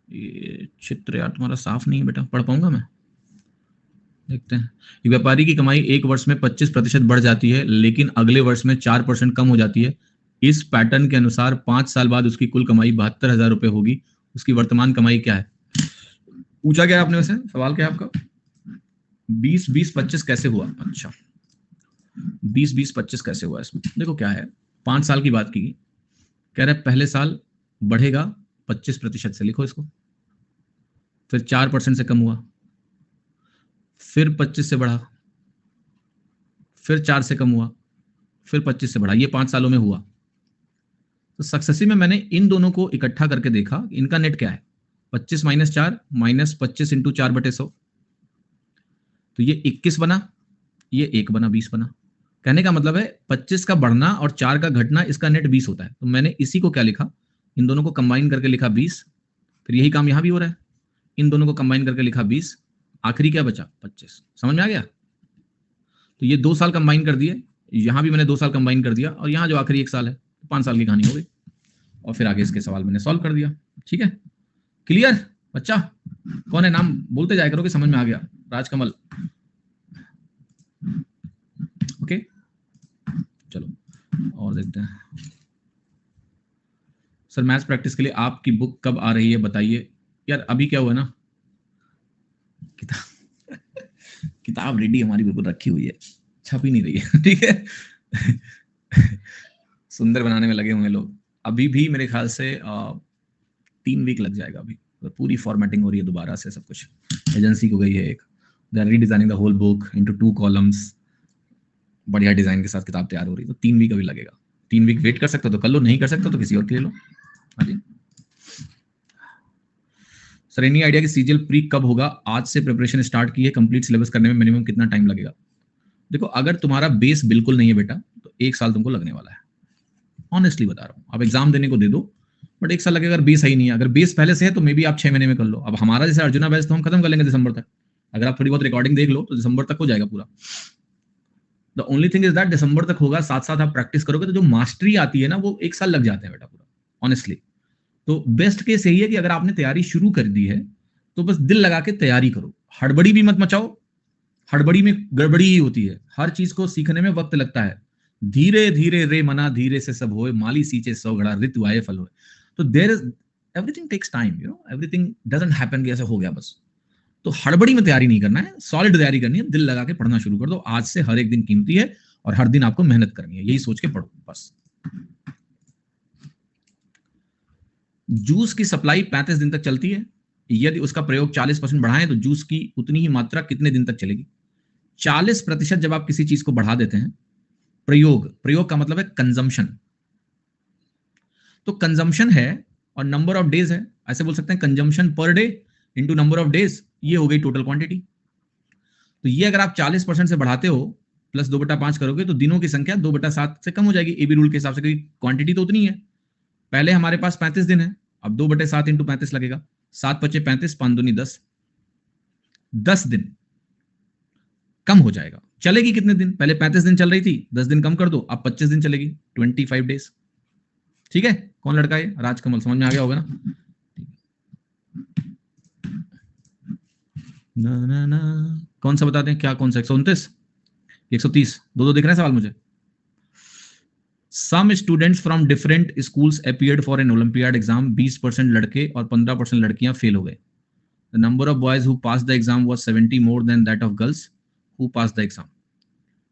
ये चित्र यार तुम्हारा साफ नहीं है बेटा, पढ़ पाऊंगा मैं? देखते हैं। व्यापारी की कमाई एक वर्ष में 25% बढ़ जाती है, लेकिन अगले वर्ष में 4% कम हो जाती है। इस पैटर्न के अनुसार 5 साल बाद उसकी कुल कमाई 72,000 रुपए होगी। उसकी वर्तमान कमाई क्या है? पूछा क्या आपने वैसे, सवाल क्या है आपका? 20-20-25 कैसे हुआ? अच्छा, 20-20-25 कैसे हुआ? इसमें देखो क्या है, 5 साल की बात की, कह रहे पहले साल बढ़ेगा 25% से, लिखो इसको, फिर 4% से कम हुआ, फिर 25 से बढ़ा, फिर 4 से कम हुआ, फिर 25 से बढ़ा। ये 5 सालों में हुआ। तो सक्सेसिव में मैंने इन दोनों को इकट्ठा करके देखा इनका नेट क्या है। 25 - 4 -25 इंटू 4/100, तो ये 21 बना, ये 1 बना, 20 बना। कहने का मतलब है 25 का बढ़ना और 4 का घटना, इसका नेट 20 होता है। तो मैंने इसी को क्या लिखा, इन दोनों को कंबाइन करके लिखा 20। फिर यही काम यहां भी हो रहा है, इन दोनों को कंबाइन करके लिखा 20, आखिरी क्या बचा 25। समझ में आ गया? तो ये 2 साल कंबाइन कर दिए, यहां भी मैंने 2 साल कंबाइन कर दिया, और यहां जो आखिरी 1 साल है, 5 साल की कहानी हो गई। और फिर आगे इसके सवाल मैंने सॉल्व कर दिया। ठीक है, क्लियर बच्चा? कौन है, नाम बोलते जाया करो कि समझ में आ गया। राजकमल, ओके चलो और देखते हैं। सर मैथ्स प्रैक्टिस के लिए आपकी बुक कब आ रही है बताइए। यार अभी क्या हुआ ना, किताब किताब रेडी हमारी बिल्कुल रखी हुई है, छप ही नहीं रही है। ठीक है, सुंदर बनाने में लगे हुए लोग। अभी भी मेरे ख्याल से 3 वीक लग जाएगा अभी, तो पूरी फॉर्मेटिंग हो रही है दोबारा से, सब कुछ एजेंसी को गई है एक, they are redesigning the whole book into 2 columns, बढ़िया डिजाइन के साथ किताब तैयार हो रही है। तो 3 वीक अभी लगेगा। 3 वीक वेट कर सकते हो तो कर लो, नहीं कर सकते तो किसी और के ले लो। हाँ जी सर, एनी आइडिया कि सीजीएल प्री कब होगा? आज से प्रिपरेशन स्टार्ट की है, कंप्लीट सिलेबस करने में मिनिमम कितना टाइम लगेगा? देखो अगर तुम्हारा बेस बिल्कुल नहीं है बेटा, तो 1 साल तुमको लगने वाला है, ऑनेस्टली बता रहा हूँ। आप एग्जाम देने को दे दो, बट 1 साल लगेगा। अगर बेस सही नहीं है, अगर बेस पहले से है तो मे बी आप 6 महीने में कर लो। अब हमारा जैसे अर्जुना बैच तो हम खत्म कर लेंगे दिसंबर तक। अगर आप थोड़ी बहुत रिकॉर्डिंग देख लो तो दिसंबर तक हो जाएगा पूरा। The only thing is that दिसंबर तक होगा, साथ साथ आप प्रैक्टिस करोगे तो जो मास्टरी आती है ना, वो 1 साल लग जाते हैं बेटा पूरा, ऑनेस्टली। तो बेस्ट केस यही है कि अगर आपने तैयारी शुरू कर दी है तो बस दिल लगा के तैयारी करो, हड़बड़ी भी मत मचाओ। हड़बड़ी में गड़बड़ी ही होती है, हर चीज को सीखने में वक्त लगता है। धीरे धीरे रे मना धीरे से सब होए, माली सींचे 100 घड़ा ऋतु आए फल होए। तो there is everything takes time, you know, everything doesn't happen कि ऐसे हो गया बस। तो हड़बड़ी में तैयारी नहीं करना है, सॉलिड तैयारी करनी है। दिल लगा के पढ़ना शुरू कर दो, आज से हर एक दिन कीमती है और हर दिन आपको मेहनत करनी है, यही सोच के पढ़ो बस। जूस की सप्लाई 35 दिन तक चलती है। यदि उसका प्रयोग 40% बढ़ाएं तो जूस की उतनी ही मात्रा कितने दिन तक चलेगी? 40% जब आप किसी चीज को बढ़ा देते हैं, प्रयोग का मतलब है कंजम्पशन। तो कंजम्पशन है और नंबर ऑफ डेज है, ऐसे बोल सकते हैं consumption per day into number of days, ये हो गई टोटल क्वांटिटी। तो ये अगर आप 40% से बढ़ाते हो प्लस 2/5 करोगे तो दिनों की संख्या 2/7 से कम हो जाएगी एबी रूल के हिसाब से, क्योंकि क्वांटिटी तो उतनी है। पहले हमारे पास 35 दिन है, अब 2/7 इंटू 35 लगेगा, 7 × 5 = 35, 5 दूनी 10, 10 दिन कम हो जाएगा। चलेगी कितने दिन? पहले 35 दिन चल रही थी, 10 दिन कम कर दो, अब 25 दिन चलेगी, 25 डेज। ठीक है, कौन लड़का है? राजकमल। समझ में आ गया होगा ना? ना ना ना, कौन सा बताते हैं? क्या कौन सा? 129, 130? दो दिख रहे हैं सवाल मुझे। Some students from different schools appeared for an Olympiad exam. 20% लड़के और 15% लड़कियां फेल हो गए. The number of boys who passed the exam was 70 more than that of girls who passed the exam.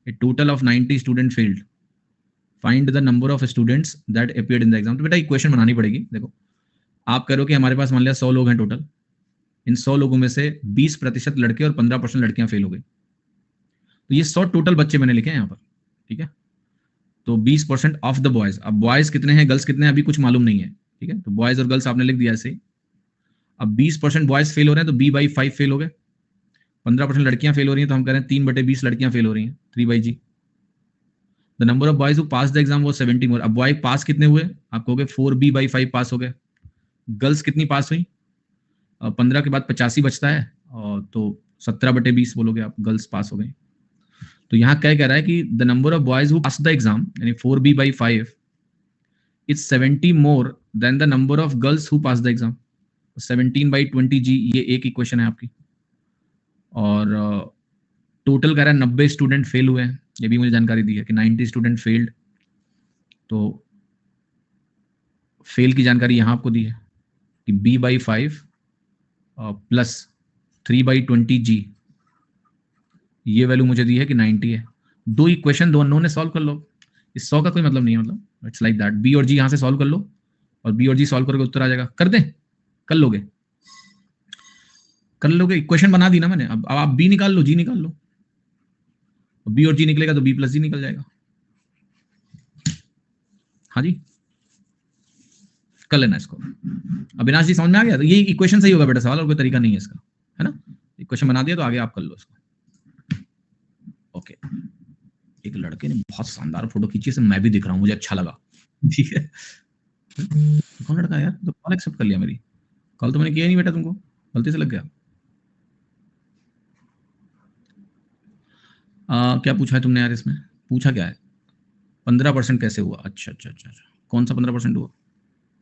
A total of 90 students failed. Find the number of students that appeared in the exam. तो बेटा equation बनानी पड़ेगी। देखो, आप कह रहे हो कि हमारे पास मान लिया 100 लोग हैं टोटल, इन 100 लोगों में से 20% लड़के और 15% लड़कियां फेल हो गई। तो ये 100 टोटल बच्चे मैंने लिखे हैं यहाँ पर, ठीक है। तो 20% ऑफ द बॉयज। अब बॉयज कितने हैं, गर्ल्स कितने हैं, अभी कुछ मालूम नहीं है, ठीक है। तो बॉयज और गर्ल्स आपने लिख दिया ऐसे ही। अब 20% बॉयज फेल हो रहे हैं तो B/5 फेल हो गए, 15% लड़कियां फेल हो रही हैं तो हम कह रहे हैं 3/20 लड़कियां फेल हो रही हैं, 3/G। The number of boys who pass the exam वो 70 मोर। अब बॉय पास कितने हुए? आप कहोगे 4B/5 पास हो गए। गर्ल्स कितनी पास हुई? 15 के बाद 85 बचता है, और तो 17/20 बोलोगे आप, गर्ल्स पास हो गई। तो यहाँ क्या कह रहा है कि the number of boys who pass the exam यानी 4B/5 is 70 more than the number of girls who pass the exam. 17/20G ये एक इक्वेशन है आपकी। और टोटल कह रहा है 90 स्टूडेंट फेल हुए हैं, ये भी मुझे जानकारी दी है कि 90 स्टूडेंट फेल्ड। तो फेल की जानकारी यहाँ आपको दी है कि B/5 प्लस 3/20G, ये वैल्यू मुझे दी है कि 90 है। दो इक्वेशन दोनों ने सॉल्व कर लो, इस 100 का कोई मतलब नहीं है, मतलब इट्स लाइक दैट। B और G यहाँ से सॉल्व कर लो, और B और G सॉल्व करोगे उत्तर आ जाएगा। कर दें? कर लोगे? कर लोगे? इक्वेशन बना दी ना मैंने। अब आप B निकाल लो, G निकाल लो, B और G निकलेगा तो B+G निकल जाएगा। हाँ जी, कर लेना इसको। अविनाश जी समझ में आ गया? तो ये इक्वेशन सही होगा बेटा सवाल, और कोई तरीका नहीं है इसका, है ना। इक्वेशन बना दिया तो आगे आप कर लो इसको। ओके, एक लड़के ने बहुत शानदार फोटो खींची, से मैं भी दिख रहा हूँ, मुझे अच्छा लगा, ठीक है। कौन लड़का है यार? तो कॉल एक्सेप्ट कर लिया मेरी, कॉल तो मैंने किया ही नहीं बेटा, तुमको गलती से लग गया। क्या पूछा है तुमने यार? इसमें पूछा क्या है? 15% कैसे हुआ? अच्छा अच्छा अच्छा अच्छा, कौन सा 15% हुआ?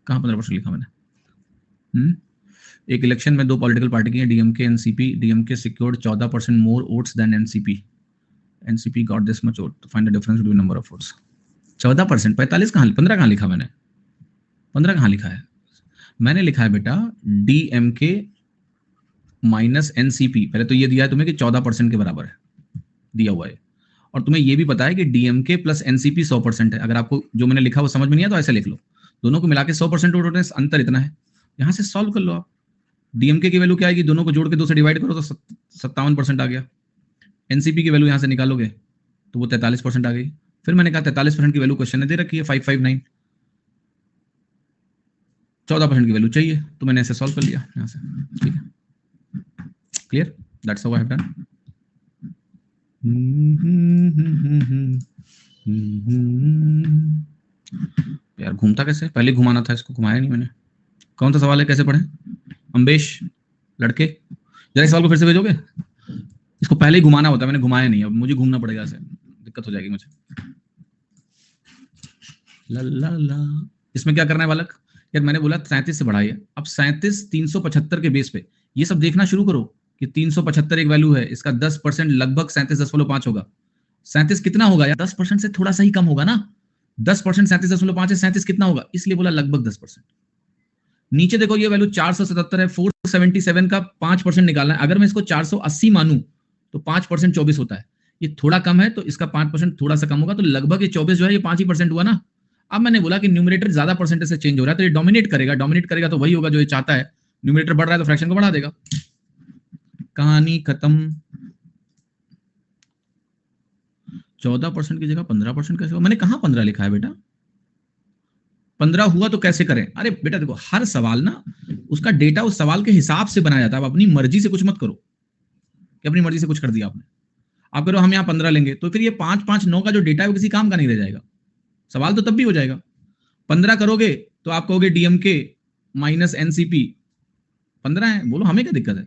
कहाँ 15% लिखा मैंने? एक इलेक्शन में 2 पॉलिटिकल पार्टी की है, DMK NCP। DMK secured 14% more votes than NCP। NCP got this much vote. तो find the difference between number of votes. 14%, 45 कहाँ, 15 कहाँ लिखा मैंने? 15 कहाँ लिखा है? मैंने लिखा है बेटा DMK माइनस NCP। पहले तो ये दिया है तुम्हें कि 14% के बराबर है, दिया हुआ है। और तुम्हें ये भी पता है कि DMK प्लस NCP 100% है। अगर आपको जो मैंने लिखा वो समझ में नहीं है तो ऐसे लिख लो, दोनों को मिला के 100% वोट होते हैं, अंतर इतना है। यहाँ से सॉल्व कर लो आप। DMK की वैल्यू क्या आएगी? दोनों को जोड़ के 2 से डिवाइड करो तो 57% आ गया। NCP की वैल्यू यहाँ से निकालोगे तो वो 43% आ गई। फिर मैंने कहा 43% की वैल्यू क्वेश्चन ने दे रखी है 559, 14% की वैल्यू चाहिए, तो मैंने ऐसे सॉल्व कर लिया यहाँ से। ठीक है, clear? That's how I have done. यार घूमता कैसे? पहले घुमाना था इसको, घुमाया नहीं मैंने। कौन सा सवाल है, कैसे पढ़े? अम्बेश लड़के, जरा इस सवाल को फिर से भेजोगे? इसको पहले ही घुमाना होता है, मैंने घुमाया नहीं, अब मुझे घूमना पड़ेगा, ऐसे दिक्कत हो जाएगी मुझे। ला ला ला, इसमें क्या करना है बालक? यार मैंने बोला 37 से बढ़ाइए। अब 37 375 के बेस पे ये सब देखना शुरू करो कि 375 एक वैल्यू है, इसका 10% लगभग 37.5 होगा। 37 कितना होगा यार? 10% से थोड़ा सा ही कम होगा ना। 10% 37.5 है, 37 कितना होगा? इसलिए बोला लगभग 10%। नीचे देखो ये वैल्यू 477 है, 477 का 5% निकालना है। अगर मैं इसको 480 मानूं तो 5% 24 होता है, ये थोड़ा कम है तो इसका 5% थोड़ा सा कम होगा, तो लगभग ये 24 जो है ये 5% हुआ ना। अब मैंने बोला कि न्यूमरेटर ज्यादा परसेंटेज से चेंज हो रहा है तो ये डोमिनेट करेगा तो वही होगा जो ये चाहता है। न्यूमरेटर बढ़ रहा है तो फ्रैक्शन को बढ़ा देगा। कहानी खत्म। 14% की जगह 15% कैसे हुआ? मैंने कहा 15 लिखा है बेटा? 15 हुआ तो कैसे करें? अरे बेटा देखो, हर सवाल ना उसका डेटा उस सवाल के हिसाब से बनाया जाता है। अब अपनी मर्जी से कुछ मत करो कि अपनी मर्जी से कुछ कर दिया आपने। आप करो हम यहाँ 15 लेंगे, तो फिर ये 5 5 9 का जो डेटा है वो किसी काम का नहीं रह जाएगा। सवाल तो तब भी हो जाएगा। 15 करोगे तो आप कहोगे डीएमके माइनस एनसीपी 15 है, बोलो हमें क्या दिक्कत है।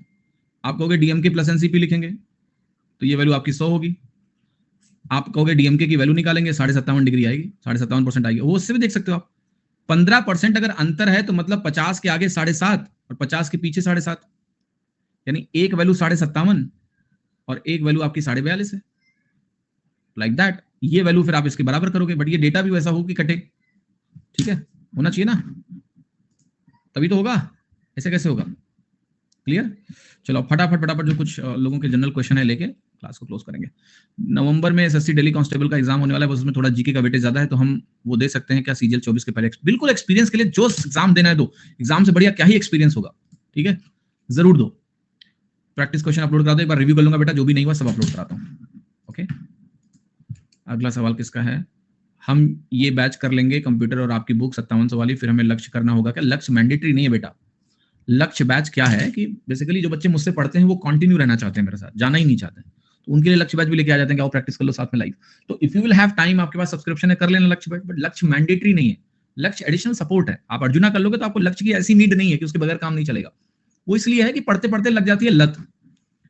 आप कहोगे डीएमके प्लस एनसीपी लिखेंगे तो ये वैल्यू आपकी 100 होगी। आप कहोगे डीएमके की वैल्यू निकालेंगे 57.5 डिग्री आएगी, 57.5% आएगी। वो उससे भी देख सकते हो आप। 15% अगर अंतर है तो मतलब 50 के आगे 7.5 और 50 के पीछे 7.5, यानी एक वैल्यू 57.5 और एक वैल्यू आपकी 42.5 है। लाइक दैट ये वैल्यू फिर आप इसके बराबर करोगे, बट ये डेटा भी वैसा हो कि कटे। ठीक है, होना चाहिए ना, तभी तो होगा, ऐसे कैसे होगा। क्लियर। चलो फटाफट जो कुछ लोगों के जनरल क्वेश्चन है लेके क्लास को क्लोज करेंगे। नवंबर में एसएससी दिल्ली कांस्टेबल का एग्जाम होने वाला है, बस उसमें थोड़ा जीके का वेटेज ज्यादा है, तो हम वो दे सकते हैं क्या सीजीएल 24 के पहले। बिल्कुल एक्सपीरियंस के लिए जो एग्जाम देना है दो, एग्जाम से बढ़िया क्या ही एक्सपीरियंस होगा। ठीक है, जरूर दो। प्रैक्टिस क्वेश्चन अपलोड करा दो, एक बार रिव्यू कर लूंगा बेटा, जो भी नहीं हुआ सब अपलोड कराता हूँ। ओके, अगला सवाल किसका है। हम ये बैच कर लेंगे कंप्यूटर और आपकी बुक 5700 वाली, फिर हमें लक्ष्य करना होगा क्या। लक्ष्य मैंडेटरी नहीं है बेटा। लक्ष्य बैच क्या है कि बेसिकली जो बच्चे मुझसे पढ़ते हैं वो कंटिन्यू रहना चाहते हैं मेरे साथ, जाना ही नहीं चाहते, तो उनके लिए लक्ष्य बैच भी लेके आ जाते हैं कि आओ प्रैक्टिस कर लो साथ में लाइव। तो if you will have time, आपके पास सब्सक्रिप्शन है, कर लेना लक्ष्य बैच, बट लक्ष्य मैंडेटरी नहीं है। लक्ष्य एडिशनल सपोर्ट है। आप अर्जुना कर लोगे तो आपको लक्ष्य की ऐसी नीड नहीं है कि उसके बगैर काम नहीं चलेगा। वो इसलिए है कि पढ़ते पढ़ते लग जाती है लत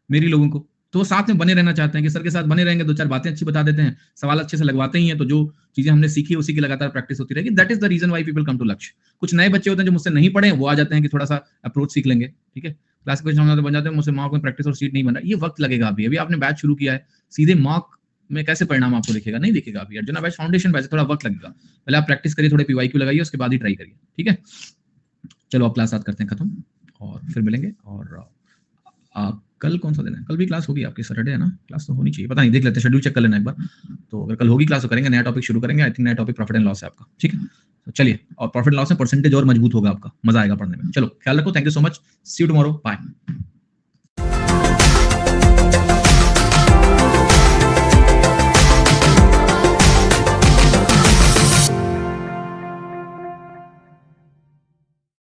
मेरी लोगों को, तो वो साथ में बने रहना चाहते हैं कि सर के साथ बने रहेंगे, दो चार बातें अच्छी बता देते हैं, सवाल अच्छे से लगवाते ही हैं, तो जो चीजें हमने सीखी उसी की लगातार प्रैक्टिस होती रहेगी। That is the reason why people come to Lakshya. कुछ नए बच्चे होते हैं जो मुझसे नहीं पढ़े, वो आ जाते हैं कि थोड़ा सा अप्रोच सीख लेंगे। ठीक है, क्लास के क्वेश्चन बन जाते हैं, मुझसे मॉक में प्रैक्टिस और सीट नहीं बन रहा, ये वक्त लगेगा। अभी आपने बैच शुरू किया है, सीधे मॉक में कैसे परिणाम आपको दिखेगा, नहीं दिखेगा अभी। अर्जुना बैच फाउंडेशन बैच, थोड़ा वक्त लगेगा, पहले आप प्रैक्टिस करिए, थोड़े पीवाईक्यू लगाइए, उसके बाद ही ट्राई करिए। ठीक है, चलो आप क्लास करते हैं खत्म और फिर मिलेंगे। और कल कौन सा दिन है, कल भी क्लास होगी आपकी, सैटरडे है ना, क्लास तो होनी चाहिए, पता नहीं, देख लेते हैं, शेड्यूल चेक कर लेना एक बार। तो अगर कल होगी क्लास तो करेंगे, नया टॉपिक शुरू करेंगे। आई थिंक नया टॉपिक प्रॉफिट एंड लॉस है आपका। ठीक है, तो चलिए, और प्रॉफिट एंड लॉस में परसेंटेज और मजबूत होगा आपका, मजा आएगा पढ़ने में। चलो ख्याल रखो, thank you so much, see you tomorrow, bye.